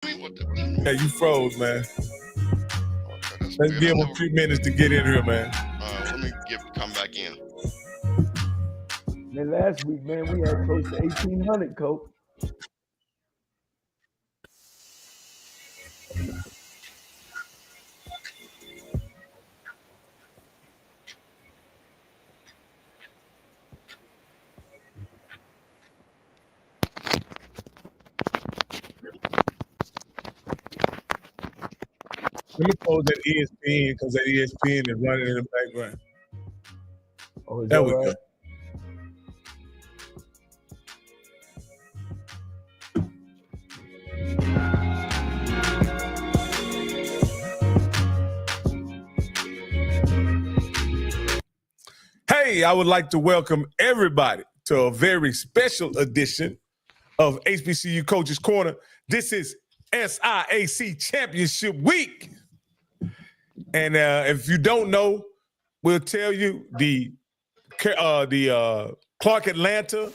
Yeah, you froze, man. Okay, Let's give him a few minutes to get in here, man. Let me come back in. Man, last week, man, we had close to 1,800, Coach. Let me close that ESPN because that ESPN is running in the background. Oh, is there that we right? go. Hey, I would like to welcome everybody to a very special edition of HBCU Coaches Corner. This is SIAC Championship Week. And if you don't know, we'll tell you the Clark Atlanta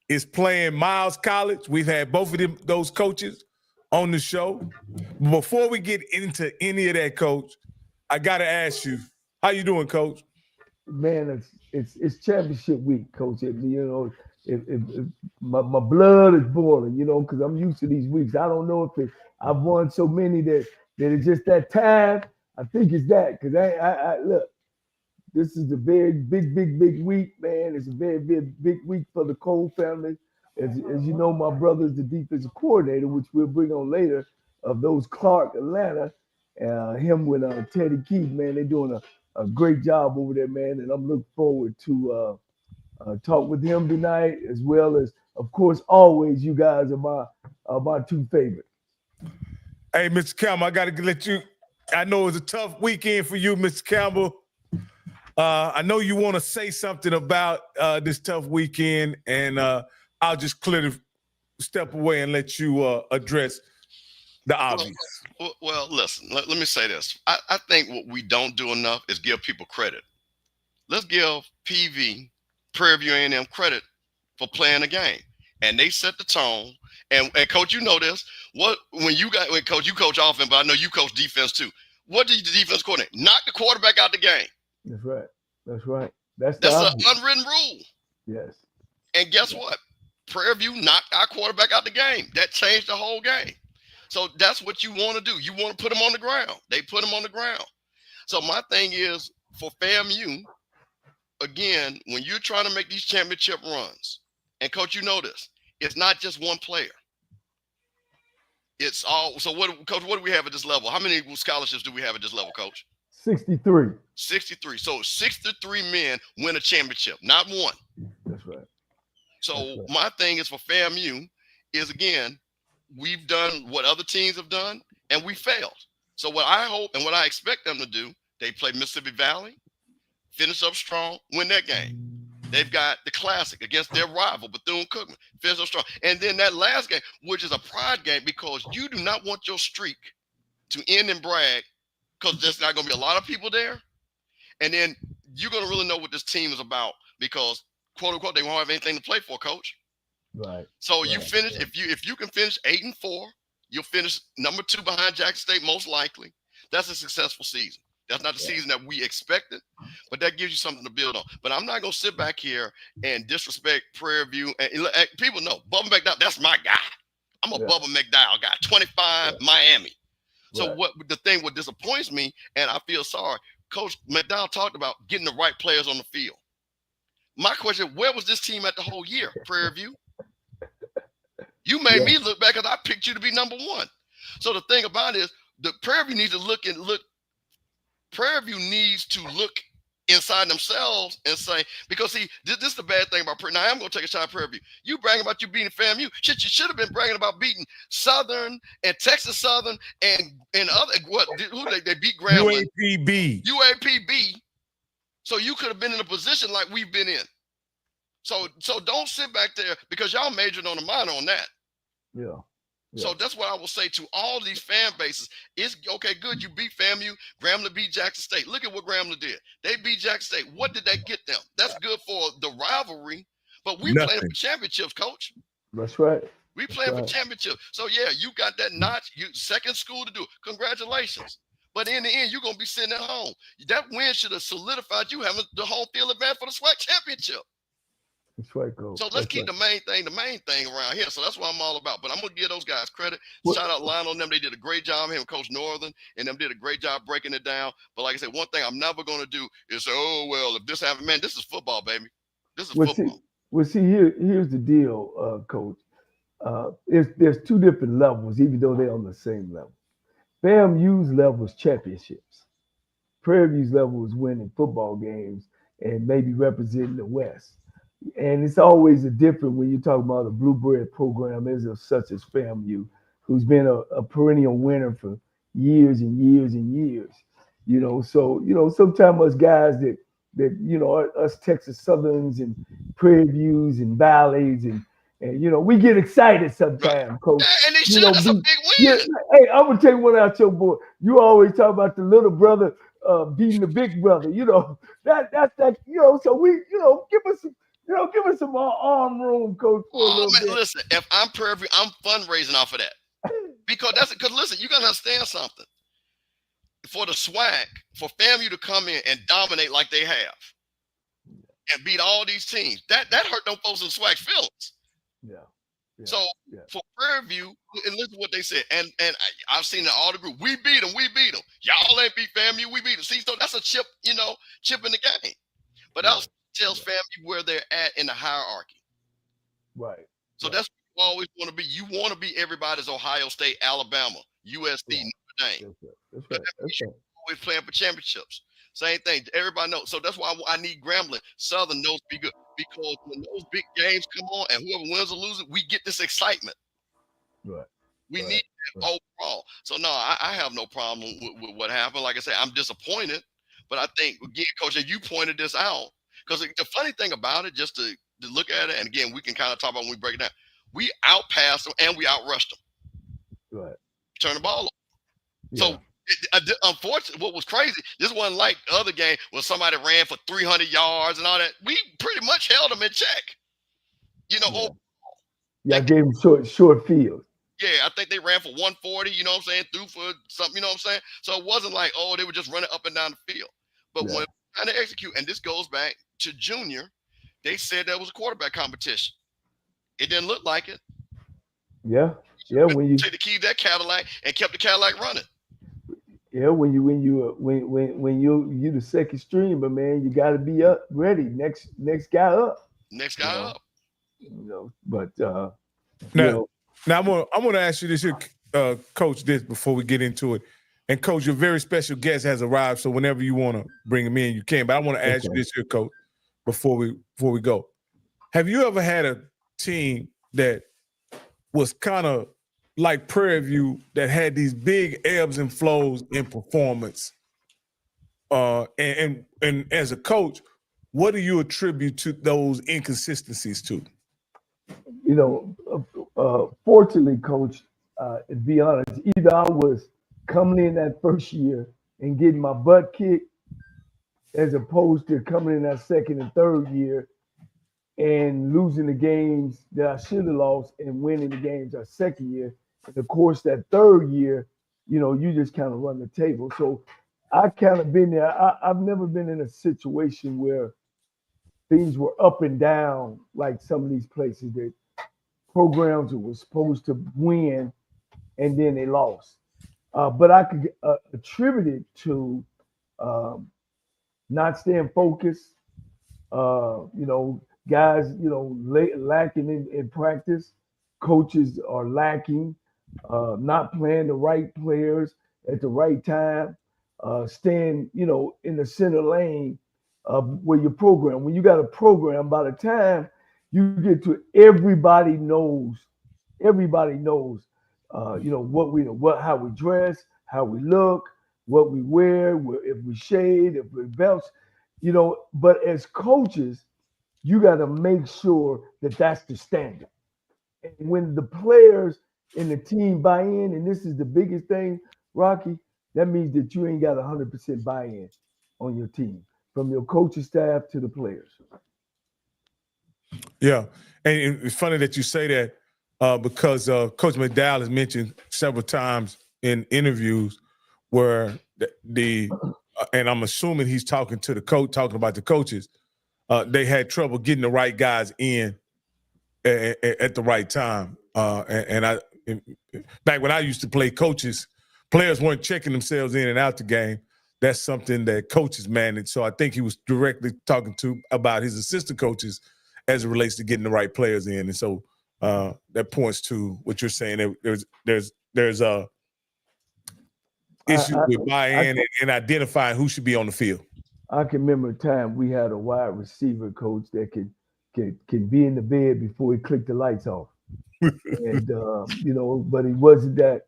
is playing Miles College. We've had both of those coaches on the show. Before we get into any of that, Coach, I got to ask you, how you doing, Coach? Man, it's championship week, Coach. You know, my blood is boiling, you know, because I'm used to these weeks. I don't know if I've won so many that it's just that time. I think it's that because I look. This is a very big week, man. It's a very big week for the Cole family. As you know, my brother is the defensive coordinator, which we'll bring on later, of those Clark Atlanta. Him with Teddy Keith, man, they're doing a great job over there, man. And I'm looking forward to talk with him tonight, as well as, of course, always you guys are my two favorites. Hey, Mr. Campbell, I got to let you. I know it was a tough weekend for you, Mr. Campbell. I know you want to say something about this tough weekend, and I'll just clearly step away and let you address the obvious. Well, listen, let me say this. I think what we don't do enough is give people credit. Let's give PV, Prairie View A&M, credit for playing the game. And they set the tone. And Coach, you know this. When Coach, you coach offense, but I know you coach defense too. What did the defense coordinator? Knock the quarterback out the game. That's right. That's an unwritten rule. Yes. And guess what? Prairie View knocked our quarterback out the game. That changed the whole game. So that's what you want to do. You want to put them on the ground. They put them on the ground. So my thing is, for FAMU, again, when you're trying to make these championship runs, and Coach, you know this, it's not just one player. It's all. So Coach, what do we have at this level? How many scholarships do we have at this level, Coach? 63. 63. So 63 men win a championship, not one. That's right. So my thing is for FAMU is, again, we've done what other teams have done, and we failed. So what I hope and what I expect them to do, they play Mississippi Valley, finish up strong, win that game. They've got the Classic against their rival, Bethune-Cookman, finish up strong. And then that last game, which is a pride game, because you do not want your streak to end in brag, because there's not going to be a lot of people there. And then you're going to really know what this team is about, because, quote unquote, they won't have anything to play for, Coach. Right. So you finish, if you can finish 8-4, you'll finish number 2 behind Jackson State, most likely. That's a successful season. That's not the season that we expected, but that gives you something to build on. But I'm not going to sit back here and disrespect Prairie View. And people know, Bubba McDowell, that's my guy. I'm a Bubba McDowell guy, 25, Miami. So what disappoints me, and I feel sorry, Coach McDowell talked about getting the right players on the field. My question, where was this team at the whole year, Prairie View? You made me look back because I picked you to be number 1. So the thing about it is, the Prairie View needs to look. Prairie View needs to look inside themselves and say, because see, this is the bad thing about Prairie. Now I'm going to take a shot at Prairie View. You bragging about you beating FAMU. Shit, you should have been bragging about beating Southern and Texas Southern and other, who they beat Grambling. UAPB. So you could have been in a position like we've been in. So don't sit back there, because y'all majored on a minor on that. Yeah. So that's what I will say to all these fan bases. It's okay, good. You beat FAMU. Grambling beat Jackson State. Look at what Grambling did. They beat Jackson State. What did they get them? That's good for the rivalry. But we playing for championships, Coach. That's right. We playing for championship. So yeah, you got that notch. You second school to do it. Congratulations. But in the end, you're gonna be sitting at home. That win should have solidified you having the home field advantage for the SWAC championship. That's right, Coach. So let's keep the main thing around here. So that's what I'm all about. But I'm gonna give those guys credit. Shout out Lionel and them. They did a great job. Him, Coach Northern, and them did a great job breaking it down. But like I said, one thing I'm never gonna do is say, oh well, if this happened, man, this is football, baby. This is football. Here's the deal, Coach. There's two different levels, even though they're on the same level. FAMU's level is championships. Prairie View's level is winning football games and maybe representing the West. And it's always a different when you're talking about a blue bread program such as FAMU, who's been a perennial winner for years and years and years. So sometimes us guys that us Texas Southerns and Prairie Views and Valleys and we get excited sometimes, Coach. Yeah, and they should. That's a big win. Yeah, hey, I'm gonna take one out your boy. You always talk about the little brother beating the big brother. That's that. So we give us some arm room, Coach. For a little bit. Listen, if I'm Prairie View, I'm fundraising off of that because listen, you gotta understand something. For the SWAC, for FAMU to come in and dominate like they have and beat all these teams, that hurt them folks in SWAC feelings. Yeah. So for Prairie View, and listen to what they said, and I've seen in all the group, we beat them. Y'all ain't beat FAMU, we beat them. See, so that's a chip in the game. But that tells FAMU where they're at in the hierarchy. Right. So that's what you always want to be. You want to be everybody's Ohio State, Alabama, USC, Notre Dame. That's right. Always playing for championships. Same thing. Everybody knows. So that's why I need Grambling. Southern knows to be good. Because when those big games come on and whoever wins or loses, we get this excitement. Right. We need that overall. So no, I have no problem with what happened. Like I said, I'm disappointed. But I think, again, Coach, you pointed this out. Because the funny thing about it, just to look at it, and again, we can kind of talk about when we break it down. We outpassed them and we outrushed them. Right. Turn the ball over. Yeah. So unfortunately, what was crazy, this wasn't like the other game when somebody ran for 300 yards and all that. We pretty much held them in check. Overall. I gave them short field. Yeah, I think they ran for 140, threw for something, So it wasn't like, they were just running up and down the field. But when trying to execute, and this goes back to junior, they said that was a quarterback competition. It didn't look like it. Yeah. Yeah. When you take the key to that Cadillac and kept the Cadillac running. Yeah, when you the second streamer, man, you got to be up ready. Next guy up. Next guy up. But now I'm gonna ask you this here, Coach, this before we get into it. And Coach, your very special guest has arrived, so whenever you want to bring him in, you can. But I want to ask you this here, Coach, before we go. Have you ever had a team that was kind of like Prairie View that had these big ebbs and flows in performance? And as a coach, what do you attribute to those inconsistencies to? Fortunately, Coach, to be honest, either I was coming in that first year and getting my butt kicked, as opposed to coming in that second and third year and losing the games that I should have lost and winning the games our second year. And of course, that third year, you just kind of run the table. So I kind of been there. I've never been in a situation where things were up and down like some of these places that programs were supposed to win and then they lost. But I could attribute it to not staying focused, guys, lacking in practice. Coaches are lacking, not playing the right players at the right time, staying, in the center lane where your program. When you got a program, by the time you get to everybody knows, how we dress, how we look, what we wear, if we shade, if we belts, But as coaches, you got to make sure that that's the standard. And when the players and the team buy in, and this is the biggest thing, Rocky, that means that you ain't got 100% buy-in on your team, from your coaching staff to the players. Yeah, and it's funny that you say that. because Coach McDowell has mentioned several times in interviews where and I'm assuming he's talking about the coaches. They had trouble getting the right guys in at the right time. Back when I used to play, players weren't checking themselves in and out the game. That's something that coaches manage. So I think he was directly talking about his assistant coaches as it relates to getting the right players in. And so that points to what you're saying. There's a issue with buy-in and identifying who should be on the field. I can remember a time we had a wide receiver coach that can be in the bed before he clicked the lights off. And but he wasn't that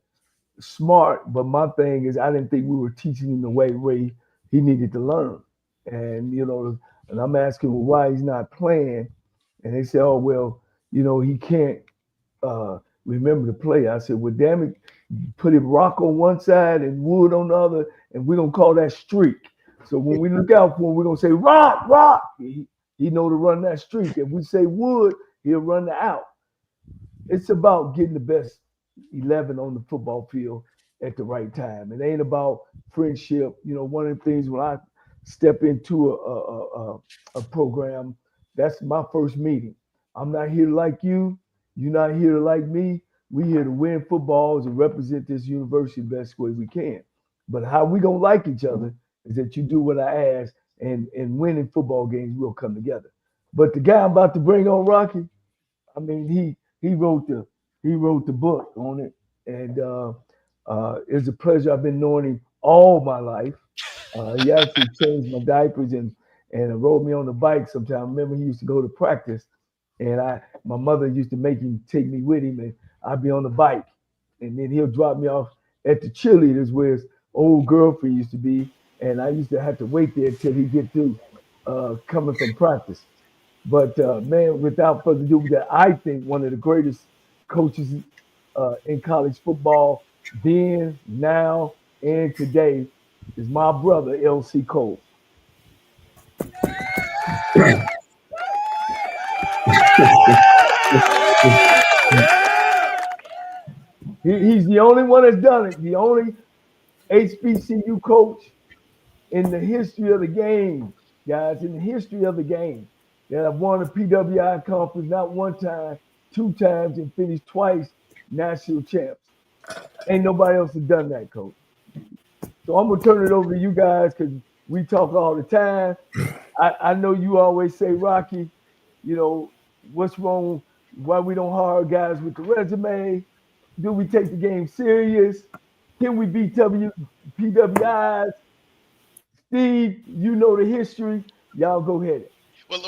smart. But my thing is, I didn't think we were teaching him the way he needed to learn. And and I'm asking why he's not playing, and they say, oh well, he can't remember the play. I said, well, damn it, put him rock on one side and wood on the other, and we're gonna call that streak. So when we look out for him, we're gonna say rock. He know to run that streak. If we say wood, he'll run the out. It's about getting the best 11 on the football field at the right time. It ain't about friendship. One of the things when I step into a program, that's my first meeting. I'm not here to like you. You're not here to like me. We here to win footballs and represent this university the best way we can. But how we gonna like each other is that you do what I ask, and winning football games will come together. But the guy I'm about to bring on, Rocky, I mean, he wrote the book on it, and it's a pleasure. I've been knowing him all my life. He actually changed my diapers and rode me on the bike sometimes. I remember he used to go to practice, and my mother used to make him take me with him, and I'd be on the bike, and then he'll drop me off at the cheerleaders where his old girlfriend used to be, and I used to have to wait there till he get through coming from practice. But man, without further ado, that I think one of the greatest coaches in college football, then, now, and today, is my brother, L.C. Cole. He's the only one that's done it. The only HBCU coach in the history of the game, guys, in the history of the game, that have won a PWI conference not one time, two times, and finished twice national champs. Ain't nobody else has done that, Coach. So I'm gonna turn it over to you guys because we talk all the time. I know you always say, Rocky, what's wrong? Why we don't hire guys with the resume? Do we take the game serious? Can we beat PWIs? Steve, you know the history. Y'all go ahead. Well,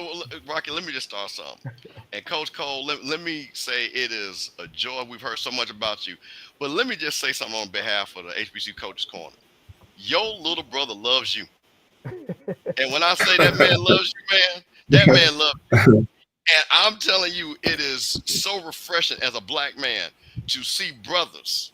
Rocky, let me just start something. And Coach Cole, let me say it is a joy. We've heard so much about you. But let me just say something on behalf of the HBCU Coaches Corner. Your little brother loves you. And when I say that man loves you, man, that man loves you. And I'm telling you, it is so refreshing as a black man to see brothers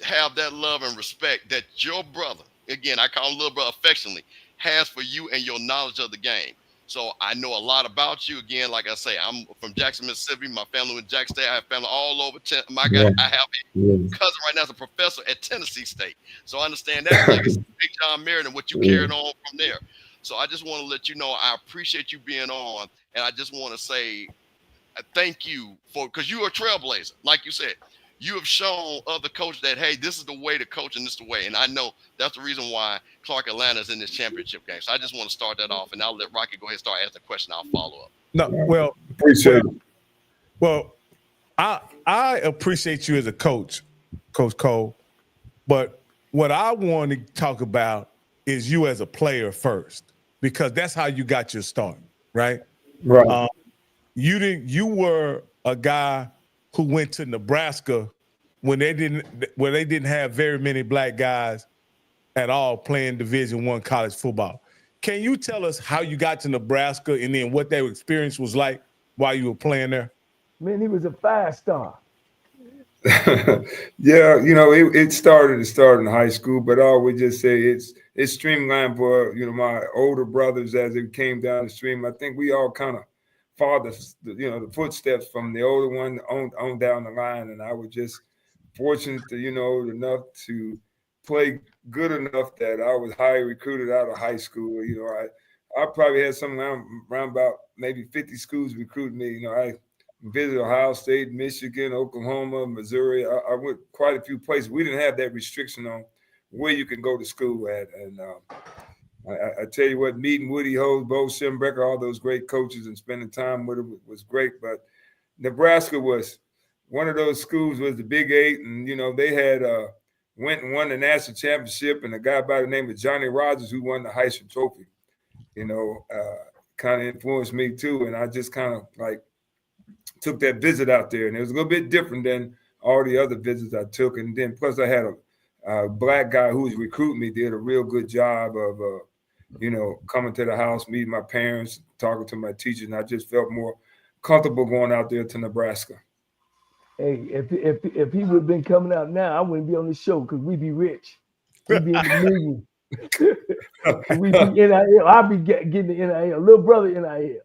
have that love and respect that your brother, again, I call him little brother affectionately, has for you and your knowledge of the game. So I know a lot about you. Again, like I say, I'm from Jackson, Mississippi. My family in Jackson State. I have family all over. I have a cousin right now as a professor at Tennessee State. So I understand that legacy, Big John Merritt, and what you carried on from there. So I just want to let you know I appreciate you being on, and I just want to say thank you because you are a trailblazer, like you said. You have shown other coaches that, hey, this is the way to coach and this is the way. And I know that's the reason why Clark Atlanta is in this championship game. So I just want to start that off, and I'll let Rocky go ahead and start asking the question. I'll follow up. No, well, appreciate it. Well, I appreciate you as a coach, Coach Cole. But what I want to talk about is you as a player first, because that's how you got your start, right? Right. You were a guy who went to Nebraska when they didn't have very many black guys at all playing Division I college football. Can you tell us how you got to Nebraska and then what that experience was like while you were playing there? Man, he was a 5-star. Yeah, it started in high school, but I always just say it's streamlined for my older brothers as it came down the stream. I think we all kind of father, the footsteps from the older one on down the line, and I was just fortunate to, enough to play good enough that I was highly recruited out of high school. I probably had something around about maybe 50 schools recruit me. I visited Ohio State, Michigan, Oklahoma, Missouri. I went quite a few places. We didn't have that restriction on where you can go to school at. And I tell you what, meeting Woody Hose, Bo Schembrecher, all those great coaches and spending time with them was great. But Nebraska was one of those schools was the Big Eight. And, they had went and won the national championship. And a guy by the name of Johnny Rogers, who won the Heisman Trophy, kind of influenced me too. And I just kind of took that visit out there. And it was a little bit different than all the other visits I took. And then plus I had a black guy who was recruiting me, did a real good job of, coming to the house, meeting my parents, talking to my teachers. And I just felt more comfortable going out there to Nebraska. Hey, if he would have been coming out now, I wouldn't be on the show because we'd be rich. We'd be in the millions. We'd be NIL. I'd be getting the NIL. Little brother NIL.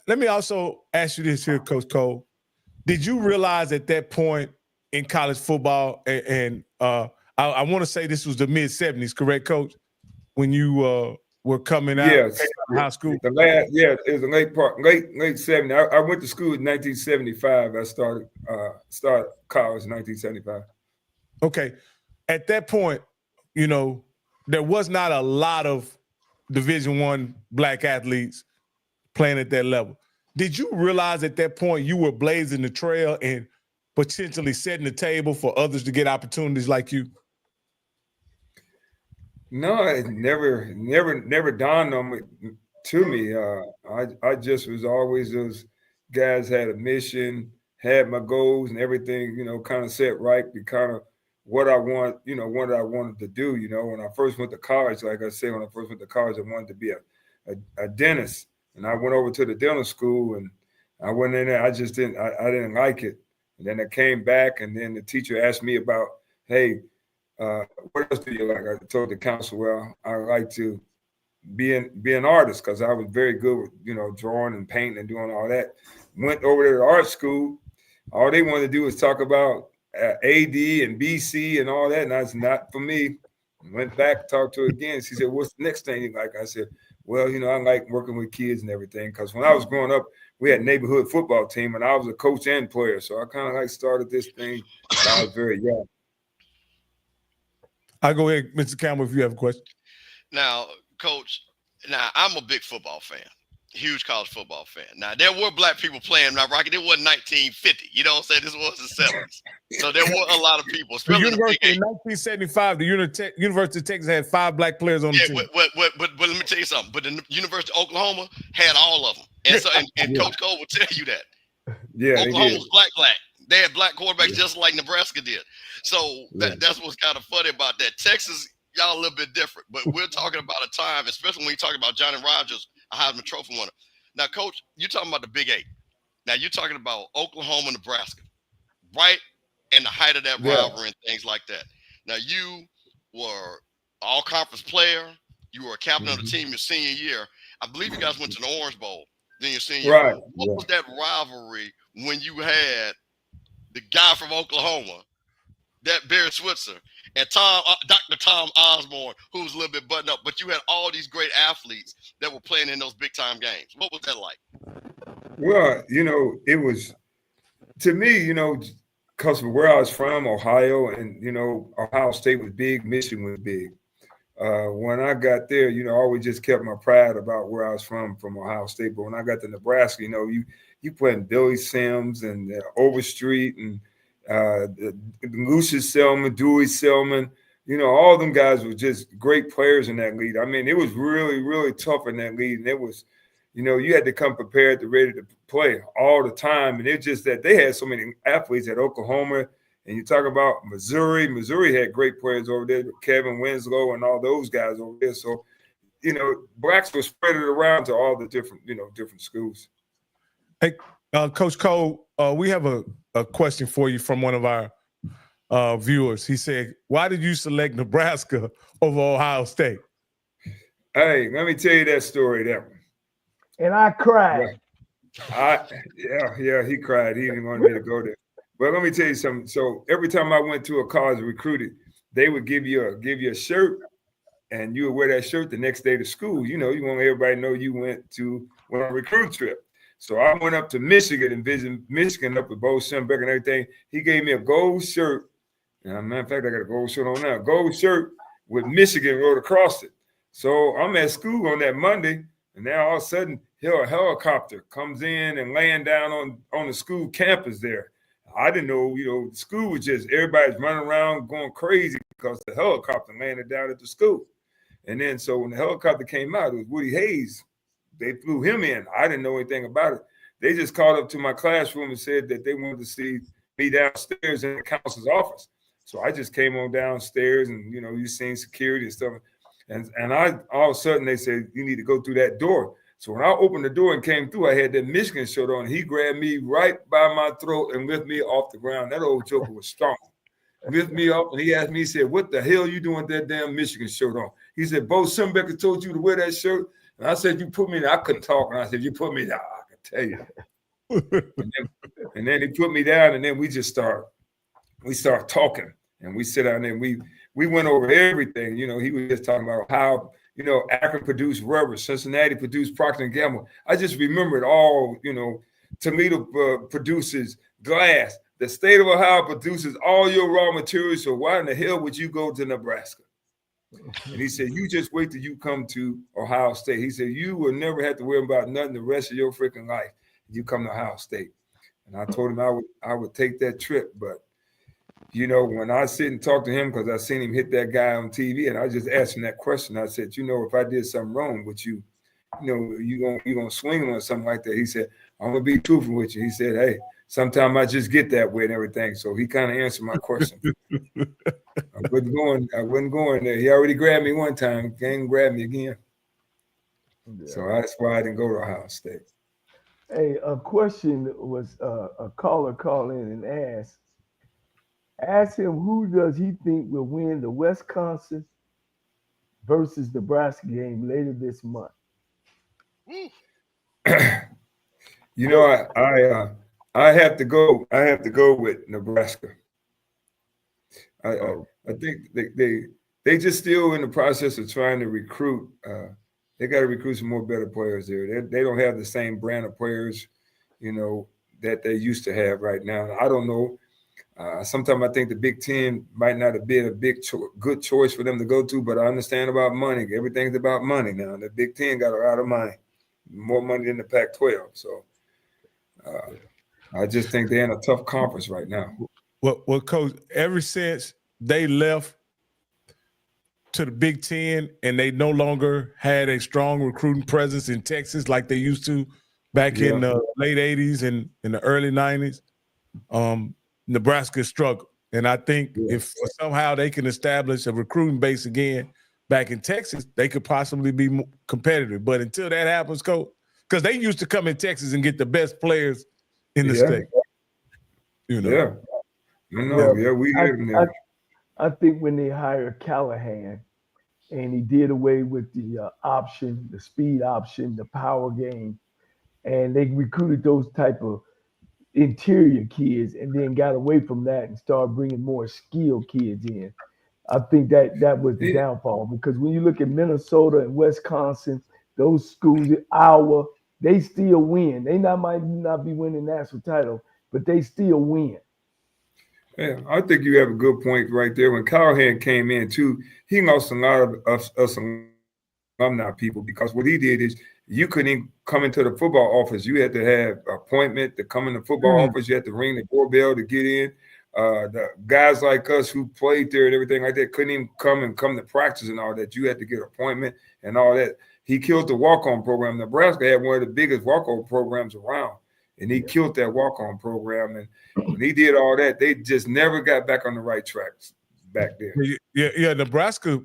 Let me also ask you this here, Coach Cole. Did you realize at that point in college football, and I want to say this was the mid-'70s, correct, Coach? When you were coming out of high school? It was a late 70s. I went to school in 1975. I started college in 1975. Okay. At that point, there was not a lot of Division I black athletes playing at that level. Did you realize at that point you were blazing the trail and potentially setting the table for others to get opportunities like you? No, it never dawned on me. I just was always those guys had a mission, had my goals and everything, kind of set right, be kind of what I want, what I wanted to do. When I first went to college, like I said, I wanted to be a dentist. And I went over to the dental school and I went in there. I didn't like it. And then I came back and then the teacher asked me about, hey, what else do you like? I told the counselor, well, I like to be an artist because I was very good with, drawing and painting and doing all that. Went over to the art school. All they wanted to do was talk about AD and BC and all that. And that's not for me. Went back, talked to her again. She said, what's the next thing you like? I said, well, I like working with kids and everything. Because when I was growing up, we had a neighborhood football team and I was a coach and player. So I kind of started this thing when I was very young. I'll go ahead, Mr. Campbell, if you have a question. Now, Coach, I'm a big football fan, huge college football fan. Now, there were black people playing now, Rocket. It wasn't 1950. You know what I'm saying? This was the 70s. So there were a lot of people. The University in 1975, the University of Texas had 5 black players on the team. But let me tell you something. But the University of Oklahoma had all of them. And so and Coach Cole will tell you that. Yeah, Oklahoma was black. They had black quarterbacks just like Nebraska did. So that's what's kind of funny about that. Texas, y'all a little bit different. But we're talking about a time, especially when you talk about Johnny Rogers, a Heisman Trophy winner. Now, Coach, you're talking about the Big Eight. Now, you're talking about Oklahoma, Nebraska, right? And the height of that rivalry and things like that. Now, you were all-conference player. You were a captain of the team your senior year. I believe you guys went to the Orange Bowl then your senior year. Right. What was that rivalry when you had the guy from Oklahoma, that Barry Switzer, and Dr. Tom Osborne, who was a little bit buttoned up, but you had all these great athletes that were playing in those big-time games. What was that like? Well, it was, to me, because of where I was from, Ohio, and, Ohio State was big, Michigan was big. When I got there, I always just kept my pride about where I was from Ohio State. But when I got to Nebraska, you playing Billy Sims and Overstreet and Lucius Selman, Dewey Selman, all them guys were just great players in that league. I mean, it was really, really tough in that league. And it was, you had to come prepared to ready to play all the time. And it's just that they had so many athletes at Oklahoma. And you talk about Missouri. Missouri had great players over there, Kevin Winslow and all those guys over there. So, blacks were spread around to all the different, different schools. Hey, Coach Cole, we have a question for you from one of our viewers. He said, why did you select Nebraska over Ohio State? Hey, let me tell you that story. And I cried. Yeah, he cried. He didn't want me to go there. But let me tell you something. So every time I went to a college recruited, they would give you a shirt, and you would wear that shirt the next day to school. You know, you want everybody to know you went on a recruit trip. So I went up to Michigan and visited Michigan up with Bo Schembechler and everything. He gave me a gold shirt. And matter of fact, I got a gold shirt on now. Gold shirt with Michigan wrote across it. So I'm at school on that Monday, and now all of a sudden, a helicopter comes in and laying down on the school campus there. I didn't know, the school was just, everybody's running around going crazy because the helicopter landed down at the school. And then so when the helicopter came out, it was Woody Hayes. They flew him in. I didn't know anything about it. They just called up to my classroom and said that they wanted to see me downstairs in the counselor's office. So I just came on downstairs and, you seen security and stuff. And I all of a sudden they said, you need to go through that door. So when I opened the door and came through, I had that Michigan shirt on. He grabbed me right by my throat and lifted me off the ground. That old joker was strong. Lift me up, and he asked me, he said, what the hell you doing with that damn Michigan shirt on? He said, Bo Schembechler told you to wear that shirt? And I said, you put me down. I couldn't talk. And I said, you put me down. I can tell you. and then he put me down, and then we start talking. And we sit down there, and we went over everything. He was just talking about how, Akron produced rubber, Cincinnati produced Procter & Gamble. I just remembered all, Toledo produces glass. The state of Ohio produces all your raw materials, so why in the hell would you go to Nebraska? And he said, you just wait till you come to Ohio State. He said, you will never have to worry about nothing the rest of your freaking life. You come to Ohio State. And I told him I would take that trip, but when I sit and talk to him, because I seen him hit that guy on TV, and I just asked him that question. I said, if I did something wrong with you, you gonna swing him or something like that. He said, I'm gonna be truthful with you. He said, hey, sometimes I just get that way and everything. So he kind of answered my question. I wasn't going there. He already grabbed me one time. He can't grab me again. Yeah. So that's why I didn't go to Ohio State. Hey, a question was a caller called in and asked him, who does he think will win the Wisconsin versus Nebraska game later this month? I have to go with Nebraska. I think they just still in the process of trying to recruit. They got to recruit some more better players there. They don't have the same brand of players, that they used to have right now. I don't know. Sometimes I think the Big Ten might not have been a good choice for them to go to, but I understand about money. Everything's about money now. The Big Ten got a lot of money, more money than the Pac-12. So I just think they're in a tough conference right now. Well, Coach, ever since they left to the Big Ten and they no longer had a strong recruiting presence in Texas like they used to back in the late 80s and in the early 90s, Nebraska struggled. And I think if somehow they can establish a recruiting base again back in Texas, they could possibly be more competitive. But until that happens, Coach, because they used to come in Texas and get the best players in the state. I think when they hired Callahan and he did away with the option, the speed option, the power game, and they recruited those type of interior kids and then got away from that and started bringing more skilled kids in. I think that was the downfall, because when you look at Minnesota and Wisconsin, those schools, Iowa, they still win. They might not be winning national title, but they still win. Yeah, I think you have a good point right there. When Callahan came in too, he lost a lot of us alumni people, because what he did is you couldn't even come into the football office. You had to have an appointment to come in the football office. You had to ring the doorbell to get in. The guys like us who played there and everything like that couldn't even come to practice and all that. You had to get an appointment and all that. He killed the walk-on program. Nebraska had one of the biggest walk-on programs around, and he killed that walk-on program. And when he did all that, they just never got back on the right tracks back then. Yeah. Nebraska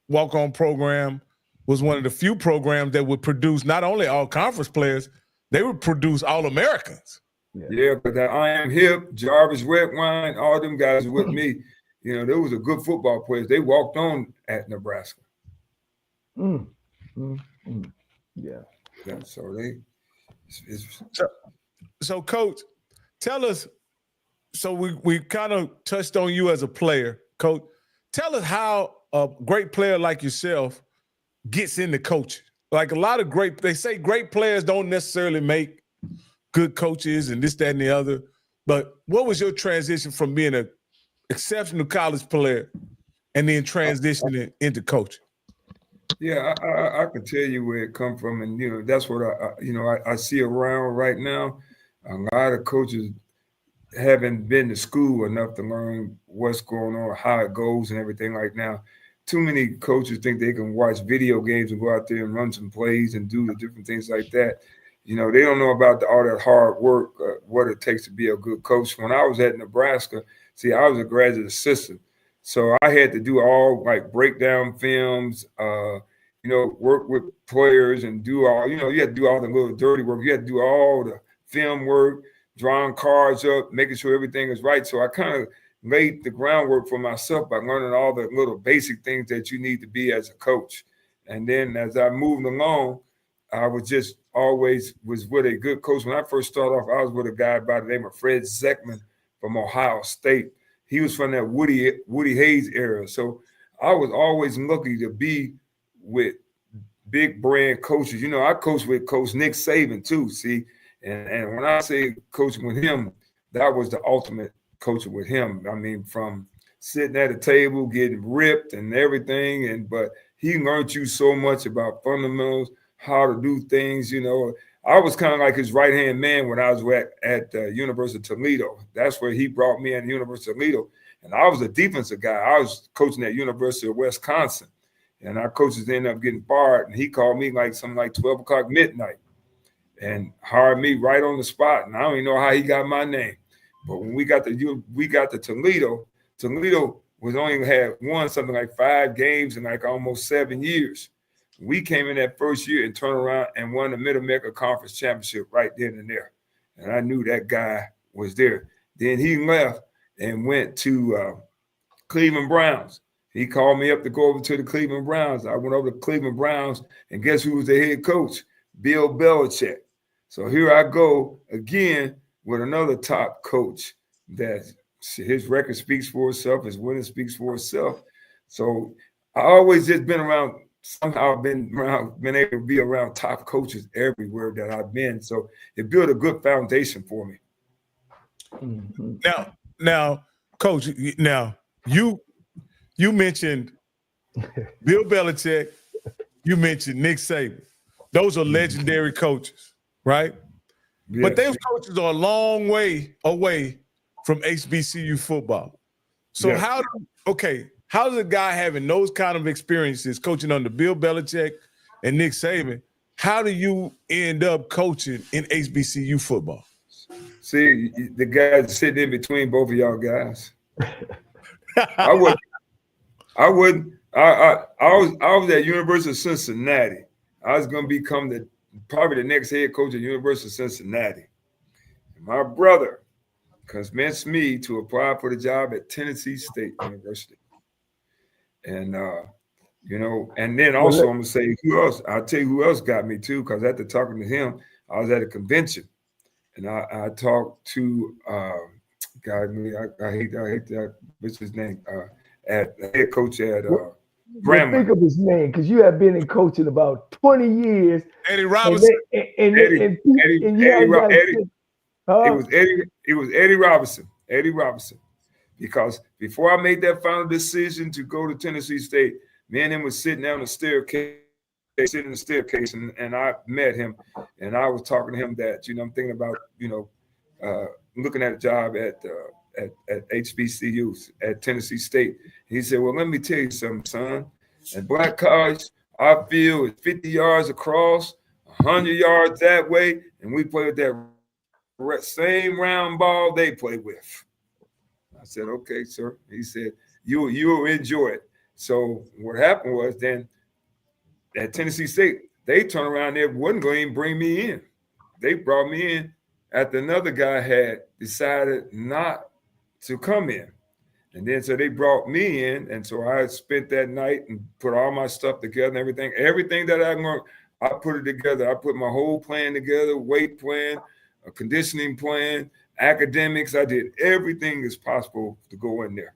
walk-on program was one of the few programs that would produce not only all conference players, they would produce all Americans. Yeah, but that I Am Hip, Jarvis Redwine, all them guys with me, there was a good football players. They walked on at Nebraska. Yeah. Yeah, so So Coach, tell us. So we kind of touched on you as a player, Coach. Tell us how a great player like yourself gets into coaching. Like a lot of they say great players don't necessarily make good coaches and this, that, and the other. But what was your transition from being an exceptional college player and then transitioning into coaching? Yeah, I can tell you where it come from, and that's what I see around right now. A lot of coaches haven't been to school enough to learn what's going on, how it goes, and everything like now. Too many coaches think they can watch video games and go out there and run some plays and do the different things like that. They don't know about all that hard work, what it takes to be a good coach. When I was at Nebraska, I was a graduate assistant. So I had to do all like breakdown films, work with players and do all, you had to do all the little dirty work. You had to do all the film work, drawing cards up, making sure everything is right. So I kind of laid the groundwork for myself by learning all the little basic things that you need to be as a coach. And then as I moved along, I was just always was with a good coach. When I first started off, I was with a guy by the name of Fred Zeckman from Ohio State. He was from that Woody Hayes era. So I was always lucky to be with big brand coaches. I coached with Coach Nick Saban too, see? And when I say coaching with him, that was the ultimate coaching with him. I mean, from sitting at a table, getting ripped and everything. But he learned you so much about fundamentals, how to do things. I was kind of like his right-hand man when I was at the University of Toledo. That's where he brought me in, the University of Toledo. And I was a defensive guy. I was coaching at University of Wisconsin. And our coaches ended up getting fired. And he called me something like 12 o'clock midnight and hired me right on the spot. And I don't even know how he got my name. But when we got to Toledo, Toledo was only had won something like 5 games in almost 7 years. We came in that first year and turned around and won the Mid-America Conference Championship right then and there. And I knew that guy was there. Then he left and went to Cleveland Browns. He called me up to go over to the Cleveland Browns. I went over to Cleveland Browns, and guess who was the head coach? Bill Belichick. So here I go again with another top coach that his record speaks for itself, his winning speaks for itself. So I always just been around. Somehow I've been able to be around top coaches everywhere that I've been. So it built a good foundation for me. Mm-hmm. Now, Coach, you mentioned Bill Belichick, you mentioned Nick Saban. Those are legendary coaches, right? Yes. But those coaches are a long way away from HBCU football. So yes. How does a guy having those kind of experiences coaching under Bill Belichick and Nick Saban, how do you end up coaching in HBCU football? See, the guys sitting in between both of y'all guys. I was at University of Cincinnati. I was going to become probably the next head coach at University of Cincinnati. My brother convinced me to apply for the job at Tennessee State University. And, and then also I'm going to say who else. I'll tell you who else got me too, because after talking to him, I was at a convention. And I talked to, I hate that, what's his name? At the head coach at Grambling. Think of his name, because you have been in coaching about 20 years. Eddie Robinson. It was Eddie Robinson. Eddie Robinson. Because before I made that final decision to go to Tennessee State, me and him was sitting down the staircase, and I met him, and I was talking to him that, I'm thinking about, looking at a job at HBCUs at Tennessee State. He said, well, let me tell you something, son. At Black College, our field is 50 yards across, 100 yards that way, and we play with that same round ball they play with. I said, okay, sir. He said, you'll enjoy it. So what happened was then at Tennessee State, they turned around there, wasn't going to even bring me in. They brought me in after another guy had decided not to come in. And then so they brought me in. And so I spent that night and put all my stuff together and everything. Everything that I learned, I put it together. I put my whole plan together, weight plan, a conditioning plan, academics. I did everything as possible to go in there.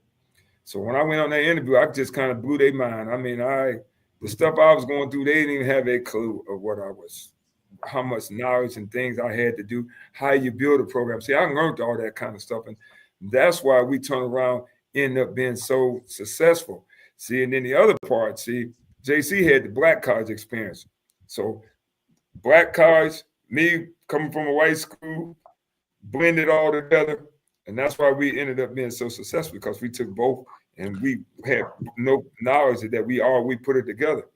So when I went on that interview, I just kind of blew their mind. I mean, the stuff I was going through, they didn't even have a clue of what I was, how much knowledge and things I had to do, how you build a program. See, I learned all that kind of stuff. And that's why we turn around, end up being so successful. See, and then the other part, see, JC had the black college experience. So black college, me coming from a white school, blended all together. And that's why we ended up being so successful, because we took both and we had no knowledge that we put it together.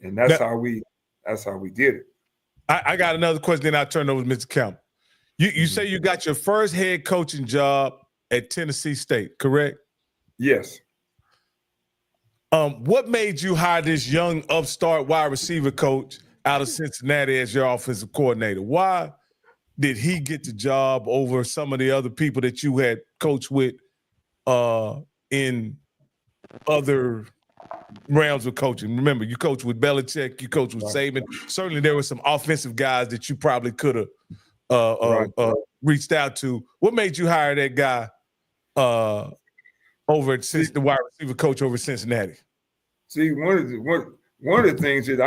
And that's how we did it. I got another question, then I'll turn over to Mr. Campbell. You say you got your first head coaching job at Tennessee State, correct? Yes. What made you hire this young upstart wide receiver coach out of Cincinnati as your offensive coordinator? Why did he get the job over some of the other people that you had coached with in other realms of coaching? Remember, you coached with Belichick, you coached with Saban. Certainly there were some offensive guys that you probably could have reached out to. What made you hire that guy over at the wide receiver coach over Cincinnati? See, one of the things is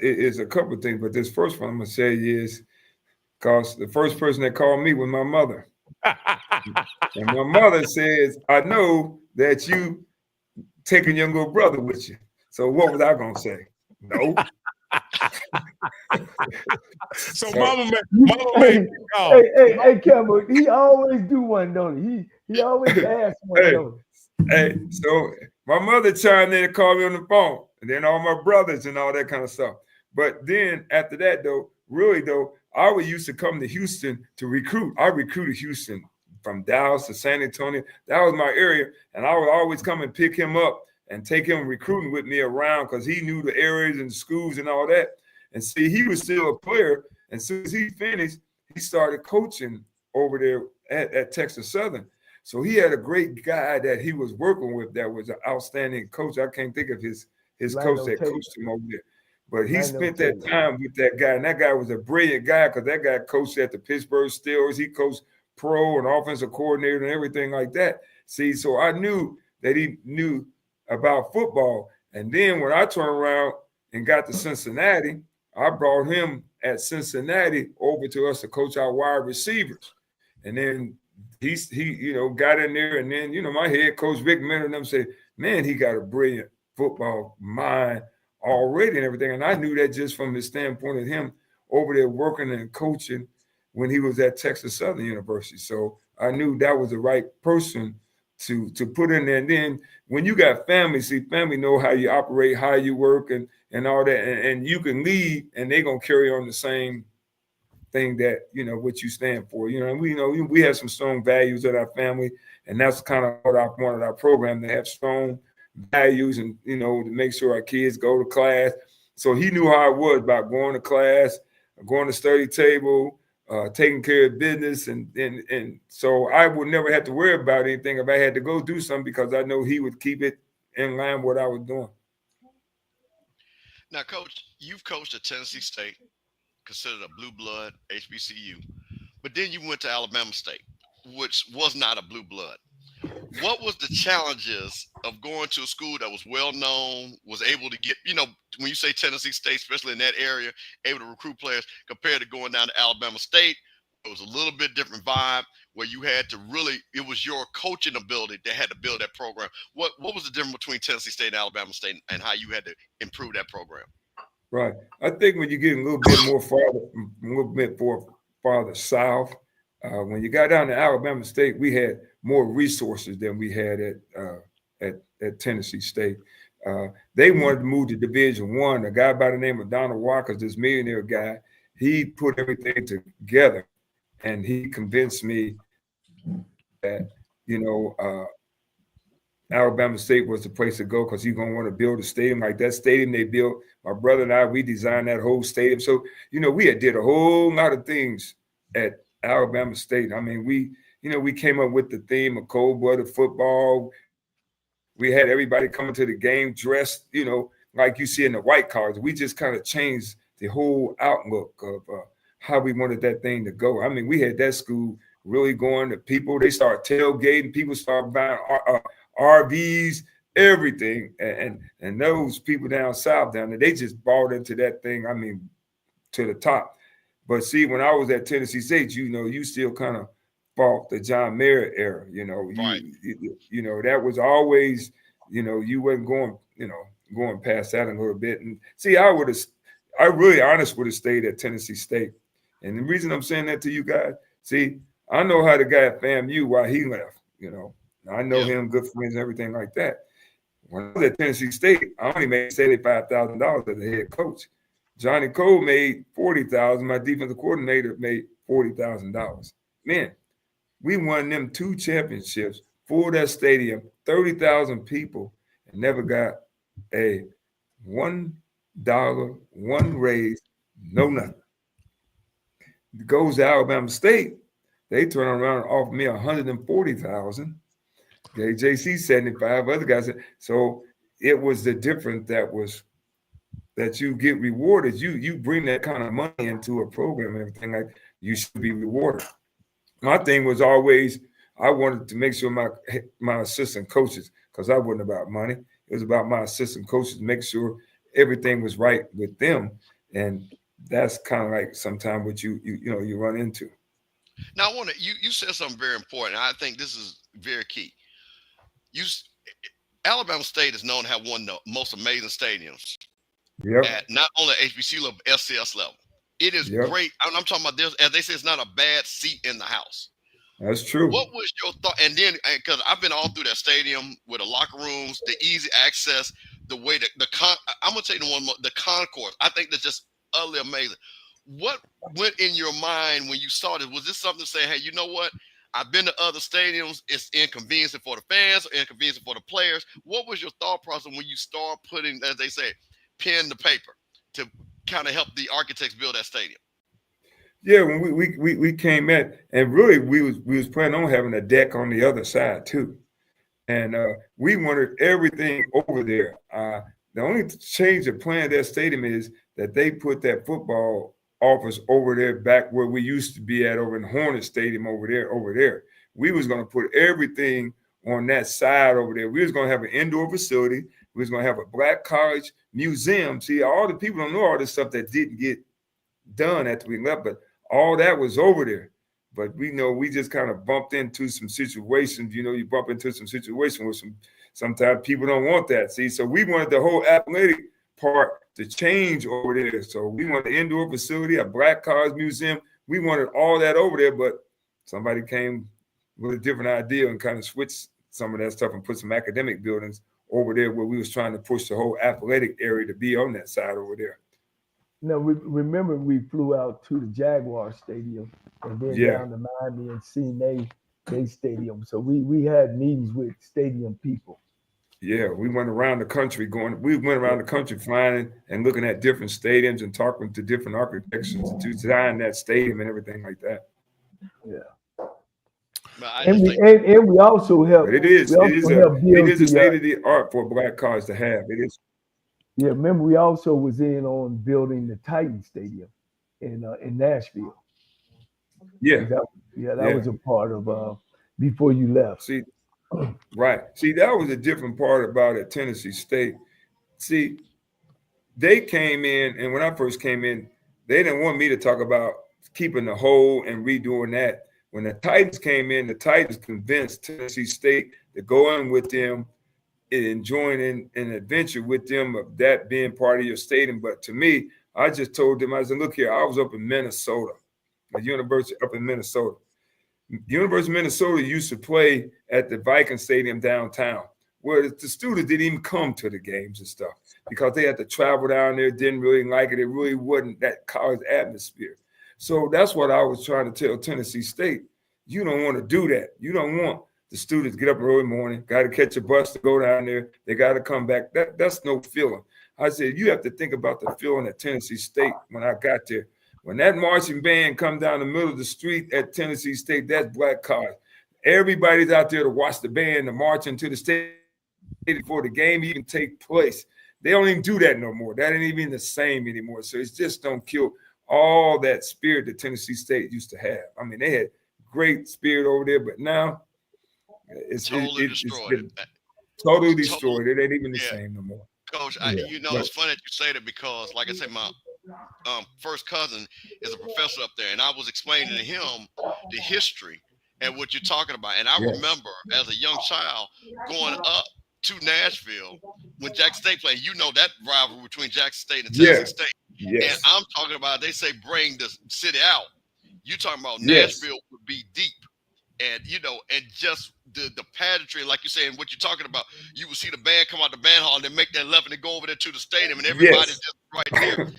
is a couple of things, but this first one I'm gonna say is because the first person that called me was my mother. And my mother says, I know that you taking your little brother with you. So what was I gonna say? No. So mama made me call. Hey, Campbell, he always do one, don't he? He always asks one, don't he? Hey, so my mother chimed in and called me on the phone, and then all my brothers and all that kind of stuff. But then after that, I was used to come to Houston to recruit. I recruited Houston from Dallas to San Antonio. That was my area, and I would always come and pick him up and take him recruiting with me around because he knew the areas and the schools and all that. And see, he was still a player. And as soon as he finished, he started coaching over there at Texas Southern. So he had a great guy that he was working with that was an outstanding coach. I can't think of his coach that coached him over there. But he spent that time with that guy. And that guy was a brilliant guy because that guy coached at the Pittsburgh Steelers. He coached pro and offensive coordinator and everything like that. See, so I knew that he knew about football. And then when I turned around and got to Cincinnati, I brought him at Cincinnati over to us to coach our wide receivers. And then he got in there, and then, my head coach, Vic Minter, and them said, man, he got a brilliant football mind already and everything. And I knew that just from the standpoint of him over there working and coaching when he was at Texas Southern University. So I knew that was the right person to put in there. And then when you got family, see, family know how you operate, how you work and all that. And you can leave and they're going to carry on the same thing that, what you stand for. We have some strong values at our family, and that's kind of what I wanted our program to have, strong values and, to make sure our kids go to class. So he knew how it was about going to class, going to study table, taking care of business. And so I would never have to worry about anything if I had to go do something because I know he would keep it in line with what I was doing. Now, Coach, you've coached at Tennessee State, considered a blue blood HBCU, but then you went to Alabama State, which was not a blue blood. What was the challenges of going to a school that was well known, was able to get, when you say Tennessee State, especially in that area, able to recruit players compared to going down to Alabama State? It was a little bit different vibe where you had to really, it was your coaching ability that had to build that program. What was the difference between Tennessee State and Alabama State and how you had to improve that program? Right. I think when you get a little bit farther south, when you got down to Alabama State, we had more resources than we had at Tennessee State. They wanted to move to Division I. A guy by the name of Donald Walker, this millionaire guy, he put everything together, and he convinced me that Alabama State was the place to go because he's going to want to build a stadium like that stadium they built. My brother and I, we designed that whole stadium. So, we had did a whole lot of things at Alabama State. I mean, we came up with the theme of cold-blooded football. We had everybody coming to the game dressed, like you see in the white collars. We just kind of changed the whole outlook of how we wanted that thing to go. I mean, we had that school really going to people. They start tailgating. People start buying RVs, everything. And those people down south down there, they just bought into that thing, I mean, to the top. But see, when I was at Tennessee State, you still kind of fought the John Mayer era, Right. You know, that was always, you wasn't going past that a little bit. And see, I really honest would have stayed at Tennessee State. And the reason I'm saying that to you guys, see, I know how the guy at FAMU, why he left, I know him, good friends, and everything like that. When I was at Tennessee State, I only made $75,000 as a head coach. Johnnie Cole made $40,000. My defensive coordinator made $40,000. Man, we won them 2 championships for that stadium, 30,000 people, and never got a $1, one raise, no nothing. It goes to Alabama State. They turn around and offer me $140,000. Okay, JC 75, other guys. So it was the difference that you get rewarded. You bring that kind of money into a program and everything, like you should be rewarded. My thing was always, I wanted to make sure my assistant coaches, because I wasn't about money. It was about my assistant coaches, make sure everything was right with them. And that's kind of like sometimes what you run into. Now, you said something very important. I think this is very key. Alabama State is known to have one of the most amazing stadiums. Yep. At not only HBCU level, FCS level. It is great. I'm talking about this, as they say, it's not a bad seat in the house. That's true. What was your thought? And then, because I've been all through that stadium with the locker rooms, the easy access, the way I'm gonna tell you the concourse. I think that's just utterly amazing. What went in your mind when you saw this? Was this something to say, hey, you know what? I've been to other stadiums. It's inconveniencing for the fans, or inconveniencing for the players. What was your thought process when you start putting, as they say, pen to paper to kind of help the architects build that stadium? Yeah, when we came in, and really we was planning on having a deck on the other side too, and we wanted everything over there. The only change of plan of that stadium is that they put that football office over there back where we used to be at over in Hornet Stadium over there. We was going to put everything on that side over there. We was going to have an indoor facility. We was going to have a Black College museum. See, all the people don't know all this stuff that didn't get done after we left, but all that was over there. But we just kind of bumped into some situations. You bump into some situations where sometimes people don't want that. See, so we wanted the whole athletic part to change over there. So we wanted the indoor facility, a Black College museum. We wanted all that over there, but somebody came with a different idea and kind of switched some of that stuff and put some academic buildings over there where we was trying to push the whole athletic area to be on that side over there. Now, remember we flew out to the Jaguar Stadium and then down to Miami and seen they stadium. So we had meetings with stadium people. Yeah, we went around the country flying and looking at different stadiums and talking to different architects to design that stadium and everything like that. Yeah. And we also help. But it is a state of the art for Black College to have. It is. Yeah, remember we also was in on building the Titan Stadium in Nashville. Yeah, that was a part of before you left. See, right. See, that was a different part about it, Tennessee State. See, they came in, and when I first came in, they didn't want me to talk about keeping the hole and redoing that. When the Titans came in, the Titans convinced Tennessee State to go in with them and join in an adventure with them of that being part of your stadium. But to me, I just told them, I said, look here, I was up in Minnesota, a university up in Minnesota. University of Minnesota used to play at the Viking Stadium downtown, where the students didn't even come to the games and stuff because they had to travel down there, didn't really like it. It really wasn't that college atmosphere. So that's what I was trying to tell Tennessee State. You don't want to do that. You don't want the students get up early morning, got to catch a bus to go down there. They got to come back. That's no feeling. I said, you have to think about the feeling at Tennessee State when I got there. When that marching band come down the middle of the street at Tennessee State, that's Black College. Everybody's out there to watch the band, to march into the stadium before the game even take place. They don't even do that no more. That ain't even the same anymore. So it's just don't kill all that spirit that Tennessee State used to have. I mean, they had great spirit over there, but now it's Totally it's destroyed been it. totally destroyed. It ain't even the Yeah. same no more. Coach, Yeah. it's funny that you say that because, like I said, my first cousin is a professor up there, and I was explaining to him the history and what you're talking about. And I Yes. remember as a young child going up to Nashville when Jackson State played. You know that rivalry between Jackson State and Tennessee State. Yes. And I'm talking about, they say bring the city out. You talking about Yes. Nashville would be deep. And, and just the pageantry, like you're saying, what you're talking about, you will see the band come out the band hall and then make that left and they go over there to the stadium and everybody's just right there.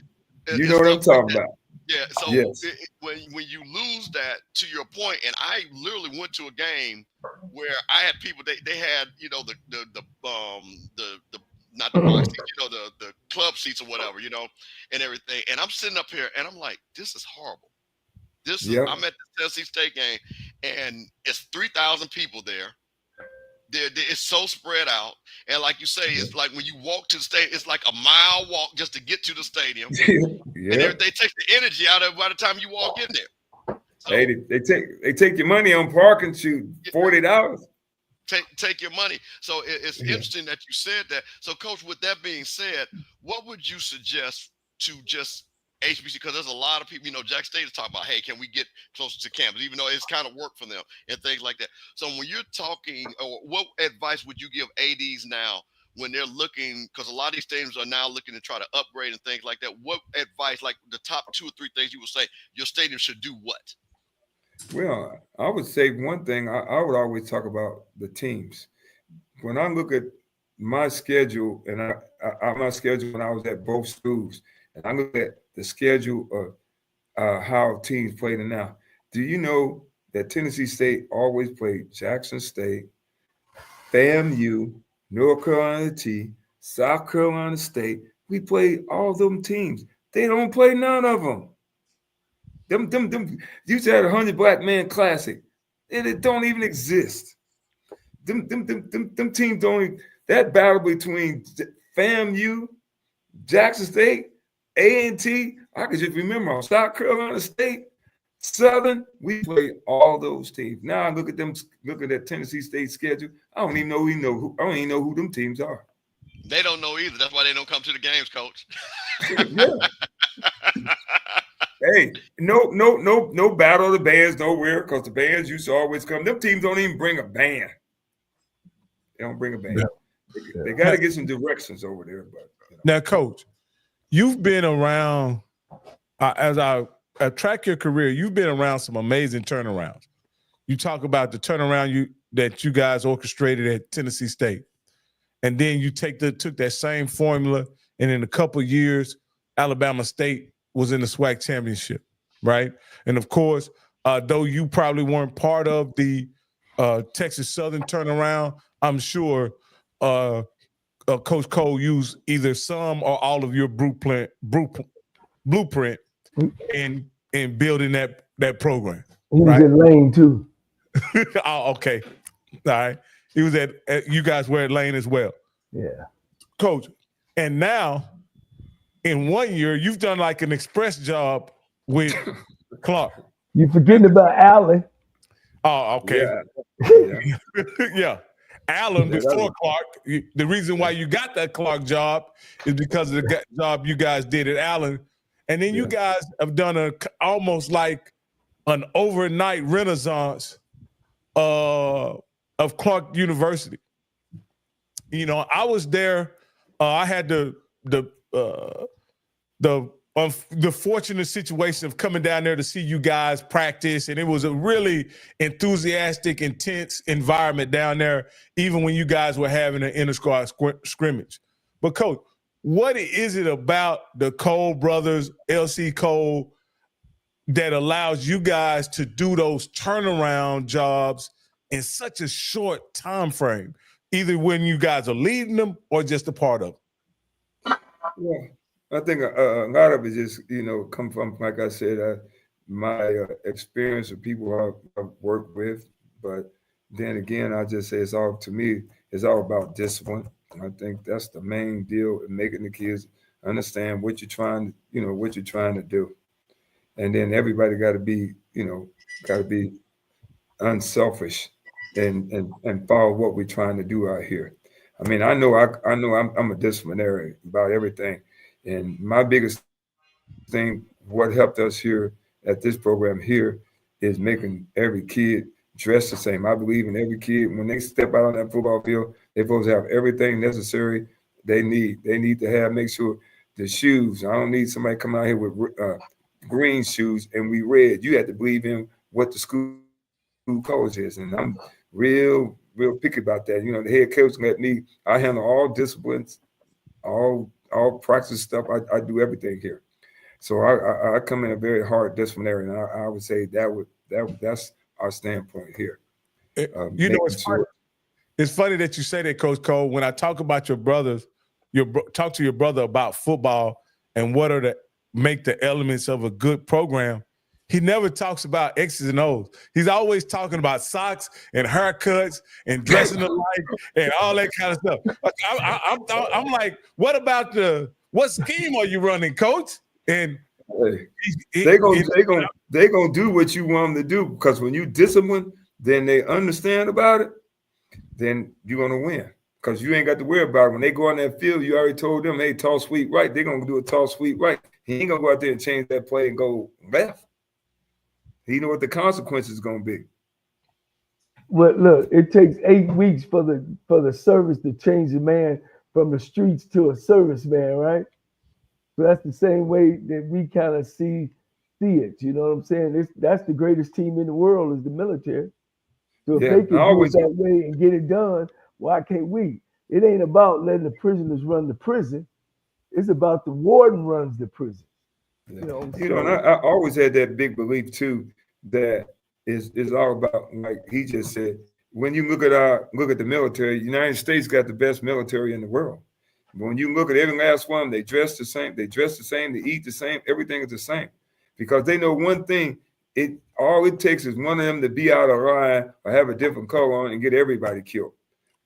You know what I'm talking about. Yeah. So Yes. when you lose that, to your point, and I literally went to a game where I had people, they had, the not the box seats, the club seats or whatever, and everything. And I'm sitting up here and I'm like, this is horrible. I'm at the Tennessee State game, and it's 3,000 people there. It's so spread out, and like you say, it's like when you walk to the stadium, it's like a mile walk just to get to the stadium. And they take the energy out of it by the time you walk in there. So, hey, they take your money on parking, shoot, $40. Take your money. So it's interesting that you said that. So, Coach, with that being said, what would you suggest to just HBC, because there's a lot of people, Jack State is talking about, hey, can we get closer to campus, even though it's kind of work for them and things like that. So when you're talking, or what advice would you give ADs now when they're looking, because a lot of these stadiums are now looking to try to upgrade and things like that. What advice, like the top 2 or 3 things you would say your stadium should do what? Well, I would say one thing, I would always talk about the teams. When I look at my schedule, and my schedule when I was at both schools, and I look at the schedule of how teams play now. Do you know that Tennessee State always played Jackson State, FAMU, North Carolina T, South Carolina State? We played all them teams. They don't play none of them. Them used to have 100 Black Man Classic. It don't even exist. Them teams don't even, that battle between FAMU, Jackson State, A&T, I could just remember on South Carolina State, Southern, we played all those teams. Now I look at that Tennessee State schedule. I don't even know who them teams are. They don't know either. That's why they don't come to the games, Coach. Hey, no battle of the bands nowhere, because the bands used to always come. Them teams don't even bring a band. They don't bring a band. Yeah. They got to get some directions over there. But Now, Coach, you've been around, as I track your career, you've been around some amazing turnarounds. You talk about the turnaround that you guys orchestrated at Tennessee State. And then you took that same formula, and in a couple of years, Alabama State was in the SWAC championship, right? And of course, though you probably weren't part of the Texas Southern turnaround, I'm sure Coach Cole used either some or all of your blueprint in building that program. He was in Lane too. Oh, okay. All right. He was you guys were at Lane as well. Yeah. Coach, and now in 1 year, you've done like an express job with Clark. You forgetting about Allen. Oh, okay. Yeah. Yeah. Allen before Clark. The reason why you got that Clark job is because of the job you guys did at Allen. And then you guys have done almost like an overnight renaissance of Clark University. I was there. I had the fortunate situation of coming down there to see you guys practice, and it was a really enthusiastic, intense environment down there, even when you guys were having an inter-squad scrimmage. But Coach, what is it about the Cole brothers, LC Cole, that allows you guys to do those turnaround jobs in such a short time frame, either when you guys are leading them or just a part of them? Yeah. I think a lot of it just, come from, like I said, my experience with people I've worked with. But then again, I just say it's all about discipline. I think that's the main deal in making the kids understand what you're trying to do. And then everybody got to be, unselfish and follow what we're trying to do out here. I mean, I know I'm a disciplinarian about everything. And my biggest thing, what helped us here at this program here, is making every kid dress the same. I believe in every kid, when they step out on that football field, they're supposed to have everything necessary they need. They need to make sure the shoes. I don't need somebody coming out here with green shoes and we red. You have to believe in what the school coach is. And I'm real picky about that. The head coach I handle all disciplines, all practice stuff. I do everything here. So I come in a very hard disciplinarian. I would say that's our standpoint here. It's funny that you say that, Coach Cole. When I talk about your brothers, talk to your brother about football and what are make the elements of a good program, he never talks about X's and O's. He's always talking about socks and haircuts and dressing alike and all that kind of stuff. I'm like, what scheme are you running, Coach? And they're gonna do what you want them to do, because when you discipline, then they understand about it, then you're gonna win. Because you ain't got to worry about it. When they go on that field, you already told them, hey, toss sweep right. They're gonna do a toss sweep right. He ain't gonna go out there and change that play and go left. He know what the consequences is gonna be. Well, look, it takes 8 weeks for the service to change the man from the streets to a serviceman, right? So that's the same way that we kind of see it. You know what I'm saying? That's the greatest team in the world is the military. So if they can do it that way and get it done, why can't we? It ain't about letting the prisoners run the prison. It's about the warden runs the prison. And I always had that big belief too, that is all about, like he just said, when you look at the military, the United States got the best military in the world. But when you look at every last one, they dress the same, they eat the same, everything is the same. Because they know one thing, all it takes is one of them to be out of line or have a different color on and get everybody killed.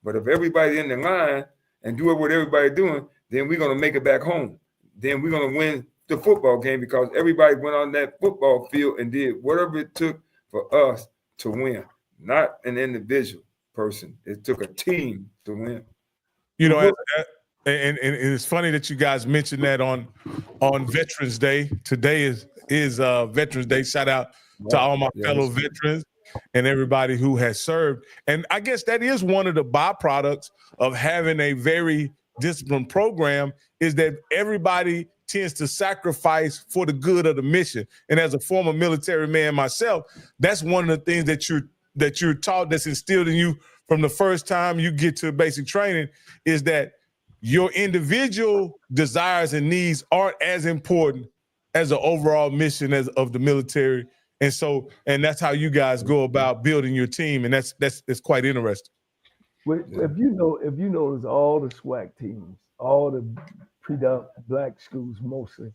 But if everybody in the line and do what everybody doing, then we're going to make it back home. Then we're going to win the football game, because everybody went on that football field and did whatever it took for us to win, not an individual person. It took a team to win. And it's funny that you guys mentioned that on Veterans Day. Today is Veterans Day. Shout out to all my fellow veterans and everybody who has served. And I guess that is one of the byproducts of having a very disciplined program, is that everybody tends to sacrifice for the good of the mission. And as a former military man myself, that's one of the things that you're taught, that's instilled in you from the first time you get to basic training, is that your individual desires and needs aren't as important as the overall mission of the military. And that's how you guys go about building your team. And that's quite interesting. Well, if you notice all the SWAC teams, all the black schools mostly,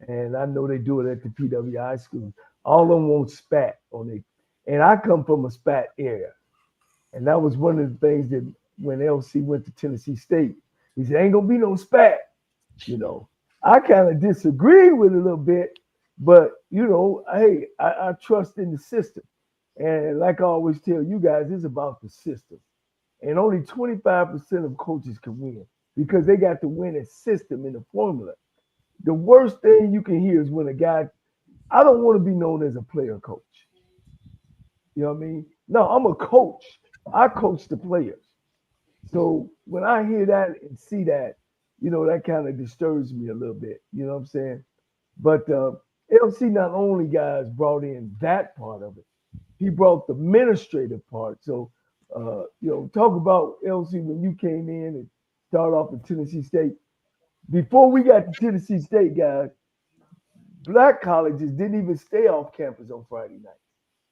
and I know they do it at the PWI schools, all of them want spat on it. And I come from a spat area. And that was one of the things that when LC went to Tennessee State, he said, ain't gonna be no spat. I kind of disagree with it a little bit, but hey, I trust in the system. And like I always tell you guys, it's about the system. And only 25% of coaches can win, because they got to win a system in the formula. The worst thing you can hear is when a guy, I don't want to be known as a player coach. You know what I mean? No, I'm a coach. I coach the players. So when I hear that and see that, that kind of disturbs me a little bit. You know what I'm saying? But LC not only, guys, brought in that part of it, he brought the administrative part. So, talk about LC when you came in and started off at Tennessee State. Before we got to Tennessee State, guys, black colleges didn't even stay off campus on Friday night.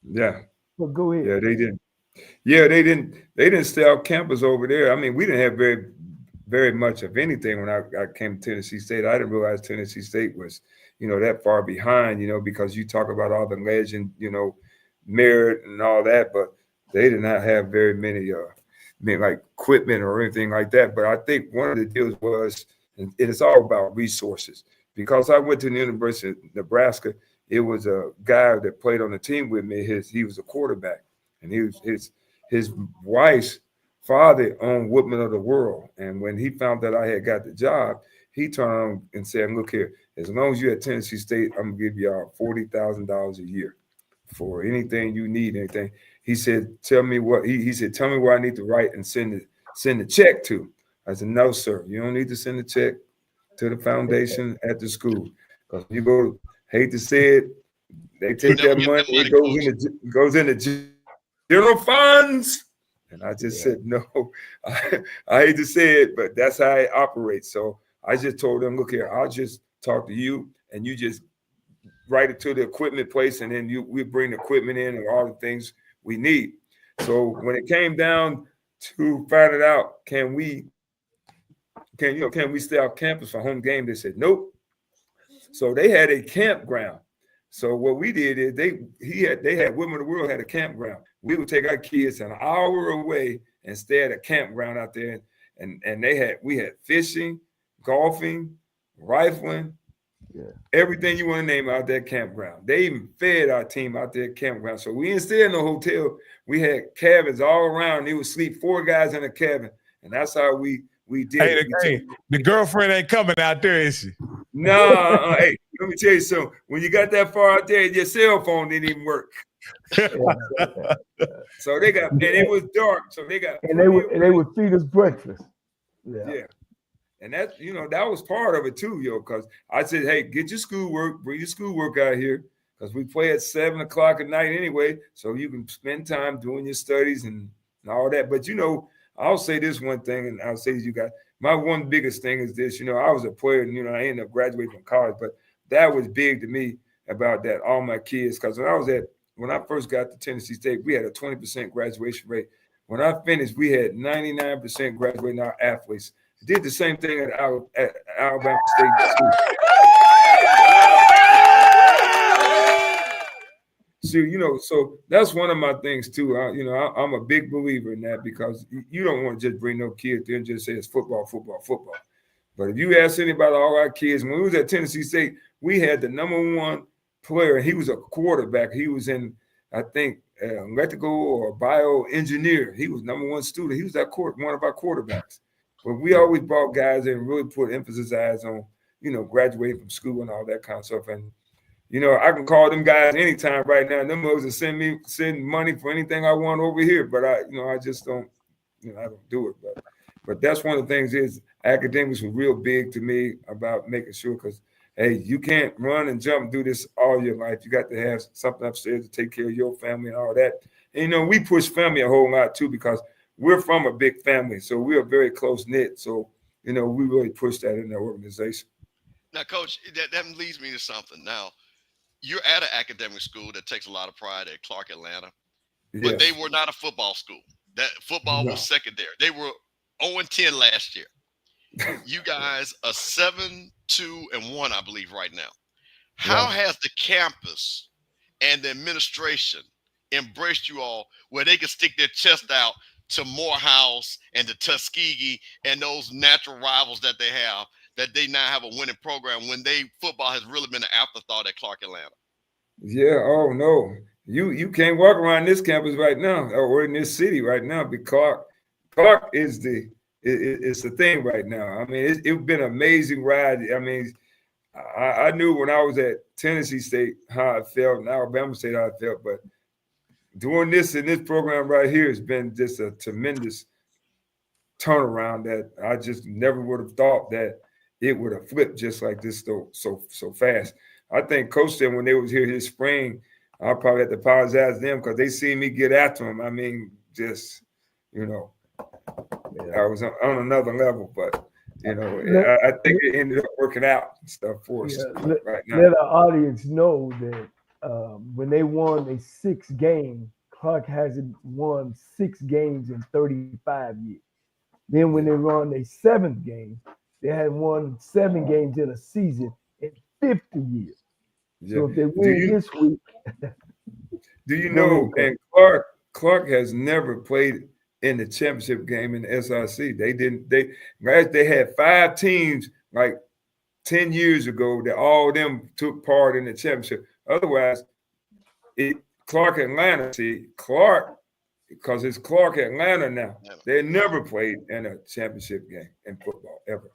Yeah. But go ahead. Yeah, they didn't. Yeah, they didn't stay off campus over there. I mean, we didn't have very, very much of anything when I came to Tennessee State. I didn't realize Tennessee State was, that far behind, because you talk about all the legend, merit and all that, but they did not have very many like equipment or anything like that. But I think one of the deals was, and it's all about resources. Because I went to the University of Nebraska, it was a guy that played on the team with me. He was a quarterback, and his wife's father owned Woodman of the World. And when he found that I had got the job, he turned around and said, "Look here, as long as you're at Tennessee State, I'm gonna give y'all $40,000 a year for anything you need, anything." He said, "Tell me what." He said, "Tell me what I need to write and send the check to." I said, "No, sir, you don't need to send the check to the foundation at the school, because you go, hate to say it, they take that money, it goes into general funds." And I just said, "No, I hate to say it, but that's how it operates." So I just told them, "Look here, I'll just talk to you, and you just write it to the equipment place, and then we bring the equipment in and all the things we need." So when it came down to finding out, can we stay off campus for home game, they said nope. So they had a campground. So what we did is they had Women of the World had a campground. We would take our kids an hour away and stay at a campground out there, and we had fishing, golfing, rifling, everything you want to name out that campground. They even fed our team out there at campground. So we didn't stay in no hotel. We had cabins all around. They would sleep 4 guys in a cabin, and that's how we did. Hey, the girlfriend ain't coming out there, is she? No, hey, let me tell you something. When you got that far out there, your cell phone didn't even work. So they got, and it was dark, so they got, and they would feed us breakfast. Yeah. And that, that was part of it too, because I said, "Hey, get your schoolwork, bring your schoolwork out here, because we play at 7 o'clock at night anyway, so you can spend time doing your studies and all that." But I'll say this one thing, and I'll say to you guys, my one biggest thing is this. I was a player, and I ended up graduating from college, but that was big to me about that. All my kids, because when I first got to Tennessee State, we had a 20% graduation rate. When I finished, we had 99% graduating our athletes. Did the same thing at Alabama State too. So, so that's one of my things too. I'm a big believer in that, because you don't want to just bring no kid there and just say it's football, football, football. But if you ask anybody, all our kids, when we was at Tennessee State, we had the #1 player. He was a quarterback. He was in, I think, electrical or bioengineer. He was #1 student. He was one of our quarterbacks. But we always brought guys in and really put emphasis on, graduating from school and all that kind of stuff. And, I can call them guys anytime right now. Them guys will send money for anything I want over here. But I just don't, I don't do it. But that's one of the things is academics were real big to me about making sure, because, hey, you can't run and jump and do this all your life. You got to have something upstairs to take care of your family and all that. And, we push family a whole lot too, because we're from a big family, so we are very close knit. So, we really push that in the organization. Now, Coach, that leads me to something. Now, you're at an academic school that takes a lot of pride at Clark Atlanta, but they were not a football school. That football was secondary. They were 0-10 last year. You guys are 7-2-1, I believe, right now. How has the campus and the administration embraced you all, where they can stick their chest out to Morehouse and to Tuskegee and those natural rivals that they have, that they now have a winning program when football has really been an afterthought at Clark Atlanta? Yeah. Oh no, you can't walk around this campus right now or in this city right now, because Clark is it's the thing right now. I mean, it's been an amazing ride. I mean, I knew when I was at Tennessee State how I felt, and Alabama State how I felt, but doing this in this program right here has been just a tremendous turnaround that I just never would have thought that it would have flipped just like this so fast. I think Coach said when they was here this spring, I probably had to apologize to them, because they seen me get after them. I mean, just, I was on another level, but, I think it ended up working out and stuff for us right now. Let our audience know that when they won a 6th game, Clark hasn't won 6 games in 35 years. Then when they won a 7th game, they had won 7 games in a season in 50 years. Yeah. So if they win this week, do you know? And Clark has never played in the championship game in the SIC. They had 5 teams like 10 years ago that all of them took part in the championship. Otherwise, Clark Atlanta, Clark, because it's Clark Atlanta now, they never played in a championship game in football ever.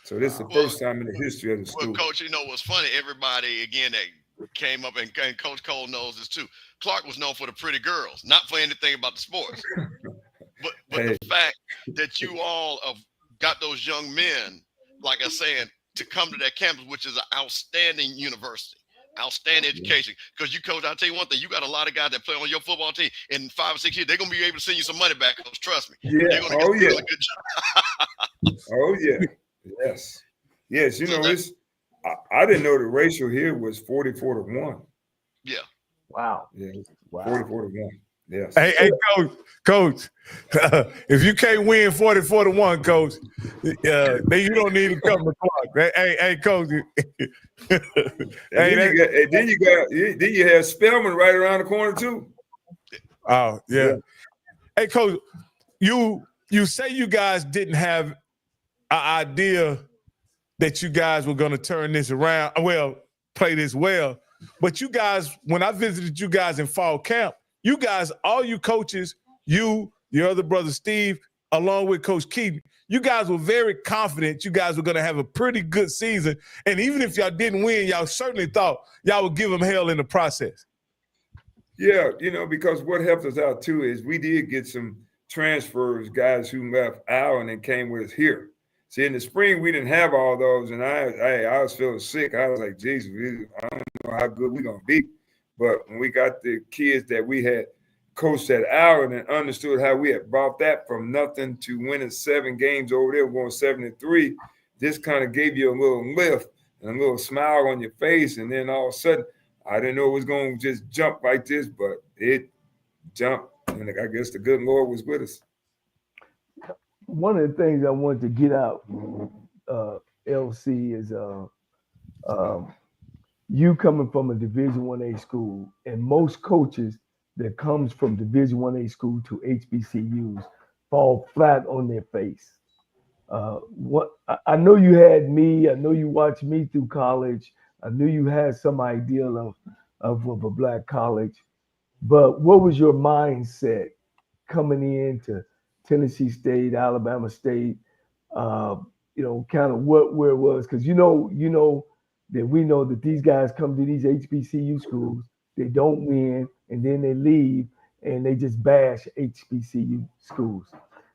So this is the first time in the history of the school. Well, Coach, you know what's funny? Everybody, again, that came up, and Coach Cole knows this too. Clark was known for the pretty girls, not for anything about the sports. But the fact that you all have got those young men, like I said, to come to that campus, which is an outstanding university, outstanding education. Because you, Coach, I'll tell you one thing, you got a lot of guys that play on your football team in 5 or 6 years, they're going to be able to send you some money back, Coach. Trust me. Yeah. They're going to get a good job. Oh, yeah. Yes. Yes. You know, I didn't know the ratio here was 44-1. Yeah. Wow. Yeah. Wow. 44-1. Yes. Hey, Coach. If you can't win 44-1, Coach, then you don't need to come to Clark. Hey, Coach. Then you have Spellman right around the corner too. Oh yeah. Hey, Coach, you say you guys didn't have an idea that you guys were going to turn this around. Well, play this well, but you guys, when I visited you guys in fall camp, you guys, all you coaches, you, your other brother Steve, along with Coach Keaton, you guys were very confident you guys were going to have a pretty good season. And even if y'all didn't win, y'all certainly thought y'all would give them hell in the process. Yeah, you know, because what helped us out too is we did get some transfers, guys who left Allen and came with us here. See, in the spring, we didn't have all those, and I was feeling sick. I was like, Jesus, I don't know how good we're going to be. But when we got the kids that we had coached at Allen and understood how we had brought that from nothing to winning 7 games over there, going 7-3, this kind of gave you a little lift and a little smile on your face. And then all of a sudden, I didn't know it was going to just jump like this, but it jumped. And I guess the good Lord was with us. One of the things I wanted to get out, LC, is you coming from a Division 1A school, and most coaches that comes from Division 1A school to HBCUs fall flat on their face. I know you had me. I know you watched me through college. I knew you had some idea of a black college, but what was your mindset coming into Tennessee State, Alabama State? Kind of where it was, because you know that we know that these guys come to these HBCU schools, they don't win, and then they leave and they just bash HBCU schools.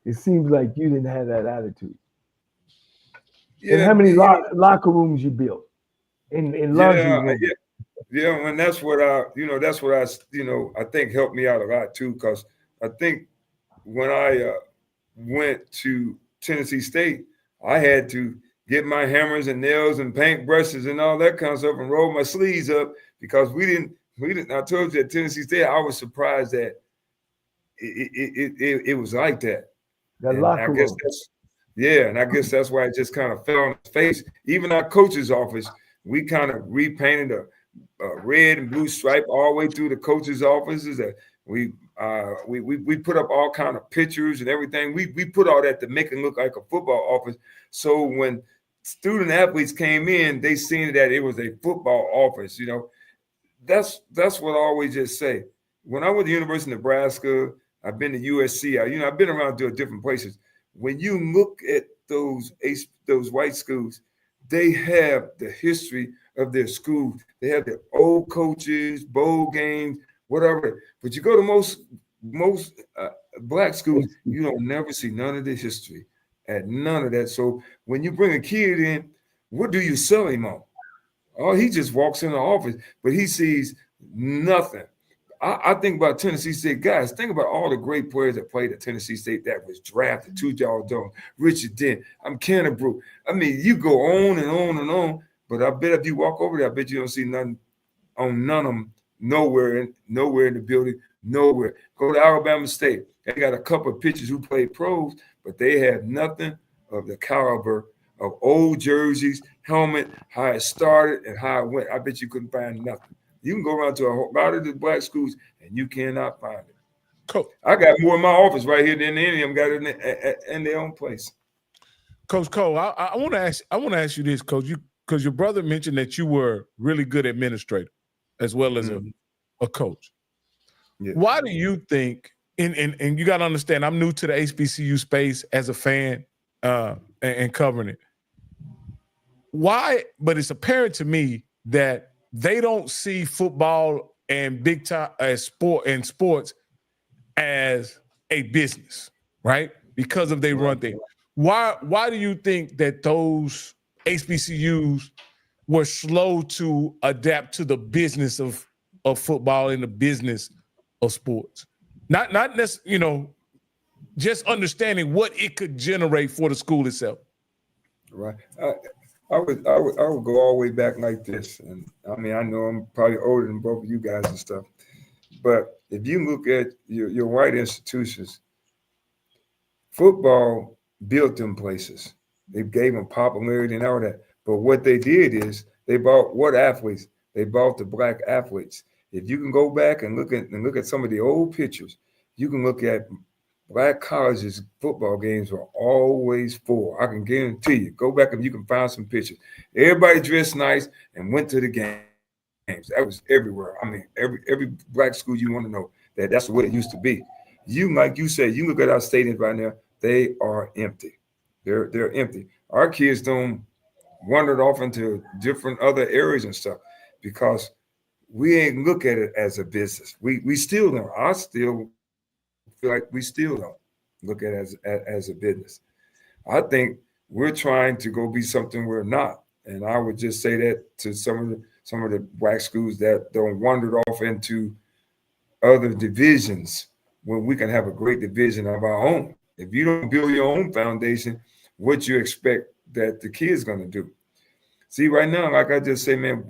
It seems like you didn't have that attitude. Yeah, and how many locker rooms you built in laundry rooms? Yeah, and that's what I think helped me out a lot too, because I think when I went to Tennessee State, I had to get my hammers and nails and paint brushes and all that kind of stuff and roll my sleeves up, because we didn't. I told you at Tennessee State, I was surprised that it was like that. And I guess that's why it just kind of fell on its face. Even our coach's office, we kind of repainted a red and blue stripe all the way through the coach's offices. We put up all kind of pictures and everything. We put all that to make it look like a football office. So when student athletes came in, they seen that it was a football office. You know, that's what I always just say. When I went to the University of Nebraska, I've been to USC. I've been around to different places. When you look at those white schools, they have the history of their school. They have their old coaches, bowl games, whatever. But you go to most black schools, you don't never see none of the history and none of that. So when you bring a kid in, what do you sell him on? Oh, he just walks in the office, but he sees nothing. I think about Tennessee State guys. Think about all the great players that played at Tennessee State that was drafted. Tujaw Jones, Richard Dent, Canterbrook. I mean, you go on and on and on. But I bet if you walk over there, I bet you don't see nothing on none of them. Nowhere in the building. Nowhere. Go to Alabama State. They got a couple of pitchers who played pros, but they have nothing of the caliber of old jerseys, helmet, how it started and how it went. I bet you couldn't find nothing. You can go around to a lot of the black schools and you cannot find it. Coach, I got more in my office right here than any of them got in their own place. Coach Cole, I want to ask you this, Coach, because your brother mentioned that you were really good administrator as well as a coach. Yeah. Why do you think? And you got to understand, I'm new to the HBCU space as a fan and covering it. Why? But it's apparent to me that they don't see football and big time as sports as a business, right? Because of they run things. Why do you think that those HBCUs were slow to adapt to the business of football and the business of sports? Not necessarily, just understanding what it could generate for the school itself. Right. I would go all the way back like this. And I mean, I know I'm probably older than both of you guys and stuff. But if you look at your white institutions, football built them places. They gave them popularity and all that. But what they did is they bought what athletes? They bought the black athletes. If you can go back and look at some of the old pictures, you can look at black colleges football games were always full. I can guarantee you. Go back and you can find some pictures. Everybody dressed nice and went to the games. That was everywhere. I mean, every black school you want to know that's the way it used to be. Like you said, you look at our stadiums right now, they are empty. They're empty. Our kids don't wander off into different other areas and stuff because we ain't look at it as a business. We still don't. I still feel like we still don't look at it as a business. I think we're trying to go be something we're not. And I would just say that to some of the black schools that don't wander off into other divisions when we can have a great division of our own. If you don't build your own foundation, what you expect that the kid's going to do? See, right now, like I just say, man,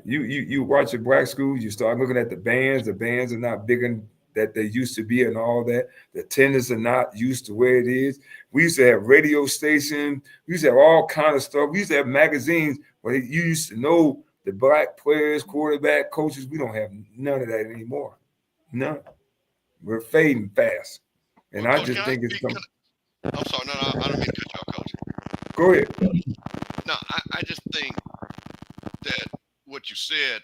you watch the black schools, you start looking at the bands. The bands are not big that they used to be and all that. The attendants are not used to where it is. We used to have radio stations. We used to have all kind of stuff. We used to have magazines where you used to know the black players, quarterback, coaches. We don't have none of that anymore. None. We're fading fast. And well, I Coach, just think it's something. I'm sorry. No, I don't mean to cut you off, Coach. Go ahead. No, I just think that what you said.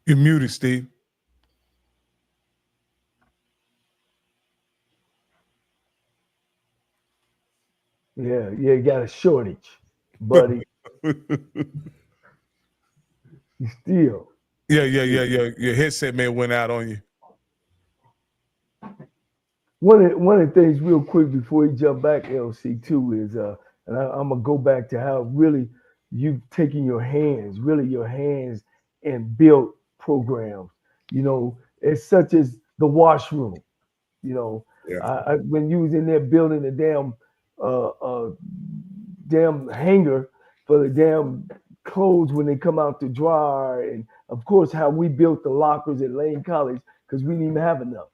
You're muted, Steve. Yeah, you got a shortage, buddy. Still. Yeah. Your headset may have went out on you. One of the things real quick before you jump back, LC, too, is and I'm gonna go back to how really you've taken your hands and built programs, as such as the washroom, Yeah. when you was in there building the damn hanger for the damn clothes when they come out to dry, and of course how we built the lockers at Lane College because we didn't even have enough.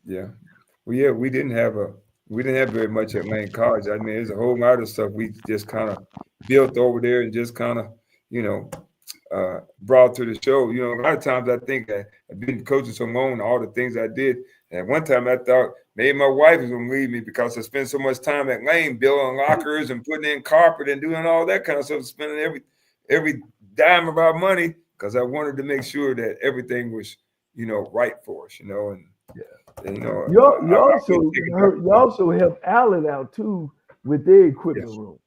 Yeah. Well, yeah, we didn't have very much at Lane College. I mean, there's a whole lot of stuff we just kind of built over there and just kind of, brought to the show. A lot of times I think I've been coaching so long, all the things I did. And one time I thought maybe my wife was going to leave me because I spent so much time at Lane building lockers and putting in carpet and doing all that kind of stuff, spending every dime of our money because I wanted to make sure that everything was, right for us, and You also help Allen out too with their equipment room.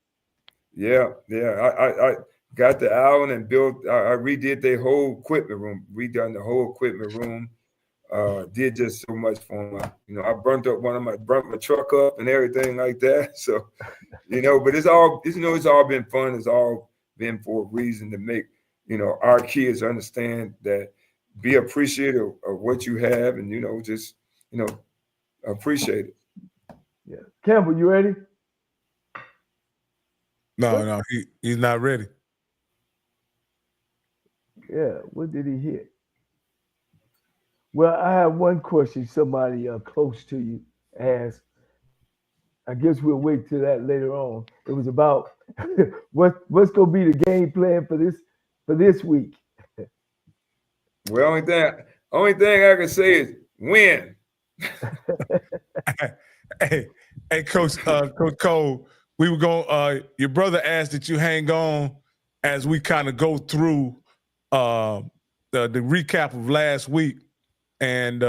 Yeah. I got the Allen and built. I redid their whole equipment room. Redone the whole equipment room. Did just so much for them. I burnt my truck up and everything like that. So, but it's all been fun. It's all been for a reason to make our kids understand that. Be appreciative of what you have, and just appreciate it. Yeah, Campbell, you ready? No, he's not ready. Yeah, what did he hit? Well, I have one question somebody close to you asked. I guess we'll wait till that later on. It was about what's going to be the game plan for this week. Well, only thing I can say is win. Hey, Coach Cole, we were going. Your brother asked that you hang on as we kind of go through the recap of last week and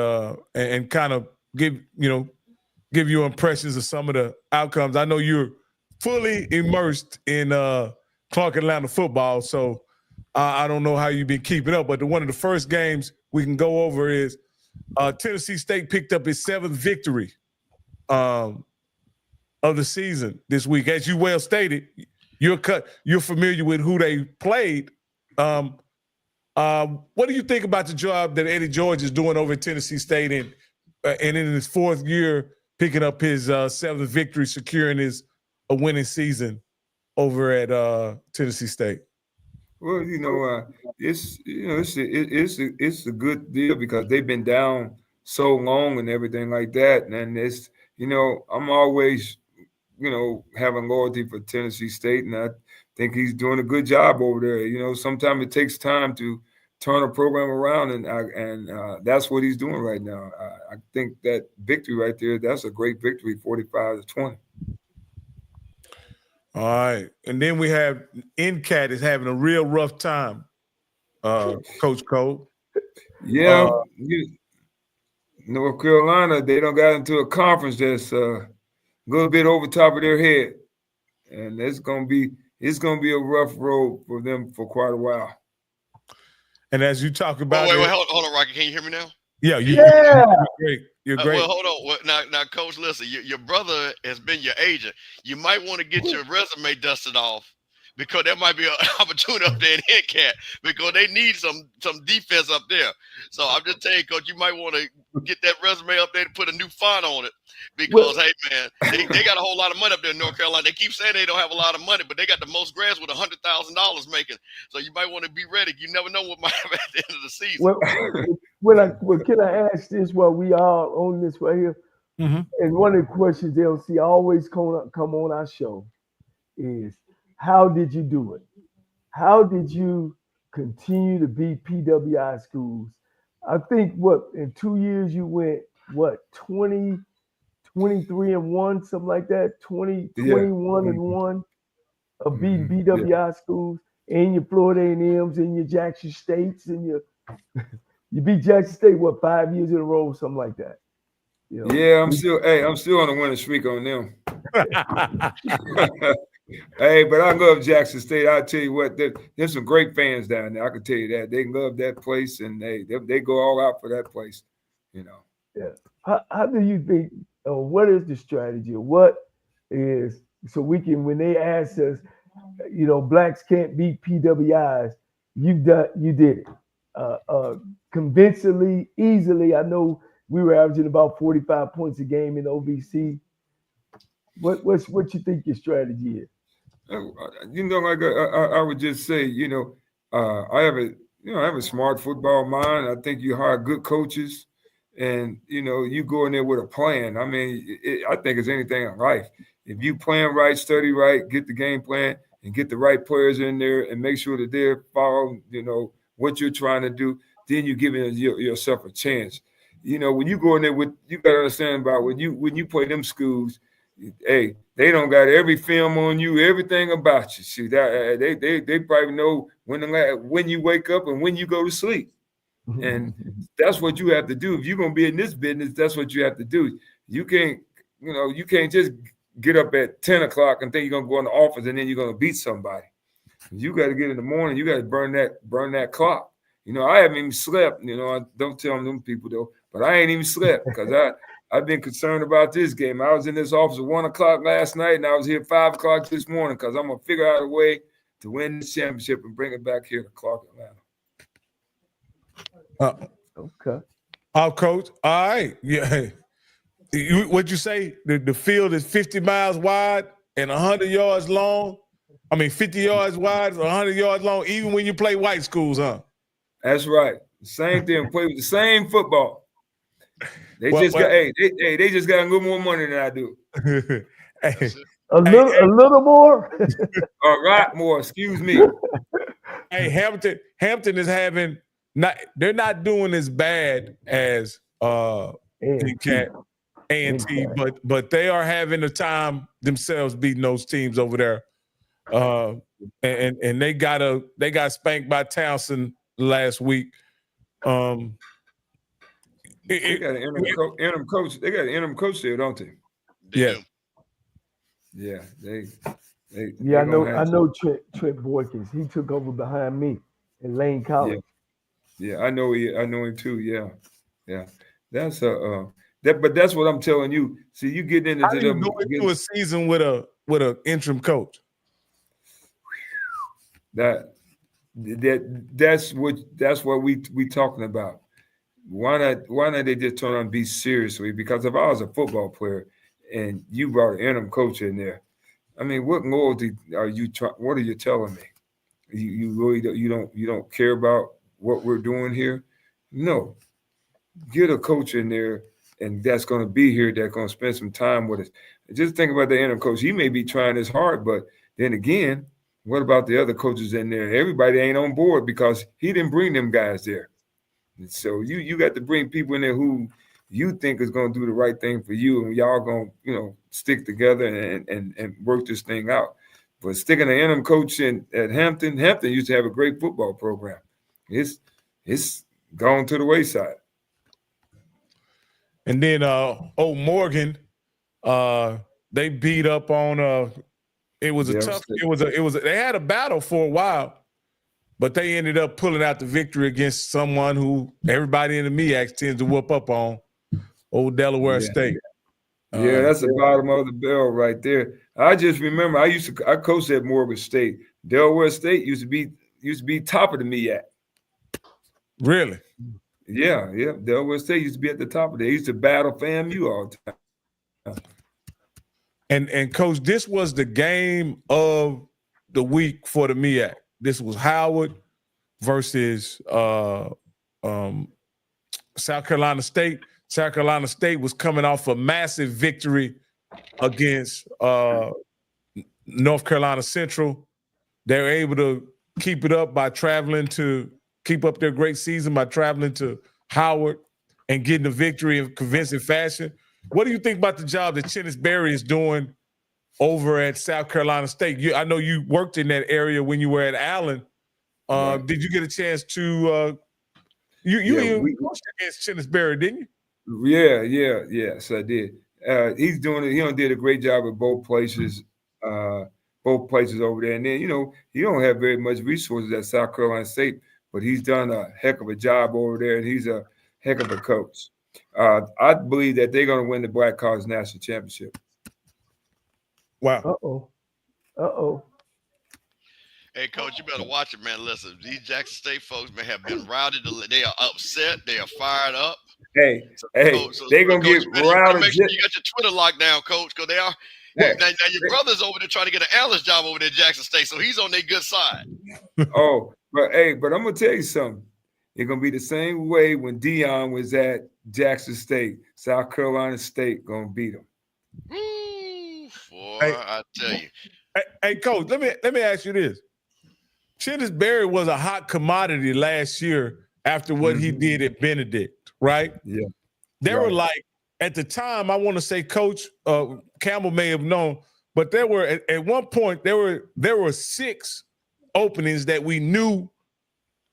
kind of give you impressions of some of the outcomes. I know you're fully immersed in Clark Atlanta football, so I don't know how you've been keeping up. But one of the first games we can go over is Tennessee State picked up its 7th victory of the season this week. As you well stated, you're familiar with who they played. What do you think about the job that Eddie George is doing over at Tennessee State and in his 4th year picking up his 7th victory, securing a winning season over at Tennessee State? Well, it's a good deal because they've been down so long and everything like that. And it's, I'm always, having loyalty for Tennessee State, and I think he's doing a good job over there. Sometimes it takes time to turn a program around, and that's what he's doing right now. I think that victory right there, that's a great victory, 45-20. All right. And then we have NCAT is having a real rough time, Coach Cole. Yeah. North Carolina, they don't got into a conference that's a little bit over top of their head. And it's gonna be a rough road for them for quite a while. And as you talk about wait, hold on, Rocky. Can you hear me now? Yeah, you're great. You're great. Well, hold on. Now, Coach, listen. Your brother has been your agent. You might want to get your resume dusted off because there might be an opportunity up there in NCAT because they need some defense up there. So I'm just telling you, Coach, you might want to get that resume up there to put a new font on it because, hey, man, they got a whole lot of money up there in North Carolina. They keep saying they don't have a lot of money, but they got the most grads with $100,000 making. So you might want to be ready. You never know what might happen at the end of the season. Well, can I ask this while we are on this right here? Mm-hmm. And one of the questions they'll see always come on our show is, how did you do it? How did you continue to beat PWI schools? I think in 2 years you went 20, 23-1, something like that, 21-1 of beating PWI schools, and your Florida A&Ms and your Jackson States and you beat Jackson State 5 years in a row, something like that. Yeah, I'm still on a winning streak on them. Hey, but I love Jackson State. I'll tell you what, there's some great fans down there. I can tell you that. They love that place, and they go all out for that place, Yeah. How do you think, what is the strategy? What is, so we can, when they ask us, blacks can't beat PWIs, you did it. Convincingly, easily. I know we were averaging about 45 points a game in OVC. What you think your strategy is? Like I would just say, I have a smart football mind. I think you hire good coaches, and you go in there with a plan. I mean, I think it's anything in life. If you plan right, study right, get the game plan, and get the right players in there, and make sure that they're following, what you're trying to do, then you're giving yourself a chance. When you go in there you got to understand about when you play them schools. Hey, they don't got every film on you, everything about you. See that they probably know when you wake up and when you go to sleep, and that's what you have to do. If you're gonna be in this business, that's what you have to do. You can't just get up at 10 o'clock and think you're gonna go in the office and then you're gonna beat somebody. You got to get in the morning. You got to burn that clock. I haven't even slept. I don't tell them people though, but I ain't even slept because I've been concerned about this game. I was in this office at 1 o'clock last night, and I was here 5 o'clock this morning because I'm going to figure out a way to win this championship and bring it back here to Clark Atlanta. Okay. Coach. All right. Yeah. What'd you say? The field is 50 miles wide and 100 yards long? 50 yards wide, 100 yards long, even when you play white schools, huh? That's right. Same thing. Play with the same football. They just got a little more money than I do. A little more? A lot more, excuse me. Hey, Hampton is having they're not doing as bad as A&T, but they are having a time themselves beating those teams over there. And they got spanked by Townsend last week. They got an interim coach. They got an interim coach there, don't they? Yeah. Yeah, I know Trent Boykins. He took over behind me in Lane College. Yeah, I know him too. Yeah. That's but that's what I'm telling you. See, you get into how do you go into a season with a interim coach? That's what we talking about. Why not they just turn on and be seriously? Because if I was a football player and you brought an interim coach in there, I mean, what loyalty are you? What are you telling me? You really don't care about what we're doing here? No, get a coach in there, and that's going to be here. That's going to spend some time with us. Just think about the interim coach. He may be trying his hard, but then again, what about the other coaches in there? Everybody ain't on board because he didn't bring them guys there. And so you got to bring people in there who you think is going to do the right thing for you, and y'all going to stick together and work this thing out. But sticking an interim coach at Hampton used to have a great football program. It's gone to the wayside. And then Morgan, they beat up on it was a tough. They had a battle for a while, but they ended up pulling out the victory against someone who everybody in the MEAC tends to whoop up on, old Delaware State. Yeah, that's the bottom of the barrel right there. I just remember I coached at Morgan State. Delaware State used to be top of the MEAC. Really? Yeah. Delaware State used to be at the top of it. They used to battle FAMU all the time. And Coach, this was the game of the week for the MEAC. This was Howard versus South Carolina State. South Carolina State was coming off a massive victory against North Carolina Central. They were able to keep it up by keep up their great season by traveling to Howard and getting a victory in convincing fashion. What do you think about the job that Chennis Berry is doing over at South Carolina State? I know you worked in that area when you were at Allen. Right. Did you get a chance to you coached against Chennis Berry, didn't you? Yes, I did. He's doing it. He did a great job at both places over there. And then, he don't have very much resources at South Carolina State, but he's done a heck of a job over there, and he's a heck of a coach. I believe that they're going to win the Black College National Championship. Wow. Uh-oh. Hey, Coach, you better watch it, man. Listen, these Jackson State folks may have been routed. They are upset. They are fired up. Hey, they're going to get routed. Make sure you got your Twitter locked down, Coach, because they are. Now your brother's over there trying to get an analyst job over there at Jackson State, so he's on their good side. But I'm going to tell you something. It's going to be the same way when Dion was at Jackson State. South Carolina State going to beat him. Ooh, boy, I tell you. Hey, Coach, let me ask you this. Chennis Berry was a hot commodity last year after what he did at Benedict, right? Yeah. They were like, at the time, I want to say Coach Campbell may have known, but there were at one point there were 6 openings that we knew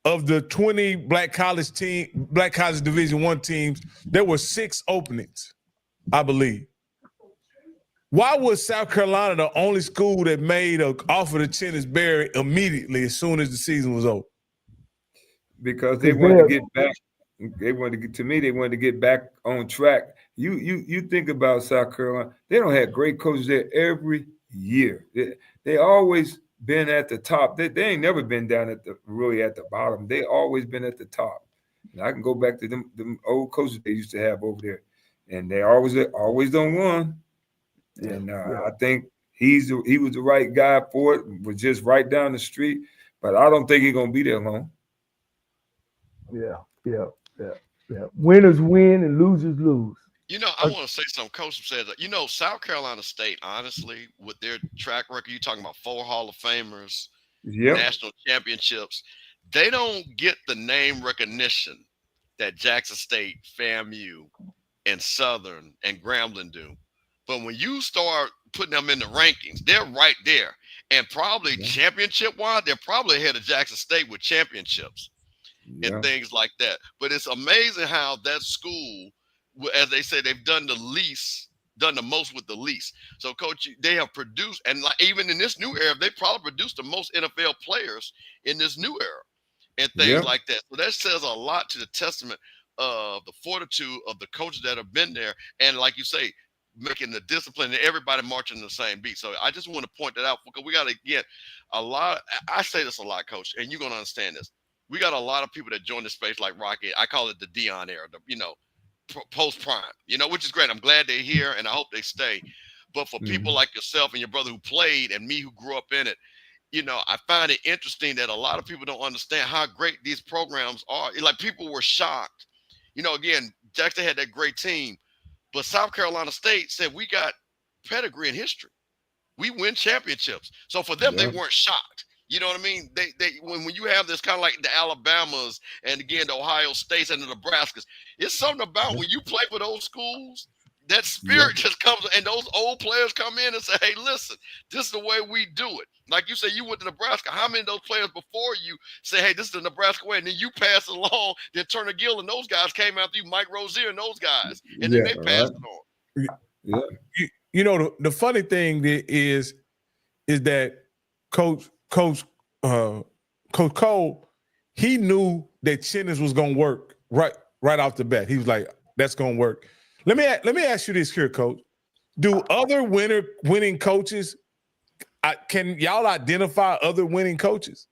of the 20 Black College Division I teams. There were 6 openings, I believe. Why was South Carolina the only school that made an offer to Chennis Berry immediately as soon as the season was over? Because they wanted to get back. They wanted to get back on track. You think about South Carolina. They don't have great coaches there every year. They always been at the top. They ain't never been down really at the bottom. They always been at the top. And I can go back to them old coaches they used to have over there, and they always done won. And I think he was the right guy for it. Was just right down the street, but I don't think he's gonna be there long. Yeah. Winners win and losers lose. I want to say something. Coach said that. South Carolina State, honestly, with their track record, you're talking about 4 Hall of Famers, national championships. they don't get the name recognition that Jackson State, FAMU, and Southern and Grambling do. But when you start putting them in the rankings, they're right there. And probably championship-wise, they're probably ahead of Jackson State with championships and things like that. But it's amazing how that school, as they say, they've done the most with the least. So, Coach, they have produced, and like even in this new era, they probably produced the most NFL players in this new era and things like that. So that says a lot to the testament of the fortitude of the coaches that have been there. And like you say, making the discipline and everybody marching the same beat. So I just want to point that out because we got to get a lot. I say this a lot, Coach, and you're going to understand this. We got a lot of people that join the space like Rocket. I call it the Dion era, post prime, which is great. I'm glad they're here and I hope they stay. But for people like yourself and your brother who played and me who grew up in it, I find it interesting that a lot of people don't understand how great these programs are. Like people were shocked. Again, Jackson had that great team. But South Carolina State said, we got pedigree in history. We win championships. So for them, they weren't shocked. You know what I mean? They when you have this kind of like the Alabamas and again, the Ohio States and the Nebraskas, it's something about when you play for those schools, that spirit just comes and those old players come in and say, hey, listen, this is the way we do it. Like you said, you went to Nebraska. How many of those players before you say, hey, this is the Nebraska way? And then you pass it along. Then Turner Gill and those guys came after you, Mike Rozier and those guys. And then they passed it on. The funny thing is that Coach Cole, he knew that Chennis was going to work right off the bat. He was like, that's going to work. Let me ask you this here, Coach. Do other winning coaches, can y'all identify other winning coaches?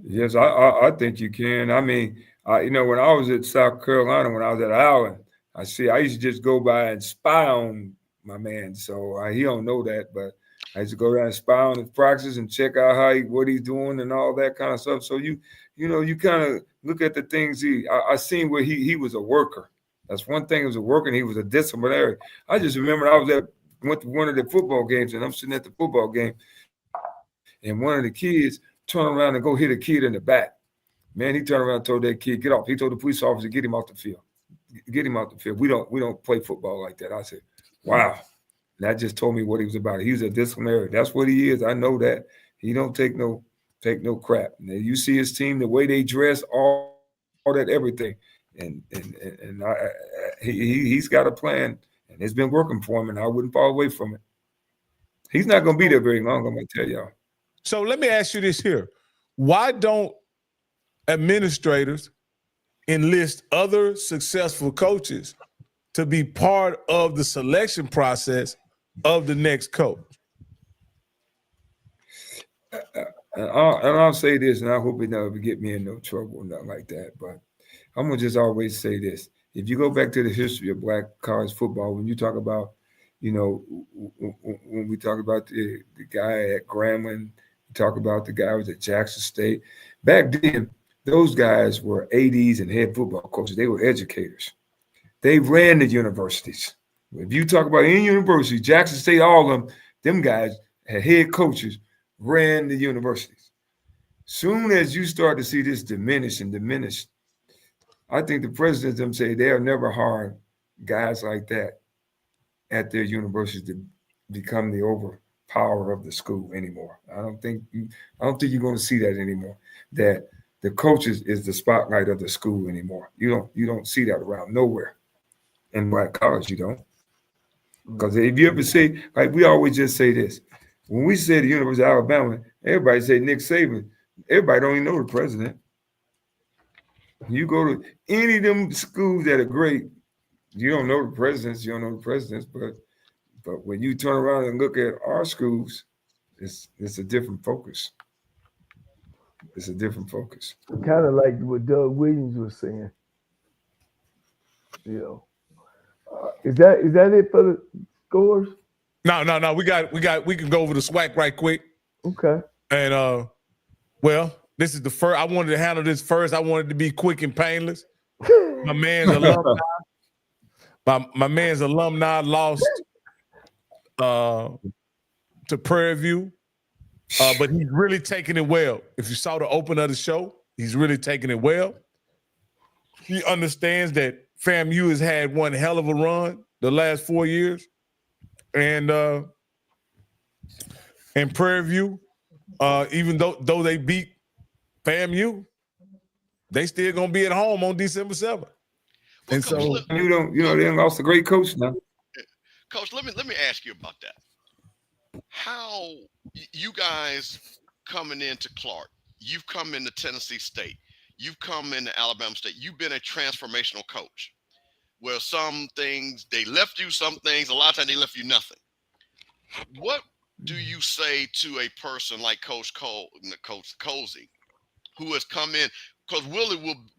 Yes, I think you can. I mean, when I was at South Carolina, when I was at Allen, I used to just go by and spy on my man. So he don't know that, but I used to go down and spy on his practice and check out what he's doing and all that kind of stuff. So you kind of look at the things I seen where he was a worker. That's one thing. He was a worker and he was a disciplinarian. I just remember went to one of the football games and I'm sitting at the football game and one of the kids turned around and go hit a kid in the back. Man, he turned around and told that kid, get off. He told the police officer, get him off the field. Get him off the field. We don't play football like that. I said, wow. And that just told me what he was about. He was a disciplinarian. That's what he is. I know that. He don't take no crap. And you see his team, the way they dress, all that, everything. And he's got a plan, and it's been working for him, and I wouldn't fall away from it. He's not going to be there very long, I'm going to tell y'all. So let me ask you this here. Why don't administrators enlist other successful coaches to be part of the selection process of the next coach? And I'll say this, and I hope it never get me in no trouble or nothing like that, but I'm going to just always say this. If you go back to the history of black college football, when you talk about, when we talk about the guy at Grambling, we talk about the guy who was at Jackson State, back then, those guys were ADs and head football coaches. They were educators. They ran the universities. If you talk about any university, Jackson State, all of them guys had head coaches, ran the universities. Soon as you start to see this diminish, I think the presidents them say they'll never hire guys like that at their universities to become the overpower of the school anymore. I don't think you're going to see that anymore. That the coaches is the spotlight of the school anymore. You don't see that around nowhere. In black college, you don't. Because if you ever say, like we always just say this, when we say the University of Alabama, everybody say Nick Saban. Everybody don't even know the president. You go to any of them schools that are great, you don't know the presidents, but when you turn around and look at our schools, it's a different focus. It's a different focus. Kind of like what Doug Williams was saying. Is that it for the scores? No. We can go over the SWAC right quick. Okay. And this is the first. I wanted to handle this first. I wanted to be quick and painless. My man's alumni. My man's alumni lost to Prairie View but he's really taking it well. If you saw the open of the show, he's really taking it well. He understands that FAMU has had one hell of a run the last 4 years. And Prairie View, even though they beat FAMU, they still gonna be at home on December 7th. Well, And Coach, so they done lost a great coach now. Coach, let me ask you about that. How you guys coming into Clark, you've come into Tennessee State, you've come into Alabama State, you've been a transformational coach. Where some things they left you, some things a lot of times they left you nothing. What do you say to a person like Coach Colsey, who has come in? Because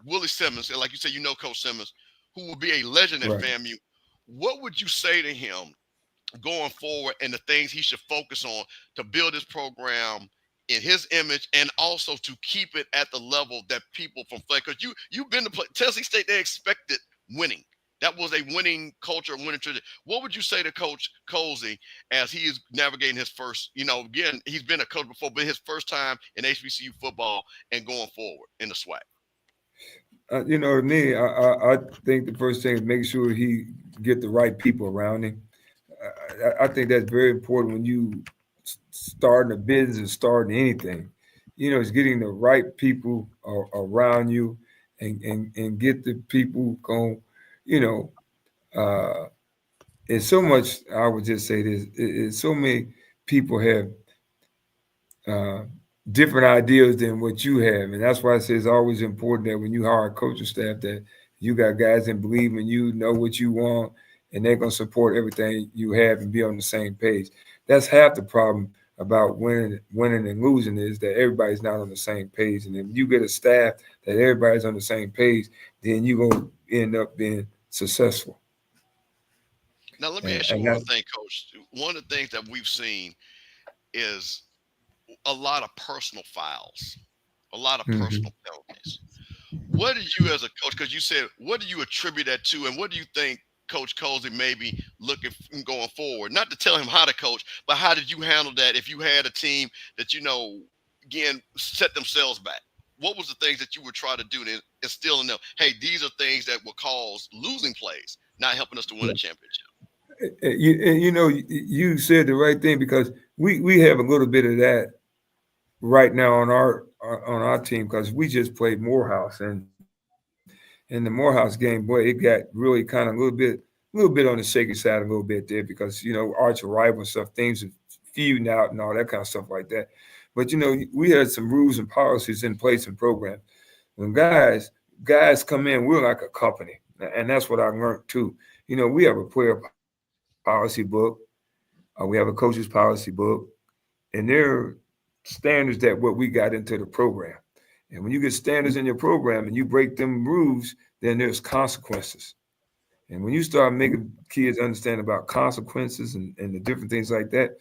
Willie Simmons, like you said, you know Coach Simmons, who will be a legend at FAMU. What would you say to him going forward and the things he should focus on to build his program in his image and also to keep it at the level that people from Flake, because you've been to Tennessee State, they expected winning. That was a winning culture, winning tradition. What would you say to Coach Colsey as he is navigating his first, again, he's been a coach before, but his first time in HBCU football and going forward in the SWAC? To me, I think the first thing is make sure he get the right people around him. I think that's very important when you starting a business and starting anything. It's getting the right people around you and get the people going. It's so much. I would just say this: it's so many people have different ideas than what you have, and that's why I say it's always important that when you hire a coaching staff, that you got guys that believe in you, know what you want, and they're gonna support everything you have and be on the same page. That's half the problem about winning and losing is that everybody's not on the same page, and if you get a staff that everybody's on the same page, then you're gonna end up being successful. Now, let me ask you one thing, Coach. One of the things that we've seen is a lot of personal fouls, a lot of personal penalties. What did you as a coach, because you said, what do you attribute that to, and what do you think Coach Colsey may be looking going forward? Not to tell him how to coach, but how did you handle that if you had a team that, again, set themselves back? What was the things that you would try to do to instill in them? Hey, these are things that will cause losing plays, not helping us to win a championship. You said the right thing, because we have a little bit of that right now on our team, because we just played Morehouse, and in the Morehouse game, boy, it got really kind of a little bit on the shaky side a little bit there, because arch rival and stuff, things are feuding out and all that kind of stuff like that. But we had some rules and policies in place and programs. When guys come in, we're like a company, and that's what I learned too. We have a player policy book, we have a coach's policy book, and there are standards that what we got into the program. And when you get standards in your program and you break them rules, then there's consequences. And when you start making kids understand about consequences and the different things like that,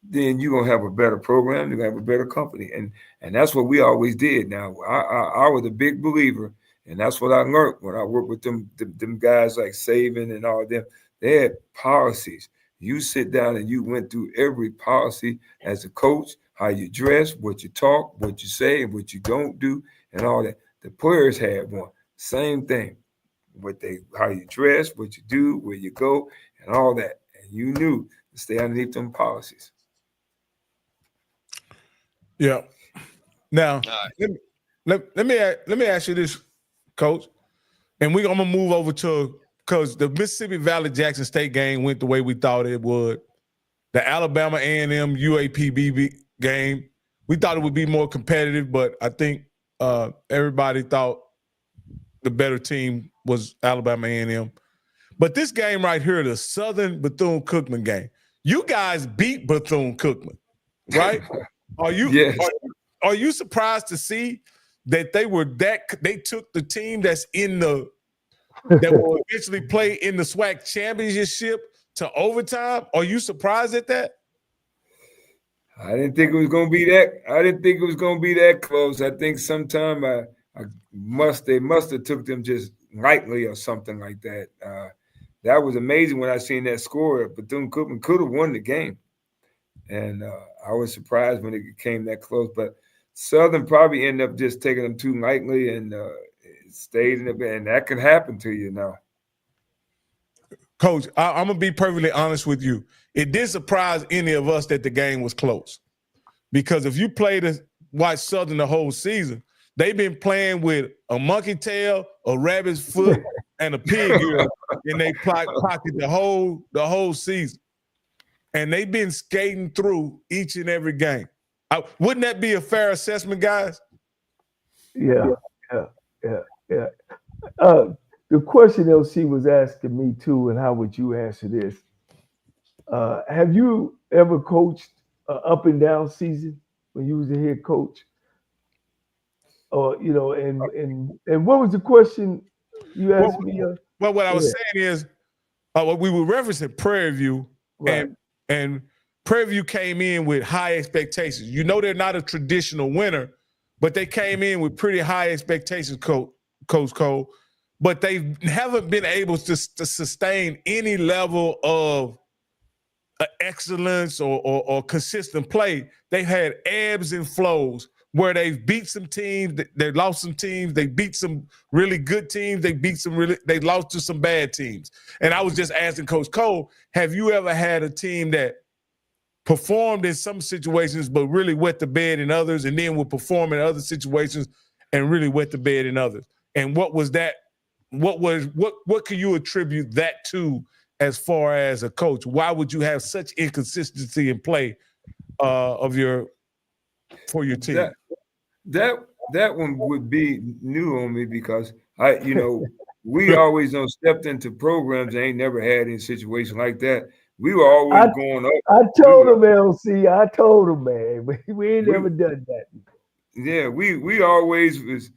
then you're going to have a better program, you're going to have a better company. And that's what we always did. Now, I was a big believer, and that's what I learned when I worked with them guys like Saban and all of them. They had policies. You sit down and you went through every policy as a coach, how you dress, what you talk, what you say, and what you don't do, and all that. The players had one. Same thing. How you dress, what you do, where you go, and all that. And you knew to stay underneath them policies. Yeah. Now, let me ask you this, Coach, and we're gonna move over to, because the Mississippi Valley Jackson State game went the way we thought it would. The Alabama A&M UAPB game, we thought it would be more competitive, but I think everybody thought the better team was Alabama A&M. But this game right here, the Southern Bethune-Cookman game, you guys beat Bethune-Cookman, right? Yes. Are you surprised to see that they took the team that will eventually play in the SWAC championship to overtime? Are you surprised at that? I didn't think it was going to be that. I didn't think it was going to be that close. I think sometime they must have took them just lightly or something like that. That was amazing when I seen that score. Bethune-Cookman could have won the game, and I was surprised when it came that close. But Southern probably ended up just taking them too lightly and stayed in it, and that can happen to you now. Coach, I'm gonna be perfectly honest with you. It didn't surprise any of us that the game was close, because if you watch Southern the whole season, they've been playing with a monkey tail, a rabbit's foot, and a pig ear in their pocket the whole season, and they've been skating through each and every game. Wouldn't that be a fair assessment, guys? Yeah. The question LC was asking me too, and how would you answer this? Have you ever coached an up and down season when you was a head coach? Or and what was the question you asked me? Well, what I was saying is, we were referencing Prairie View, Right. and Prairie View came in with high expectations. They're not a traditional winner, but they came in with pretty high expectations, Coach Cole. But they haven't been able to sustain any level of excellence or consistent play. They've had ebbs and flows where they've beat some teams, they lost some teams, they beat some really good teams, they lost to some bad teams. And I was just asking Coach Cole, have you ever had a team that performed in some situations but really wet the bed in others, and then would perform in other situations and really wet the bed in others? And what was that? What can you attribute that to as far as a coach? Why would you have such inconsistency in play for your team? That one would be new on me, because we always stepped into programs that ain't never had any situation like that. We were always going up. I told him, LC. I told him, man. We ain't never done that. Yeah, we always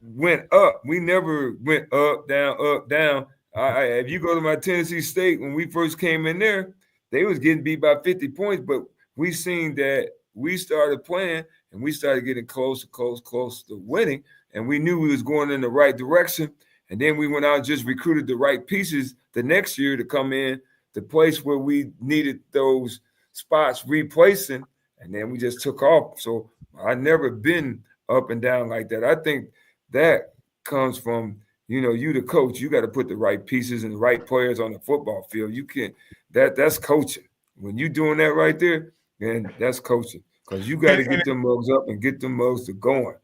went up. We never went up, down. If you go to my Tennessee State, when we first came in there, they was getting beat by 50 points, but we seen that we started playing and we started getting close to winning, and we knew we was going in the right direction. And then we went out and just recruited the right pieces the next year to come in the place where we needed those spots replacing, and then we just took off. So I never been up and down like that. I think that comes from, you the coach, you got to put the right pieces and the right players on the football field. You can't, that's coaching. When you doing that right there, then that's coaching, because you got to get them mugs up and get them mugs to going.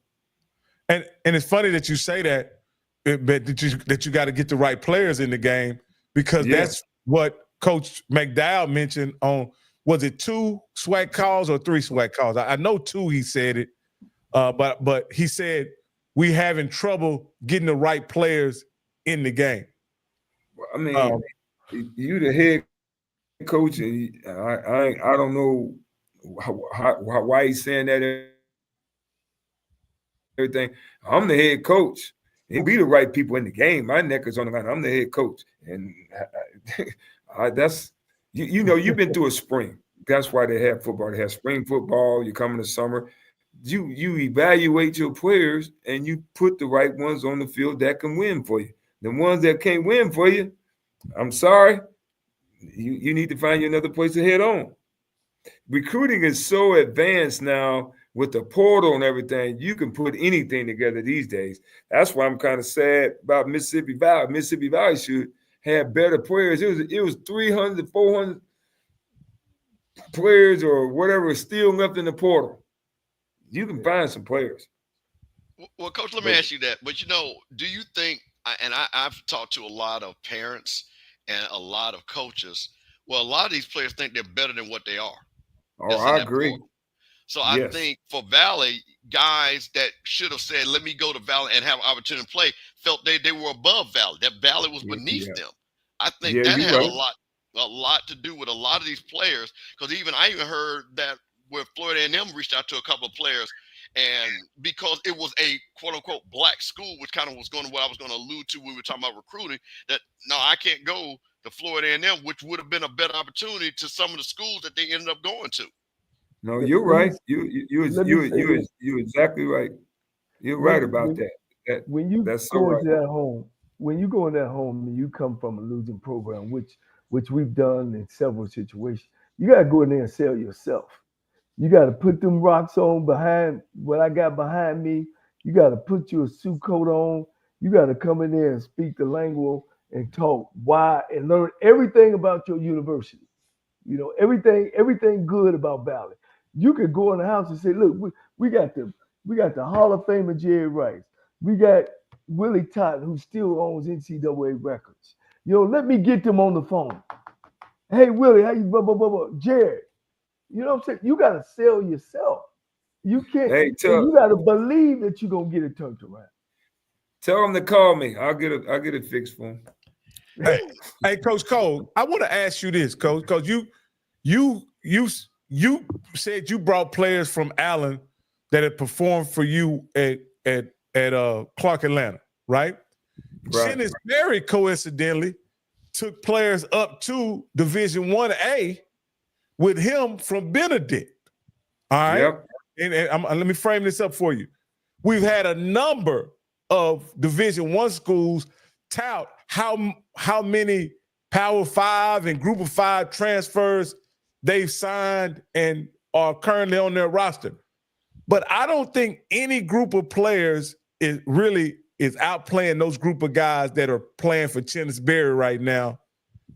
And it's funny that you say that, but that you got to get the right players in the game, because that's what Coach McDowell mentioned on, was it 2 SWAC calls or 3 SWAC calls? I know 2, he said it, but he said we having trouble getting the right players in the game. I mean, you the head coach, and I don't know why he's saying that. Everything. I'm the head coach. And be the right people in the game. My neck is on the line. I'm the head coach, and that's you've been through a spring. That's why they have football. They have spring football. You come in the summer. You evaluate your players and you put the right ones on the field that can win for you. The ones that can't win for you, I'm sorry, you need to find you another place to head on. Recruiting is so advanced now with the portal and everything. You can put anything together these days. That's why I'm kind of sad about Mississippi Valley. Mississippi Valley should have better players. It was 300, 400 players or whatever is still left in the portal. You can find some players. Well, Coach, let me ask you that. But, do you think, and I've talked to a lot of parents and a lot of coaches, well, a lot of these players think they're better than what they are. Oh, I agree. Portal. So I think for Valley, guys that should have said, let me go to Valley and have an opportunity to play, felt they were above Valley. That Valley was beneath them. I think that had a lot to do with a lot of these players, because I even heard that where Florida A&M reached out to a couple of players, and because it was a quote unquote black school, which kind of was going to what I was going to allude to when we were talking about recruiting, that no, I can't go to Florida A&M, which would have been a better opportunity to some of the schools that they ended up going to. No, you're right. You're exactly right. You're right about that. When you that's go so right. into that home, when you go in that home and you come from a losing program, which we've done in several situations, you got to go in there and sell yourself. You got to put them rocks on behind what I got behind me. You got to put your suit coat on. You got to come in there and speak the language and talk why and learn everything about your university. You know, everything good about Valley. You could go in the house and say, look, we got the Hall of Famer Jerry Rice. We got Willie Totten, who still owns NCAA records. You know, let me get them on the phone. Hey, Willie, how you, blah, blah, blah, blah. Jerry, you know what I'm saying? You got to sell yourself. You can't, you got to believe that you're going to get it turned around. Tell them to call me. I'll get it fixed for them. Hey, Coach Cole, I want to ask you this, Coach, because you said you brought players from Allen that had performed for you at Clark Atlanta, right? Dennis Berry, coincidentally, took players up to Division 1A with him from Benedict. All right. Yep. And let me frame this up for you. We've had a number of Division I schools tout how many Power 5 and Group of 5 transfers they've signed and are currently on their roster. But I don't think any group of players is outplaying those group of guys that are playing for Dennis Berry right now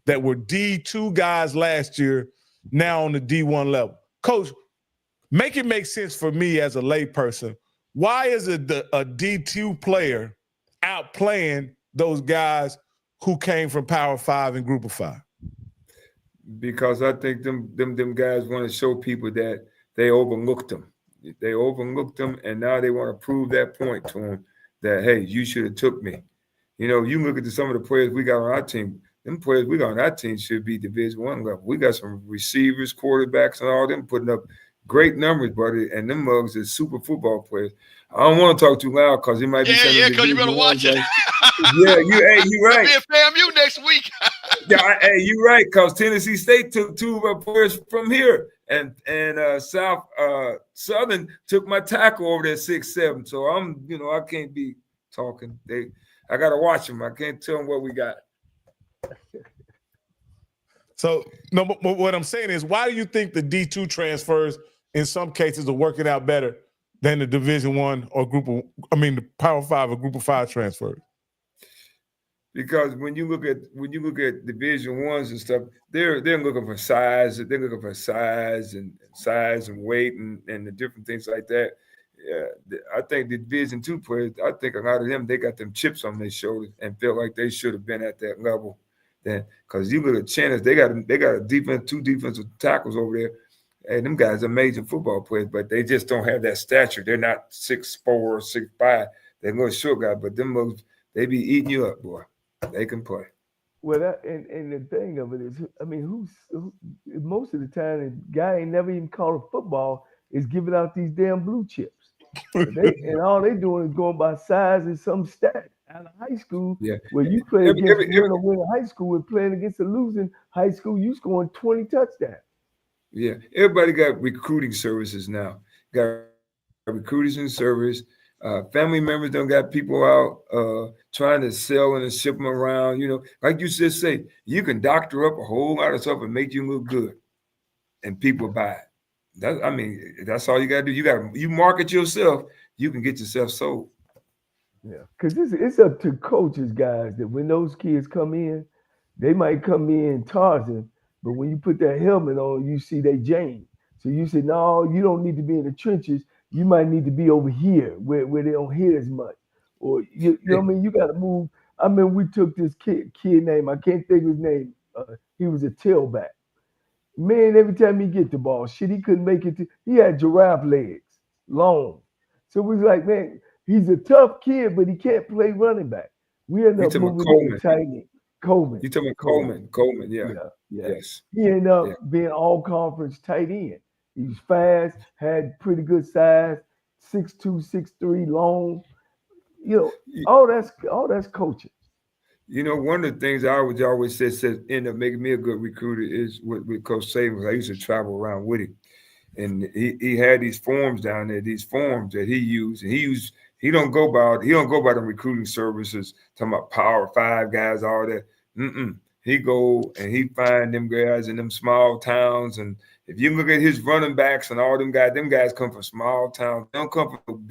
that were D2 guys last year, now on the D1 level. Coach, make it make sense for me as a layperson. Why is it a D2 player outplaying those guys who came from Power 5 and Group of 5? Because I think them guys want to show people that they overlooked them. They overlooked them, and now they want to prove that point to them that, hey, you should have took me. You know, you look at some of the players we got on our team. Them players we got on our team should be Division I level. We got some receivers, quarterbacks, and all them putting up great numbers, buddy. And them mugs is super football players. I don't want to talk too loud because it might be something. Yeah, because you better watch it. You right. Be at FAMU next week. You right, because Tennessee State took 2 of our players from here, and Southern took my tackle over there 6'7". So I can't be talking. I gotta watch them. I can't tell them what we got. So no, but what I'm saying is, why do you think the D2 transfers in some cases are working out better than the Division I or the Power 5 or Group of 5 transfers? Because when you look at Division I's and stuff, they're looking for size. They're looking for size and weight and the different things like that. Yeah, I think the Division II players, I think a lot of them, they got them chips on their shoulders and feel like they should have been at that level. Then, because you look at Channers, they got a defense, 2 defensive tackles over there. And them guys are amazing football players, but they just don't have that stature. They're not 6'4" or 6'5". They're little short guys, but them moves, they be eating you up, boy. They can play. Well, and the thing of it is, I mean, who most of the time, the guy ain't never even caught a football is giving out these damn blue chips. And all they doing is going by size and some stat out of high school. Yeah. Where you play against a winning high school and playing against a losing high school, you scoring 20 touchdowns. Yeah. Everybody got recruiting services now. Got recruiters in service. Family members don't got people out trying to sell and ship them around. You know, like you just say, you can doctor up a whole lot of stuff and make you look good, and people buy it. That's all you gotta do. You market yourself, you can get yourself sold. Yeah, because it's up to coaches, guys, that when those kids come in, they might come in Tarzan, but when you put that helmet on, you see they Jane. So you say, no, you don't need to be in the trenches. You might need to be over here where they don't hear as much. Or you know what I mean? You got to move. I mean, we took this kid name, I can't think of his name. He was a tailback. Man, every time he get the ball, he couldn't make it. He had giraffe legs, long. So we was like, man, he's a tough kid, but he can't play running back. We ended up moving to tight end. Coleman. You talking about Coleman, yeah. Yes. He ended up being all conference tight end. He was fast, had pretty good size, 6'2", 6'3", long. You know, all that's coaching. You know, one of the things I would always say end up making me a good recruiter is with Coach Saban. I used to travel around with him, and he had these forms down there, these forms that he used, and he don't go by the recruiting services talking about Power 5 guys, all that. he go and he find them guys in them small towns. And if you look at his running backs and all them guys come from small towns. They don't come from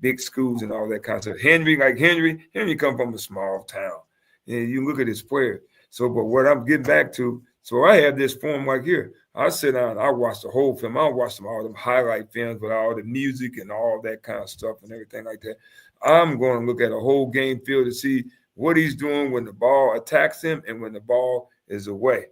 big schools and all that kind of stuff. Henry come from a small town. And you look at his players. So, but what I'm getting back to, so I have this form right here. I sit down, I watch the whole film. I don't watch all them highlight films with all the music and all that kind of stuff and everything like that. I'm going to look at a whole game field to see what he's doing when the ball attacks him and when the ball is away.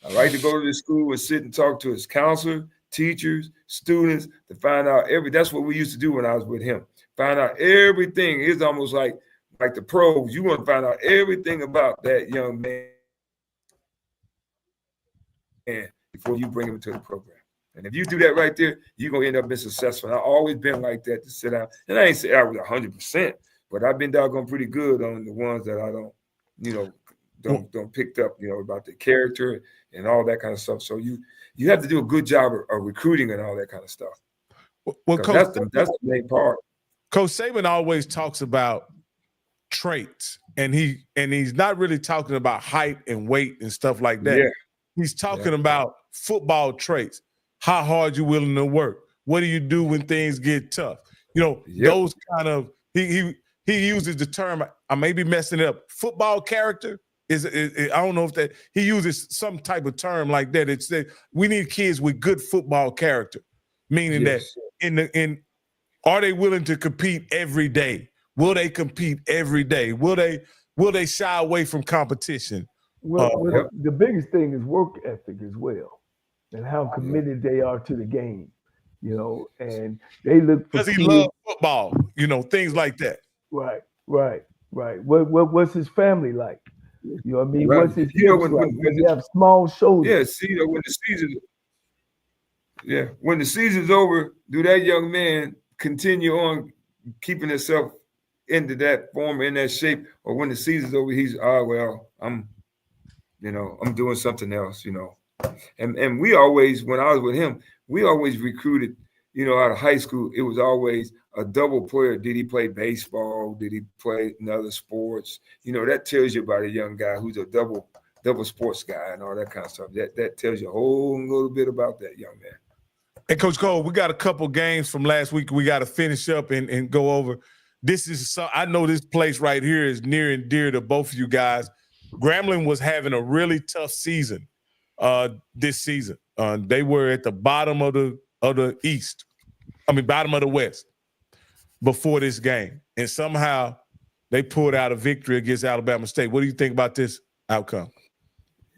I like to go to the school and sit and talk to his counselor, teachers, students to find out that's what we used to do when I was with him. Find out everything. It's almost like the pros. You want to find out everything about that young man before you bring him into the program. And if you do that right there, you're going to end up being successful. And I've always been like that to sit down. And I ain't say I was 100%, but I've been doggone pretty good on the ones that I don't picked up, about the character and all that kind of stuff. So you have to do a good job of recruiting and all that kind of stuff. Well, Coach, that's the main part. Coach Saban always talks about traits, and he's not really talking about height and weight and stuff like that. Yeah. He's talking about football traits. How hard you willing to work? What do you do when things get tough? Those kind of he uses the term, I may be messing it up, football character. I don't know if that he uses some type of term like that. It's that we need kids with good football character, meaning that are they willing to compete every day? Will they compete every day? Will they shy away from competition? Well, the biggest thing is work ethic as well, and how committed they are to the game, and they look for because he loves football, things like that. Right. What's his family like? You know what I mean? Right. What's his when you have small shoulders? Yeah, when the season's over, do that young man continue on keeping himself into that form, in that shape, or when the season's over, he's I'm doing something else, And we always, when I was with him, we always recruited, out of high school, it was always a double player. Did he play baseball? Did he play in other sports? That tells you about a young guy who's a double sports guy and all that kind of stuff. That tells you a whole little bit about that young man. Hey, Coach Cole, we got a couple games from last week we got to finish up and go over. I know this place right here is near and dear to both of you guys. Grambling was having a really tough season this season. They were at the bottom of the East. Bottom of the West before this game. And somehow they pulled out a victory against Alabama State. What do you think about this outcome?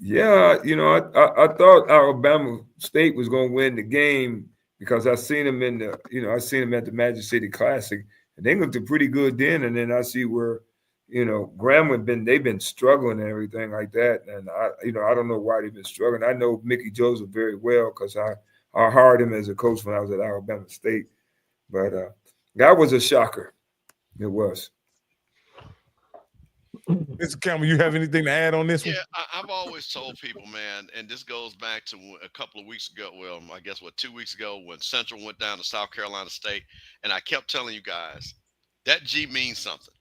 Yeah, I thought Alabama State was going to win the game because I seen them at the Magic City Classic, and they looked pretty good then. And then I see where, Grambling they've been struggling and everything like that. And I don't know why they've been struggling. I know Mickey Joseph very well because I hired him as a coach when I was at Alabama State. But that was a shocker. It was. Mr. Campbell, you have anything to add on this one? Yeah, I've always told people, man, and this goes back to a couple of weeks ago. Well, I guess 2 weeks ago when Central went down to South Carolina State, and I kept telling you guys that G means something.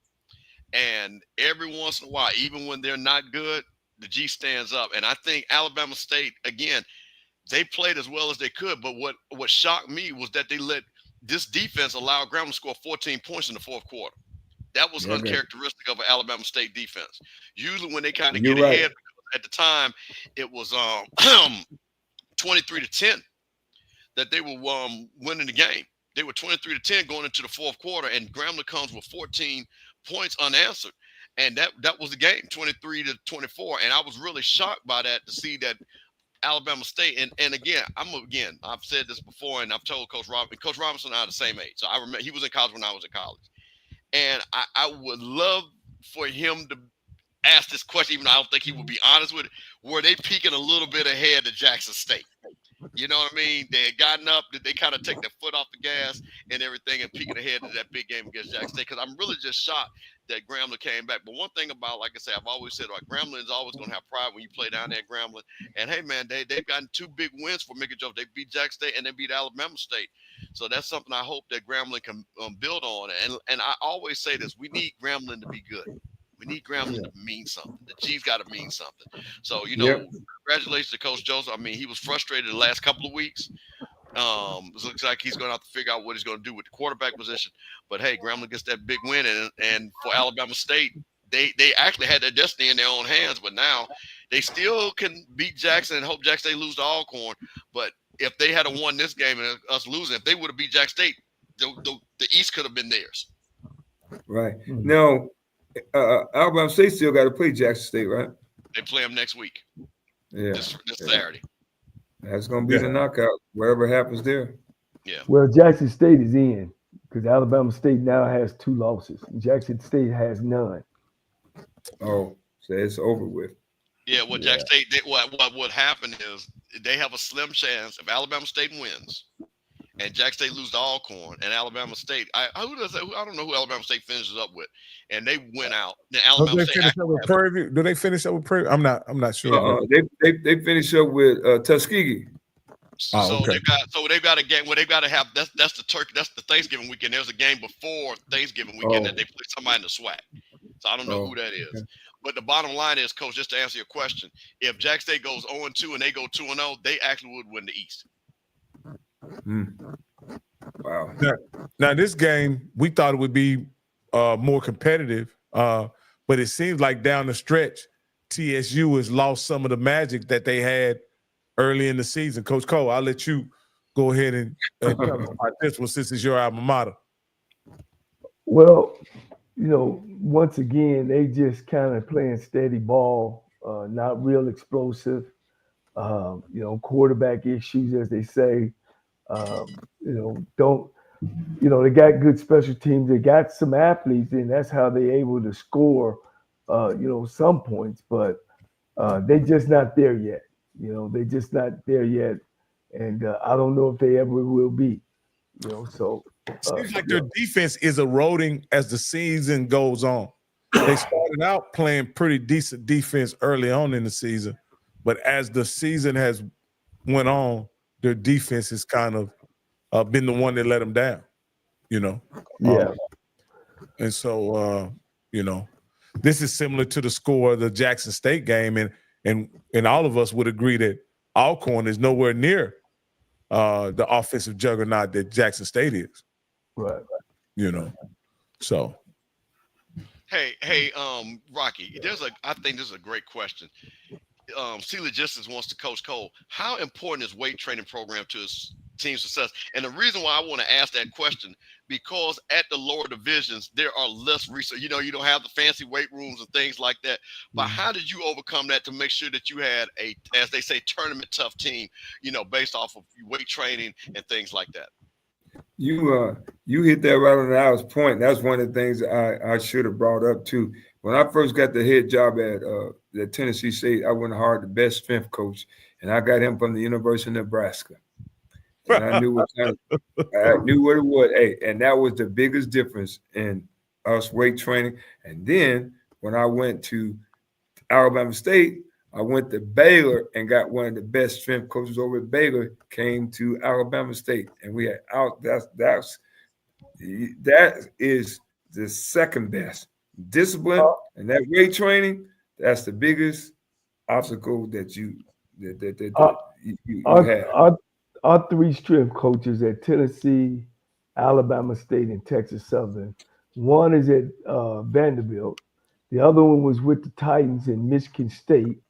And every once in a while, even when they're not good, the G stands up. And I think Alabama State, again, they played as well as they could. But what shocked me was that they let this defense allow Grambling to score 14 points in the fourth quarter. That was uncharacteristic of an Alabama State defense. Usually when they kind of get ahead, at the time, it was 23-10 that they were winning the game. They were 23-10 going into the fourth quarter, and Grambling comes with 14 points unanswered. And that was the game, 23-24. And I was really shocked by that, to see that Alabama State. And again, I've said this before, and I've told Coach Robinson and I are the same age. So I remember he was in college when I was in college. And I would love for him to ask this question, even though I don't think he would be honest with it. Were they peaking a little bit ahead of Jackson State? You know what I mean? They had gotten up. Did they kind of take their foot off the gas and everything and peeking ahead of that big game against Jackson State? Because I'm really just shocked that Grambling came back. But one thing about, like I said, I've always said, Grambling is always going to have pride when you play down there at Grambling. And, hey, man, they've gotten two big wins for Mickey Joe. They beat Jackson State and they beat Alabama State. So that's something I hope that Grambling can build on. And I always say this, we need Grambling to be good. We need Grambling to mean something. The G's got to mean something. So, congratulations to Coach Joseph. I mean, he was frustrated the last couple of weeks. It looks like he's going to have to figure out what he's going to do with the quarterback position. But, hey, Grambling gets that big win. And for Alabama State, they actually had their destiny in their own hands. But now they still can beat Jackson and hope Jackson State lose to Alcorn. But if they had won this game and us losing, if they would have beat Jackson State, the East could have been theirs. Right. Now, Alabama State still got to play Jackson State, right? They play them next week. Yeah. This Saturday. That's going to be the knockout, whatever happens there. Yeah. Well, Jackson State is in because Alabama State now has 2 losses. Jackson State has none. Oh, so it's over with. Yeah, well, Jackson State, what happened is they have a slim chance if Alabama State wins and Jackson State loses to Alcorn and Alabama State. I don't know who Alabama State finishes up with, and they went out. Then Alabama State finish up with Prairie. Do they finish up with Prairie? I'm not sure. They finish up with Tuskegee. So they've got a game. Well, they've got to have that's the Thanksgiving weekend. There's a game before Thanksgiving weekend that they play somebody in the SWAC. So I don't know who that is. Okay. But the bottom line is, Coach, just to answer your question, if Jackson State goes 0-2 and they go 2-0, they actually would win the East. Wow. Now this game, we thought it would be more competitive, but it seems like down the stretch, TSU has lost some of the magic that they had early in the season. Coach Cole, I'll let you go ahead and tell us about this one since it's your alma mater. Well, once again, they just kind of playing steady ball, not real explosive. Quarterback issues, as they say. They got good special teams. They got some athletes, and that's how they're able to score, some points. But they're just not there yet. They're just not there yet, and I don't know if they ever will be. Seems like their defense is eroding as the season goes on. They started out playing pretty decent defense early on in the season, but as the season has went on, their defense has kind of been the one that let them down. And so this is similar to the score of the Jackson State game, and all of us would agree that Alcorn is nowhere near the offensive juggernaut that Jackson State is. Right. So. Hey, Rocky, I think this is a great question. C Logistics wants to Coach Cole. How important is weight training program to his team success? And the reason why I want to ask that question, because at the lower divisions, there are less research. You don't have the fancy weight rooms and things like that. But how did you overcome that to make sure that you had a, as they say, tournament tough team, based off of weight training and things like that? You hit that right on the hour's point. That's one of the things I should have brought up too. When I first got the head job at Tennessee State, I went hard the best strength coach, and I got him from the University of Nebraska. And I knew what it was. Hey, and that was the biggest difference in us weight training. And then when I went to Alabama State, I went to Baylor and got one of the best strength coaches over at Baylor, came to Alabama State. And we had that is the second best. Discipline and that weight training, that's the biggest obstacle that you have. Our 3 strength coaches at Tennessee, Alabama State, and Texas Southern. One is at Vanderbilt. The other one was with the Titans in Michigan State.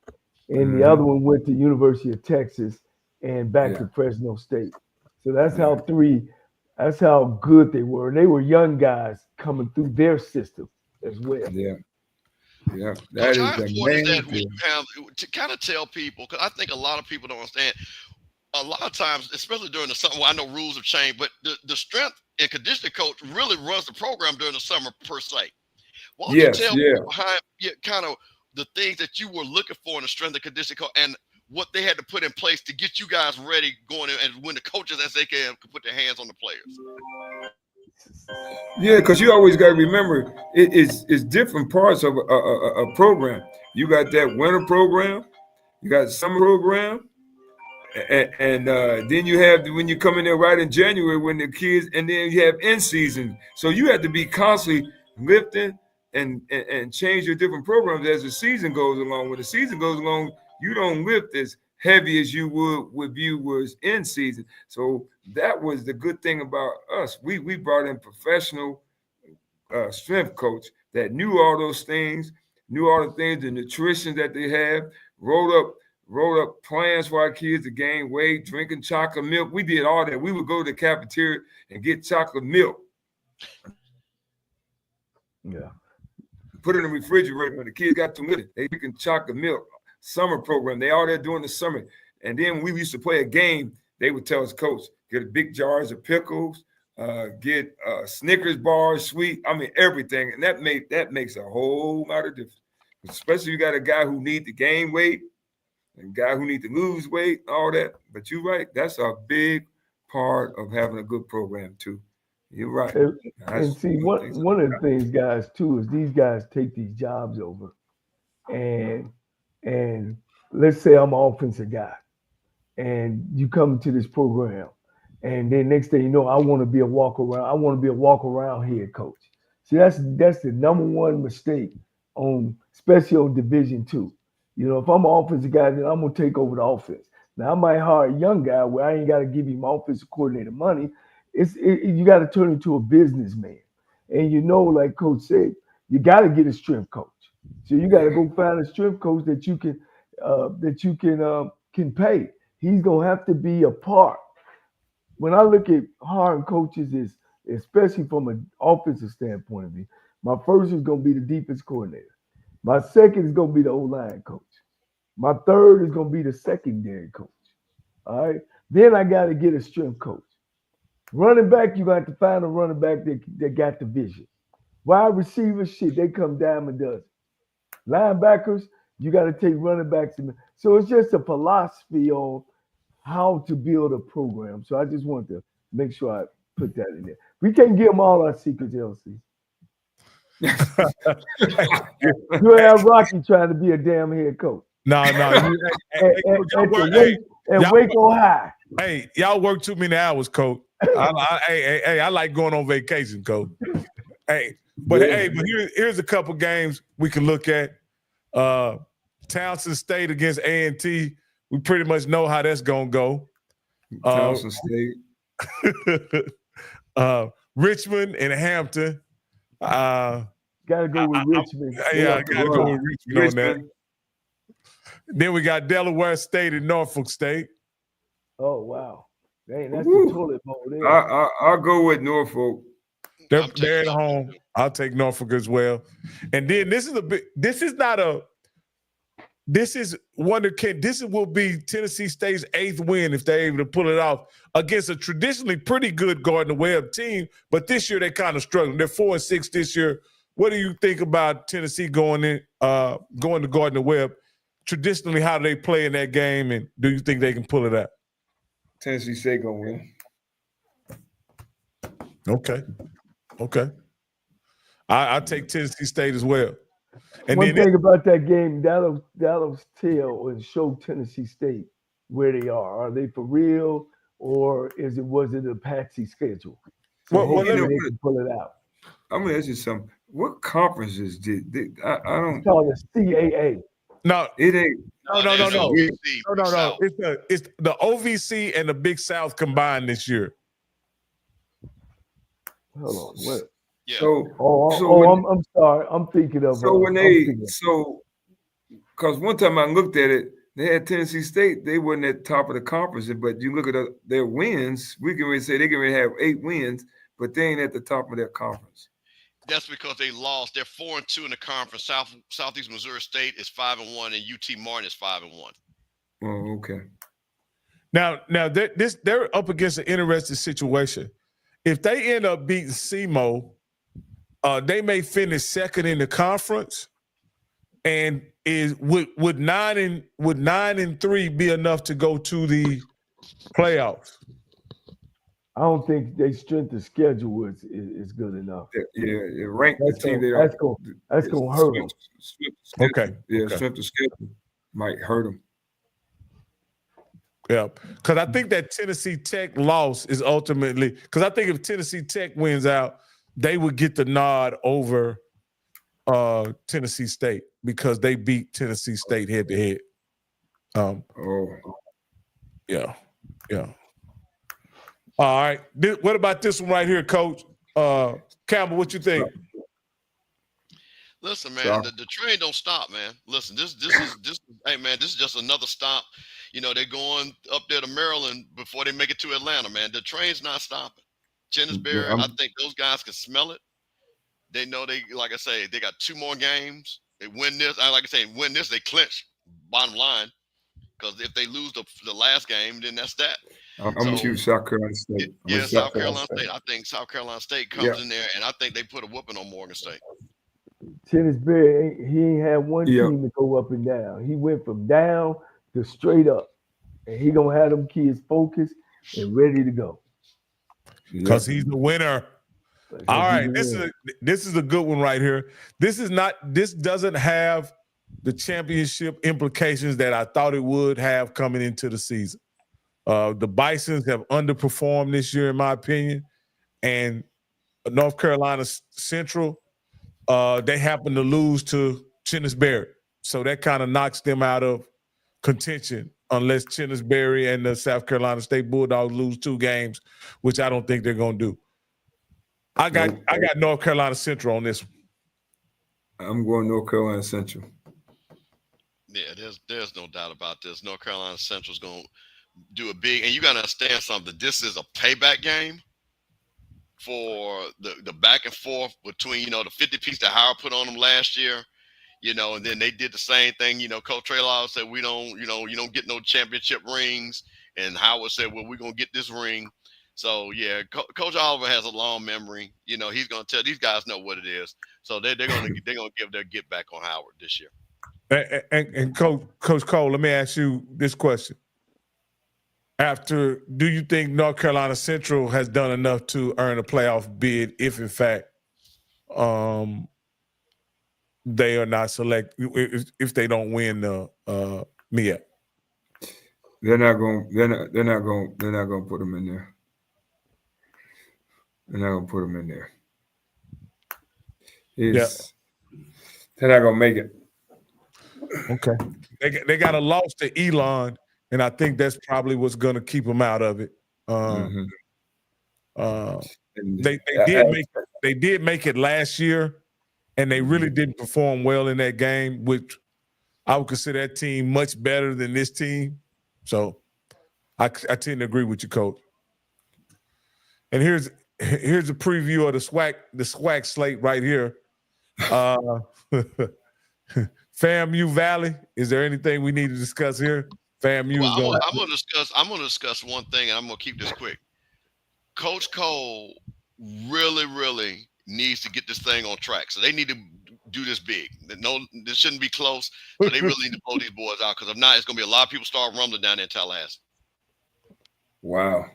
And the other one went to University of Texas and back to Fresno State. So that's that's how good they were. And they were young guys coming through their system as well. Yeah. That is the main thing. You have to kind of tell people, because I think a lot of people don't understand. A lot of times, especially during the summer, I know rules have changed, but the strength and conditioning coach really runs the program during the summer per se. Why don't you tell people behind kind of the things that you were looking for in the strength and conditioning coach and what they had to put in place to get you guys ready going in, and when the coaches, as they can put their hands on the players? Yeah, because you always got to remember it's different parts of a program. You got that winter program, you got the summer program, and then you have when you come in there right in January when the kids, and then you have in season. So you have to be constantly lifting, and change your different programs as the season goes along. When the season goes along, you don't lift as heavy as you would view was in season. So that was the good thing about us. We brought in professional strength coach that knew all those things, knew all the things, the nutrition that they have, wrote up plans for our kids to gain weight, drinking chocolate milk. We did all that. We would go to the cafeteria and get chocolate milk. Yeah. Put it in the refrigerator. When the kids got too many, they drinking chocolate milk. Summer program. They all there doing the summer. And then when we used to play a game, they would tell us, coach, get big jars of pickles, get Snickers bars, sweet. I mean, everything. And that makes a whole lot of difference. Especially you got a guy who need to gain weight and a guy who need to lose weight, all that. But you're right. That's a big part of having a good program too. You're right. And see, one of the things, guys, too, is these guys take these jobs over. And let's say I'm an offensive guy and you come to this program and then next thing you know, I want to be a walk around. I want to be a walk around head coach. See, that's the number one mistake especially on Division II. You know, if I'm an offensive guy, then I'm going to take over the offense. Now I might hire a young guy where I ain't got to give him offensive coordinator money. You got to turn into a businessman. And you know, like Coach said, you got to get a strength coach. So you got to go find a strength coach that you can pay. He's gonna have to be a part. When I look at hiring coaches, especially from an offensive standpoint of view, my first is gonna be the defense coordinator. My second is gonna be the O-line coach. My third is gonna be the secondary coach. All right. Then I got to get a strength coach. Running back, you got to find a running back that got the vision. Wide receivers, shit, they come dime a dozen. Linebackers, you got to take running backs. So it's just a philosophy on how to build a program. So I just wanted to make sure I put that in there. We can't give them all our secrets, LC. You have Rocky trying to be a damn head coach. No. Waco High. Hey, y'all work too many hours, coach. I like going on vacation, coach. But here's a couple games we can look at. Townsend State against A&T. We pretty much know how that's gonna go. Townsend State. Richmond and Hampton. Gotta go with Richmond. I gotta go with Richmond on that. Then we got Delaware State and Norfolk State. Oh wow. Dang, that's the toilet bowl there. I'll go with Norfolk. They're at home. I'll take Norfolk as well. And then this will be Tennessee State's 8th win if they're able to pull it off against a traditionally pretty good Gardner-Webb team. But this year they're kind of struggling. They're 4-6 this year. What do you think about Tennessee going to Gardner-Webb? Traditionally, how do they play in that game, and do you think they can pull it out? Tennessee State gonna win. Okay. I take Tennessee State as well. And one thing about that game, that'll tell and show Tennessee State where they are. Are they for real, or was it a patsy schedule? So they can pull it out. I'm gonna ask you something. What conferences I don't? It's called the CAA. No, it ain't. No. It's the OVC and the Big South combined this year. Hold on, what? Yeah. I'm sorry. I'm thinking of. Because one time I looked at it, they had Tennessee State. They weren't at the top of the conference, but you look at their wins. We can really say they can really have 8 wins, but they ain't at the top of their conference. That's because they lost. They're 4-2 in the conference. Southeast Missouri State is 5-1, and UT Martin is 5-1. Oh, okay. Now they're up against an interesting situation. If they end up beating SEMO, they may finish second in the conference, and would 9-3 be enough to go to the playoffs? I don't think their strength of schedule is good enough. Yeah, rank the team. That's gonna hurt them. Okay. Strength of schedule might hurt them. Yeah, because I think that Tennessee Tech loss is ultimately, because I think if Tennessee Tech wins out, they would get the nod over Tennessee State because they beat Tennessee State head to head. Yeah. All right. What about this one right here, Coach? Campbell, what you think? Listen, man, the train don't stop, man. Listen, this is hey man, this is just another stop. You know, they're going up there to Maryland before they make it to Atlanta, man. The train's not stopping. Chennisberry, I think those guys can smell it. They know like I say, they got 2 more games. They win this. Like I say, win this, they clinch. Bottom line, because if they lose the last game, then that's that. I'm gonna choose South Carolina State. South Carolina State. I think South Carolina State comes in there, and I think they put a whooping on Morgan State. Chennisberry, he ain't had one team to go up and down. He went from down to straight up, and he gonna have them kids focused and ready to go. Because he's the winner. All right, this is a good one right here. This doesn't have the championship implications that I thought it would have coming into the season. The Bisons have underperformed this year, in my opinion, and North Carolina Central, they happen to lose to Chennisberry, so that kind of knocks them out of contention unless Chennisberry and the South Carolina State Bulldogs lose 2 games, which I don't think they're going to do. I got North Carolina Central on this one. I'm going North Carolina Central. Yeah, there's no doubt about this. North Carolina Central's going to do a big, and you got to understand something. This is a payback game for the back and forth between, the 50-piece that Howard put on them last year, and then they did the same thing. Coach Trailblazer said, you don't get no championship rings. And Howard said, well, we're going to get this ring. So, yeah, Coach Oliver has a long memory. He's going to tell these guys know what it is. So they're going to give their get back on Howard this year. And Coach Cole, let me ask you this question. Do you think North Carolina Central has done enough to earn a playoff bid if, in fact, they are not selected, if they don't win the MEAC? They're not going to put them in there. They're not going to put them in there. They're not going to make it. Okay. They got a loss to Elon, and I think that's probably what's going to keep them out of it. They did make it last year, and they really didn't perform well in that game, which I would consider that team much better than this team. So I tend to agree with you, Coach. And here's a preview of the SWAC slate right here. FAMU Valley. Is there anything we need to discuss here? FAMU. Well, I'm gonna discuss one thing, and I'm gonna keep this quick. Coach Cole really, really needs to get this thing on track. So they need to do this big. No, this shouldn't be close. So they really need to blow these boys out, because if not, it's gonna be a lot of people start rumbling down there in Tallahassee. Wow.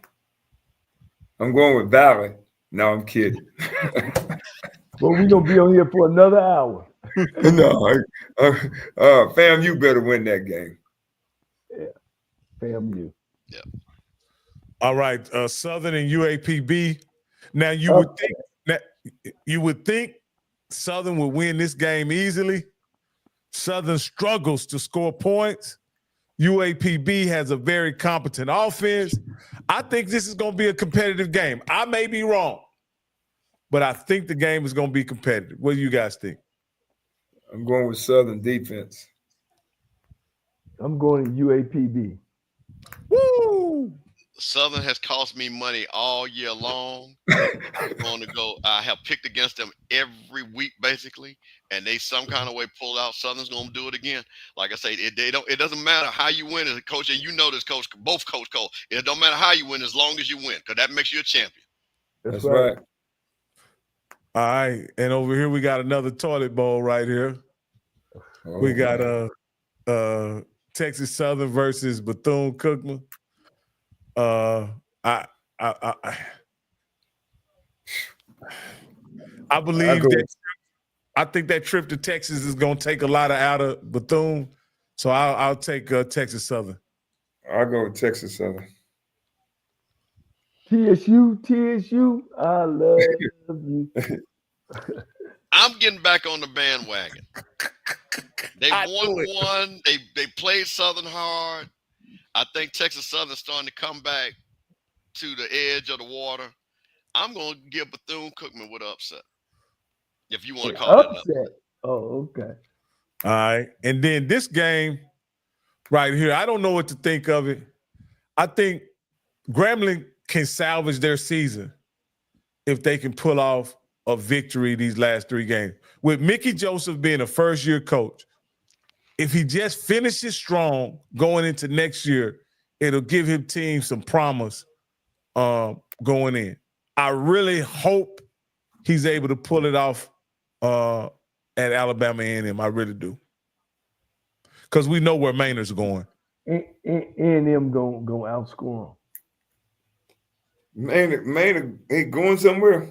I'm going with Valley. No, I'm kidding. Well, we're gonna be on here for another hour. No, FAMU better win that game. Yeah, FAMU. Yeah. All right, Southern and UAPB. Now you would think Southern would win this game easily. Southern struggles to score points. UAPB has a very competent offense. I think this is going to be a competitive game. I may be wrong, but I think the game is going to be competitive. What do you guys think? I'm going with Southern defense. I'm going to UAPB. Woo! Southern has cost me money all year long. I have picked against them every week, basically, and they some kind of way pulled out. Southern's going to do it again. Like I say, it doesn't matter how you win as a coach, and you know this, Coach, both Coach Cole. It don't matter how you win as long as you win, because that makes you a champion. That's right. All right, and over here we got another toilet bowl right here. Oh, we got Texas Southern versus Bethune-Cookman. I believe that. I think that trip to Texas is going to take a lot out of Bethune, so I'll take Texas Southern. I'll go with Texas Southern. TSU, I love you. I'm getting back on the bandwagon. They won one. They played Southern hard. I think Texas Southern's starting to come back to the edge of the water. I'm going to give Bethune-Cookman with an upset, if you want to call it an upset. Oh, okay. All right. And then this game right here, I don't know what to think of it. I think Grambling can salvage their season if they can pull off a victory these last 3 games. With Mickey Joseph being a first-year coach, if he just finishes strong going into next year, it'll give him team some promise going in. I really hope he's able to pull it off at Alabama A&M. I really do. Because we know where Maynard's going. A&M going to outscore them. Maynard ain't going somewhere.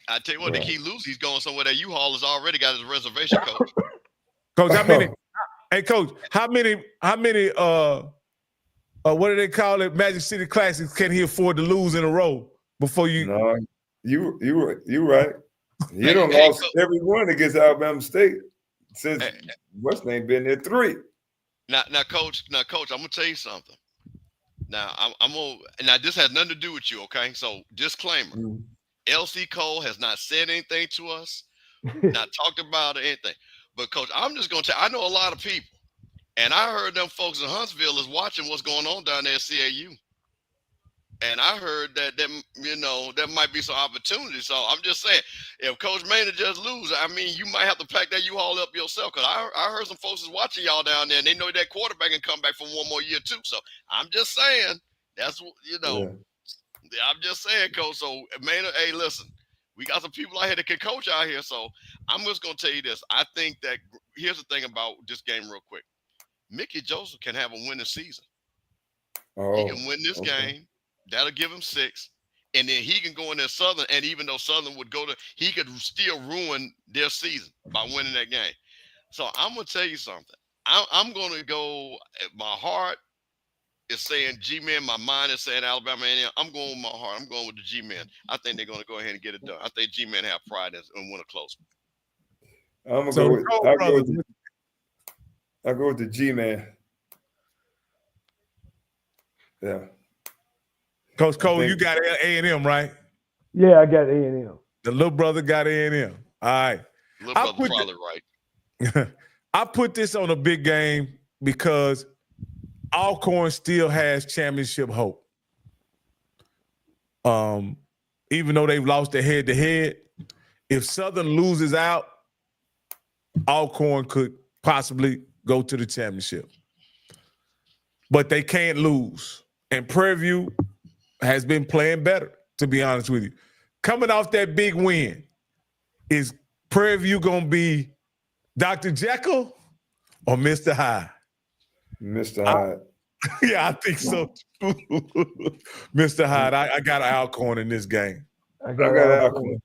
I tell you what, the key lose, he's going somewhere that U-Haul has already got his reservation, Coach. Coach, how many? Hey, Coach, how many? What do they call it? Magic City Classics can he afford to lose in a row before you? No, you right. You don't lost every one against Alabama State since what's name been there 3. Now, Coach, I'm gonna tell you something. Now, I'm gonna. Now, this has nothing to do with you, okay? So, disclaimer. Mm. LC Cole has not said anything to us, not talked about or anything. But, Coach, I'm just going to tell you, I know a lot of people, and I heard them folks in Huntsville is watching what's going on down there at CAU. And I heard that there might be some opportunity. So I'm just saying, if Coach Maynard just lose, I mean, you might have to pack that U-Haul up yourself. Because I heard some folks is watching y'all down there, and they know that quarterback can come back for one more year, too. So I'm just saying, that's what, Yeah. I'm just saying, Coach. So, Maynard, hey, listen, we got some people out here that can coach out here. So, I'm just going to tell you this. I think that here's the thing about this game real quick. Mickey Joseph can have a winning season. He can win this game. That'll give him 6. And then he can go in there Southern. And even though Southern would he could still ruin their season by winning that game. So, I'm going to tell you something. I'm going to go, my heart is saying G-Men. My mind is saying Alabama A&M. I'm going with my heart. I'm going with the G-Men. I think they're going to go ahead and get it done. I think G-Men have pride and win a close one. I'm going to go with the G-Man. Yeah. Coach Cole, you got A&M, right? Yeah, I got A&M. The little brother got A&M. All right. Little brother probably right. I put this on a big game because Alcorn still has championship hope. Even though they've lost their head-to-head, if Southern loses out, Alcorn could possibly go to the championship. But they can't lose. And Prairie View has been playing better, to be honest with you. Coming off that big win, is Prairie View going to be Dr. Jekyll or Mr. Hyde? Mr. Hyde. Yeah, I think so too. Mr. Hyde, I got Alcorn in this game. I got Alcorn.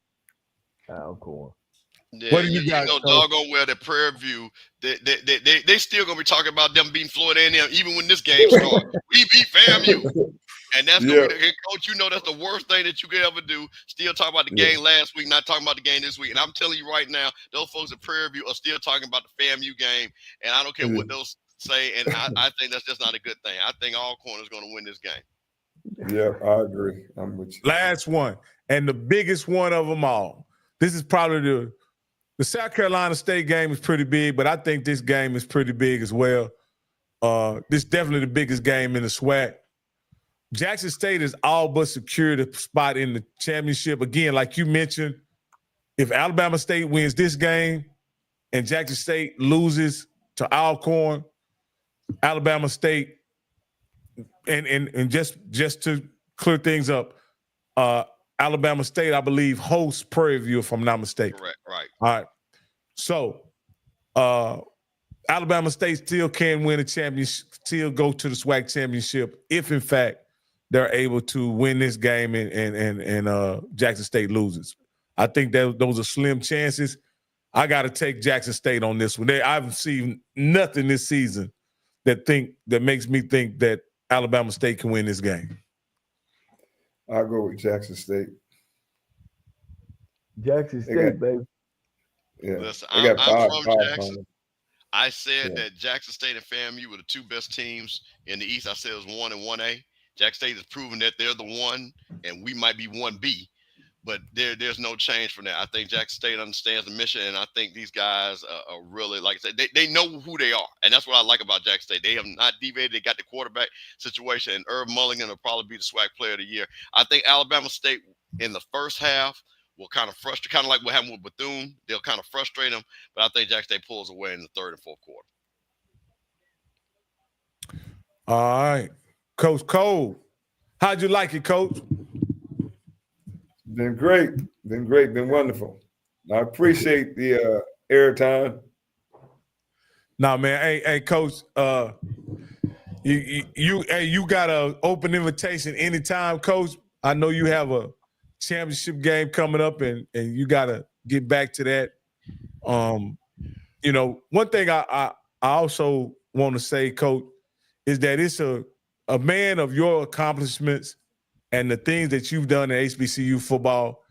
Yeah, what do you got? Doggone well that Prairie View, they still gonna be talking about them beating Florida A&M even when this game starts. We beat FAMU, and that's gonna be, Coach. You know that's the worst thing that you could ever do. Still talking about the game last week, not talking about the game this week. And I'm telling you right now, those folks at Prairie View are still talking about the FAMU game, and I don't care what those say. And I think that's just not a good thing. I think Alcorn is going to win this game. Yeah, I agree. I'm with you. Last one, and the biggest one of them all. This is probably the South Carolina State game is pretty big, but I think this game is pretty big as well. This is definitely the biggest game in the SWAC. Jackson State has all but secured a spot in the championship. Again, like you mentioned, if Alabama State wins this game and Jackson State loses to Alcorn, Alabama State, and just to clear things up, Alabama State, I believe, hosts Prairie View, if I'm not mistaken. Correct, right. All right. So, Alabama State still can win a championship, still go to the SWAC championship if, in fact, they're able to win this game and Jackson State loses. I think that those are slim chances. I got to take Jackson State on this one. I've seen nothing this season that makes me think that Alabama State can win this game. I'll go with Jackson State. Jackson State, baby. Yeah, Listen, they got I'm five from Jackson. finals. I said that Jackson State and FAMU were the two best teams in the East. I said it was 1 and 1A. Jackson State has proven that they're the one, and we might be 1B. But there's no change from that. I think Jackson State understands the mission, and I think these guys are really, like I said, they know who they are. And that's what I like about Jackson State. They have not deviated. They got the quarterback situation, and Irv Mulligan will probably be the SWAC player of the year. I think Alabama State in the first half will kind of frustrate, kind of like what happened with Bethune. They'll kind of frustrate them, but I think Jackson State pulls away in the third and fourth quarter. All right. Coach Cole, how'd you like it, Coach? Been great. Been wonderful. I appreciate the airtime. Nah, man. Hey, Coach. You got an open invitation anytime, Coach. I know you have a championship game coming up, and you got to get back to that. One thing I also want to say, Coach, is that it's a man of your accomplishments and the things that you've done in HBCU football.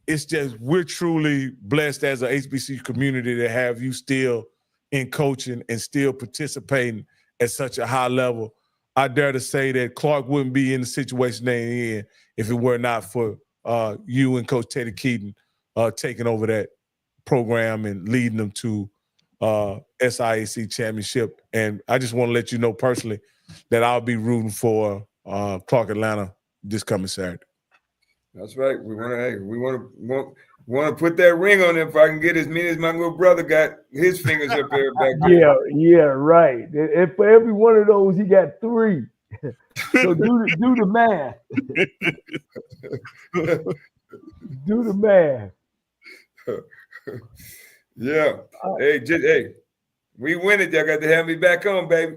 It's just, we're truly blessed as an HBCU community to have you still in coaching and still participating at such a high level. I dare to say that Clark wouldn't be in the situation they're in if it were not for you and Coach Teddy Keaton taking over that program and leading them to SIAC championship. And I just want to let you know personally that I'll be rooting for Clark Atlanta this coming Saturday. That's right. We want to put that ring on him if I can get as many as my little brother got his fingers up there back there. Yeah, right. And for every one of those, he got 3. So do the math. Do the math. Yeah. Hey, we win it. Y'all got to have me back on, baby.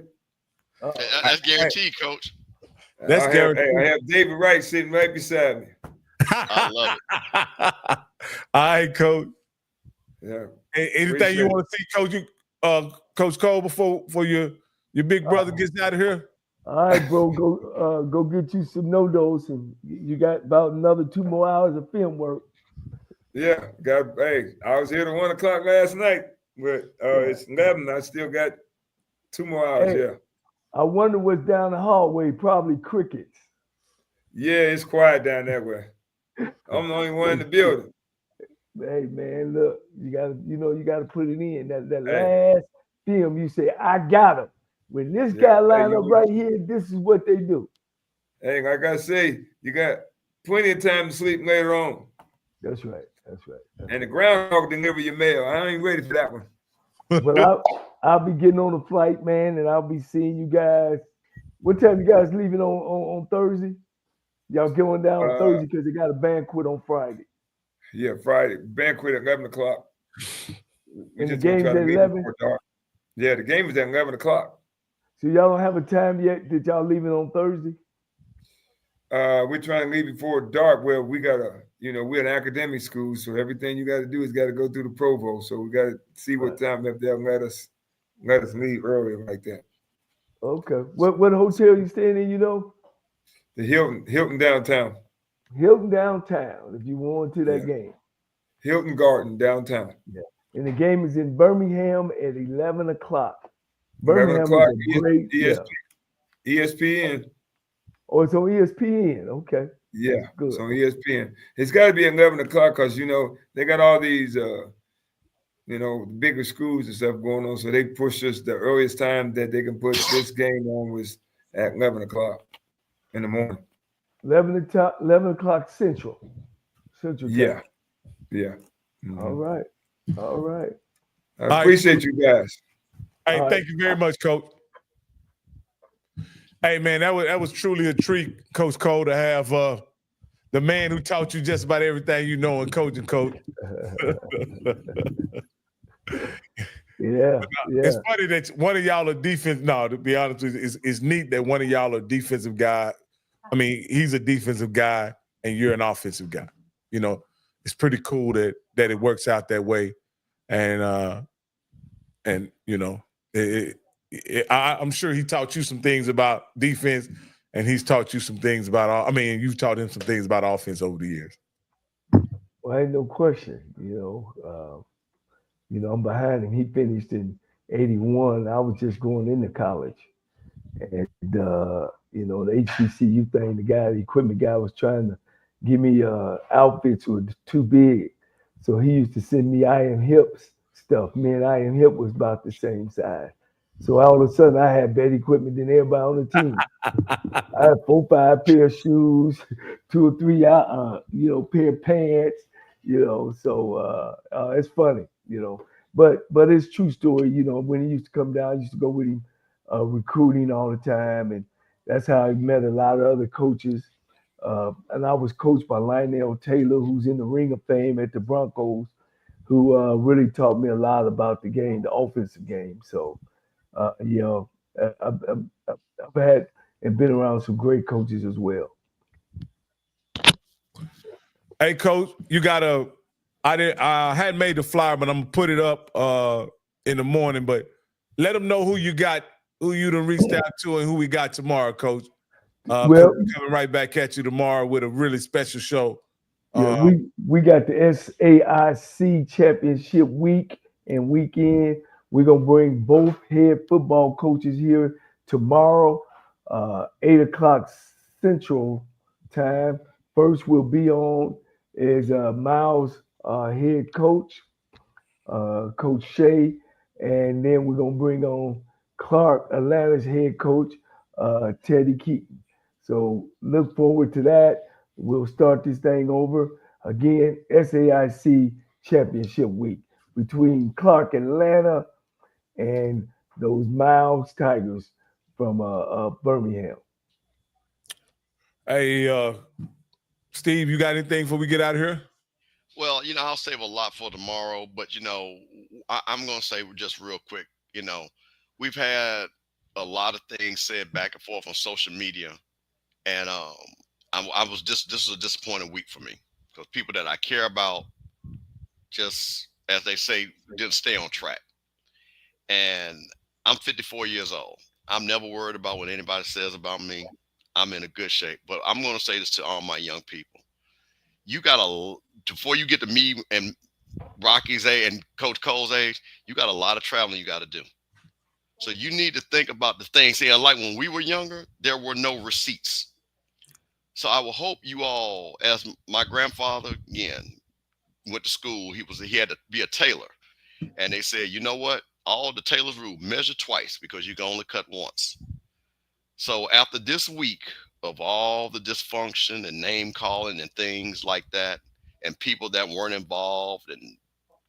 That's guaranteed, Coach. That's guaranteed. I have David Wright sitting right beside me. I love it. All right, Coach. Yeah. Anything you want to see, Coach Cole, before your big brother gets out of here? All right, bro. Go get you some no-dos, and you got about another 2 more hours of film work. Yeah. I was here till 1 o'clock last night, but it's 11. I still got 2 more hours. Hey, yeah. I wonder what's down the hallway. Probably crickets. Yeah, it's quiet down that way. I'm the only one in the building. Hey man, look, you gotta put it in. That last film, you say, I got him. When this guy line up right here, this is what they do. Hey, like I say, you got plenty of time to sleep later on. That's right. And the groundhog deliver your mail. I ain't ready for that one. Well, I'll be getting on the flight, man, and I'll be seeing you guys. What time you guys leaving on Thursday? Y'all going down on Thursday because they got a banquet on Friday. Yeah, Friday. Banquet at 11 o'clock. And the game's at 11? Yeah, the game is at 11 o'clock. So y'all don't have a time yet that y'all leaving on Thursday? We're trying to leave before dark. Well, we got we're an academic school, so everything you got to do is got to go through the provost. So we got to see what time if they'll let us leave earlier like that. Okay. What hotel you staying in, The Hilton downtown. Hilton downtown, if you want to that game. Hilton Garden downtown. Yeah. And the game is in Birmingham at 11 o'clock. 11 o'clock, great, ESPN. Oh, it's on ESPN. Okay. Yeah, good. It's on ESPN. It's got to be at 11 o'clock because, they got all these, bigger schools and stuff going on. So they push us the earliest time that they can put this game on was at 11 o'clock in the morning. 11 o'clock Central time. Yeah. Mm-hmm. All right. I appreciate you guys. Hey, thank you very much, Coach. Hey, man, that was truly a treat, Coach Cole, to have the man who taught you just about everything you know in coaching, Coach. Yeah. It's funny that one of y'all are defense. No, to be honest with you, it's neat that one of y'all are defensive guy. I mean, he's a defensive guy and you're an offensive guy. It's pretty cool that it works out that way. And I'm sure he taught you some things about defense, and he's taught you some things about. You've taught him some things about offense over the years. Well, ain't no question. I'm behind him. He finished in '81. I was just going into college, and the HBCU thing. The equipment guy, was trying to give me outfits were too big, so he used to send me I Am Hip's stuff. Me and I Am Hip was about the same size. So all of a sudden, I had better equipment than everybody on the team. I had 4, 5 pair of shoes, 2 or 3, pair of pants. So it's funny, But it's true story. When he used to come down, I used to go with him recruiting all the time, and that's how I met a lot of other coaches. And I was coached by Lionel Taylor, who's in the Ring of Fame at the Broncos, who really taught me a lot about the game, the offensive game. So, I've had and been around some great coaches as well. Hey, Coach, I hadn't made the flyer, but I'm gonna put it up in the morning. But let them know who you done reached out to, and who we got tomorrow, Coach. We're coming right back at you tomorrow with a really special show. Yeah, we got the SAIC Championship week and weekend. We're gonna bring both head football coaches here tomorrow, 8:00 Central Time. First we'll be on is Miles' head coach, Coach Shea, and then we're gonna bring on Clark Atlanta's head coach, Teddy Keaton. So look forward to that. We'll start this thing over again. SAIC Championship week between Clark Atlanta and those Miles Tigers from Birmingham. Hey, Steve, you got anything before we get out of here? Well, I'll save a lot for tomorrow, but I'm going to say just real quick, we've had a lot of things said back and forth on social media, and this is a disappointing week for me, because people that I care about, just as they say, didn't stay on track. And I'm 54 years old. I'm never worried about what anybody says about me. I'm in a good shape. But I'm going to say this to all my young people. You got before you get to me and Rocky's age and Coach Cole's age, you got a lot of traveling you got to do. So you need to think about the things. See, like when we were younger, there were no receipts. So I will hope you all, as my grandfather, again, went to school. He had to be a tailor. And they said, you know what? All the tailor's rule, measure twice, because you can only cut once. So after this week of all the dysfunction and name calling and things like that, and people that weren't involved and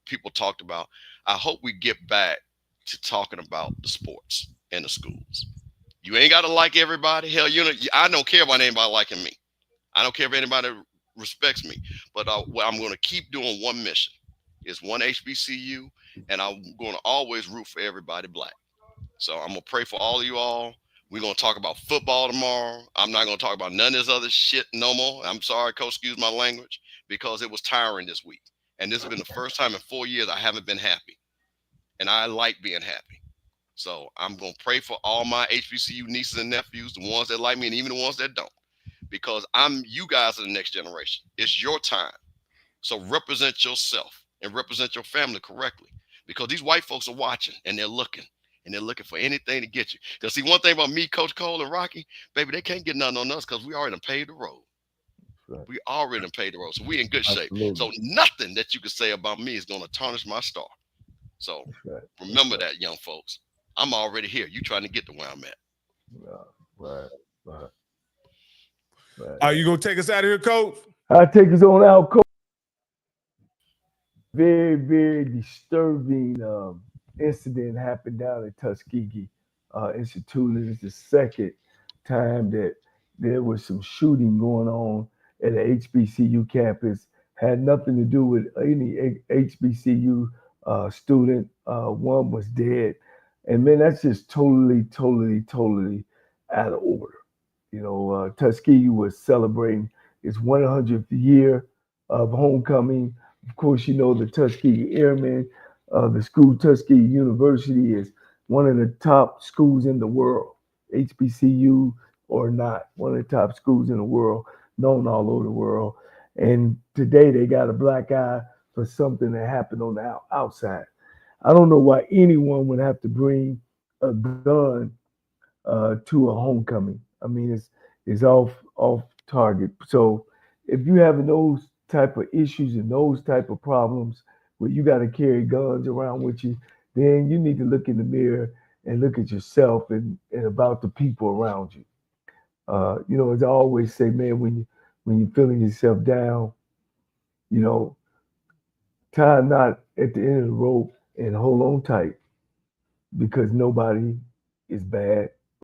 people talked about, I hope we get back to talking about the sports and the schools. You ain't got to like everybody. Hell, I don't care about anybody liking me. I don't care if anybody respects me. But what I'm going to keep doing one mission is one HBCU, and I'm going to always root for everybody black. So I'm going to pray for all of you all. We're going to talk about football tomorrow. I'm not going to talk about none of this other shit no more. I'm sorry, Coach, excuse my language, because it was tiring this week. And this has been the first time in 4 years I haven't been happy. And I like being happy. So I'm going to pray for all my HBCU nieces and nephews, the ones that like me and even the ones that don't, because you guys are the next generation. It's your time. So represent yourself and represent your family correctly, because these white folks are watching and they're looking for anything to get you. Because see, one thing about me, Coach Cole and Rocky, baby, they can't get nothing on us because we already paved the road. Right. We already paved the road. So we in good shape. So nothing that you can say about me is going to tarnish my star. So remember that, young folks. I'm already here. You trying to get to where I'm at. Right. Are you going to take us out of here, Coach? I'll take us on out, Coach. Very, very disturbing incident happened down at Tuskegee Institute. It's the second time that there was some shooting going on at an HBCU campus. Had nothing to do with any HBCU student. One was dead. And man, that's just totally out of order. Tuskegee was celebrating its 100th year of homecoming. Of course, the Tuskegee Airmen, the school Tuskegee University is one of the top schools in the world, HBCU or not, one of the top schools in the world, known all over the world. And today they got a black eye for something that happened on the outside. I don't know why anyone would have to bring a gun to a homecoming. I mean, it's off target. So if you having those type of issues and those type of problems where you got to carry guns around with you, then you need to look in the mirror and look at yourself and about the people around you. As I always say, man, when you're feeling yourself down, tie a knot at the end of the rope and hold on tight because nobody is bad.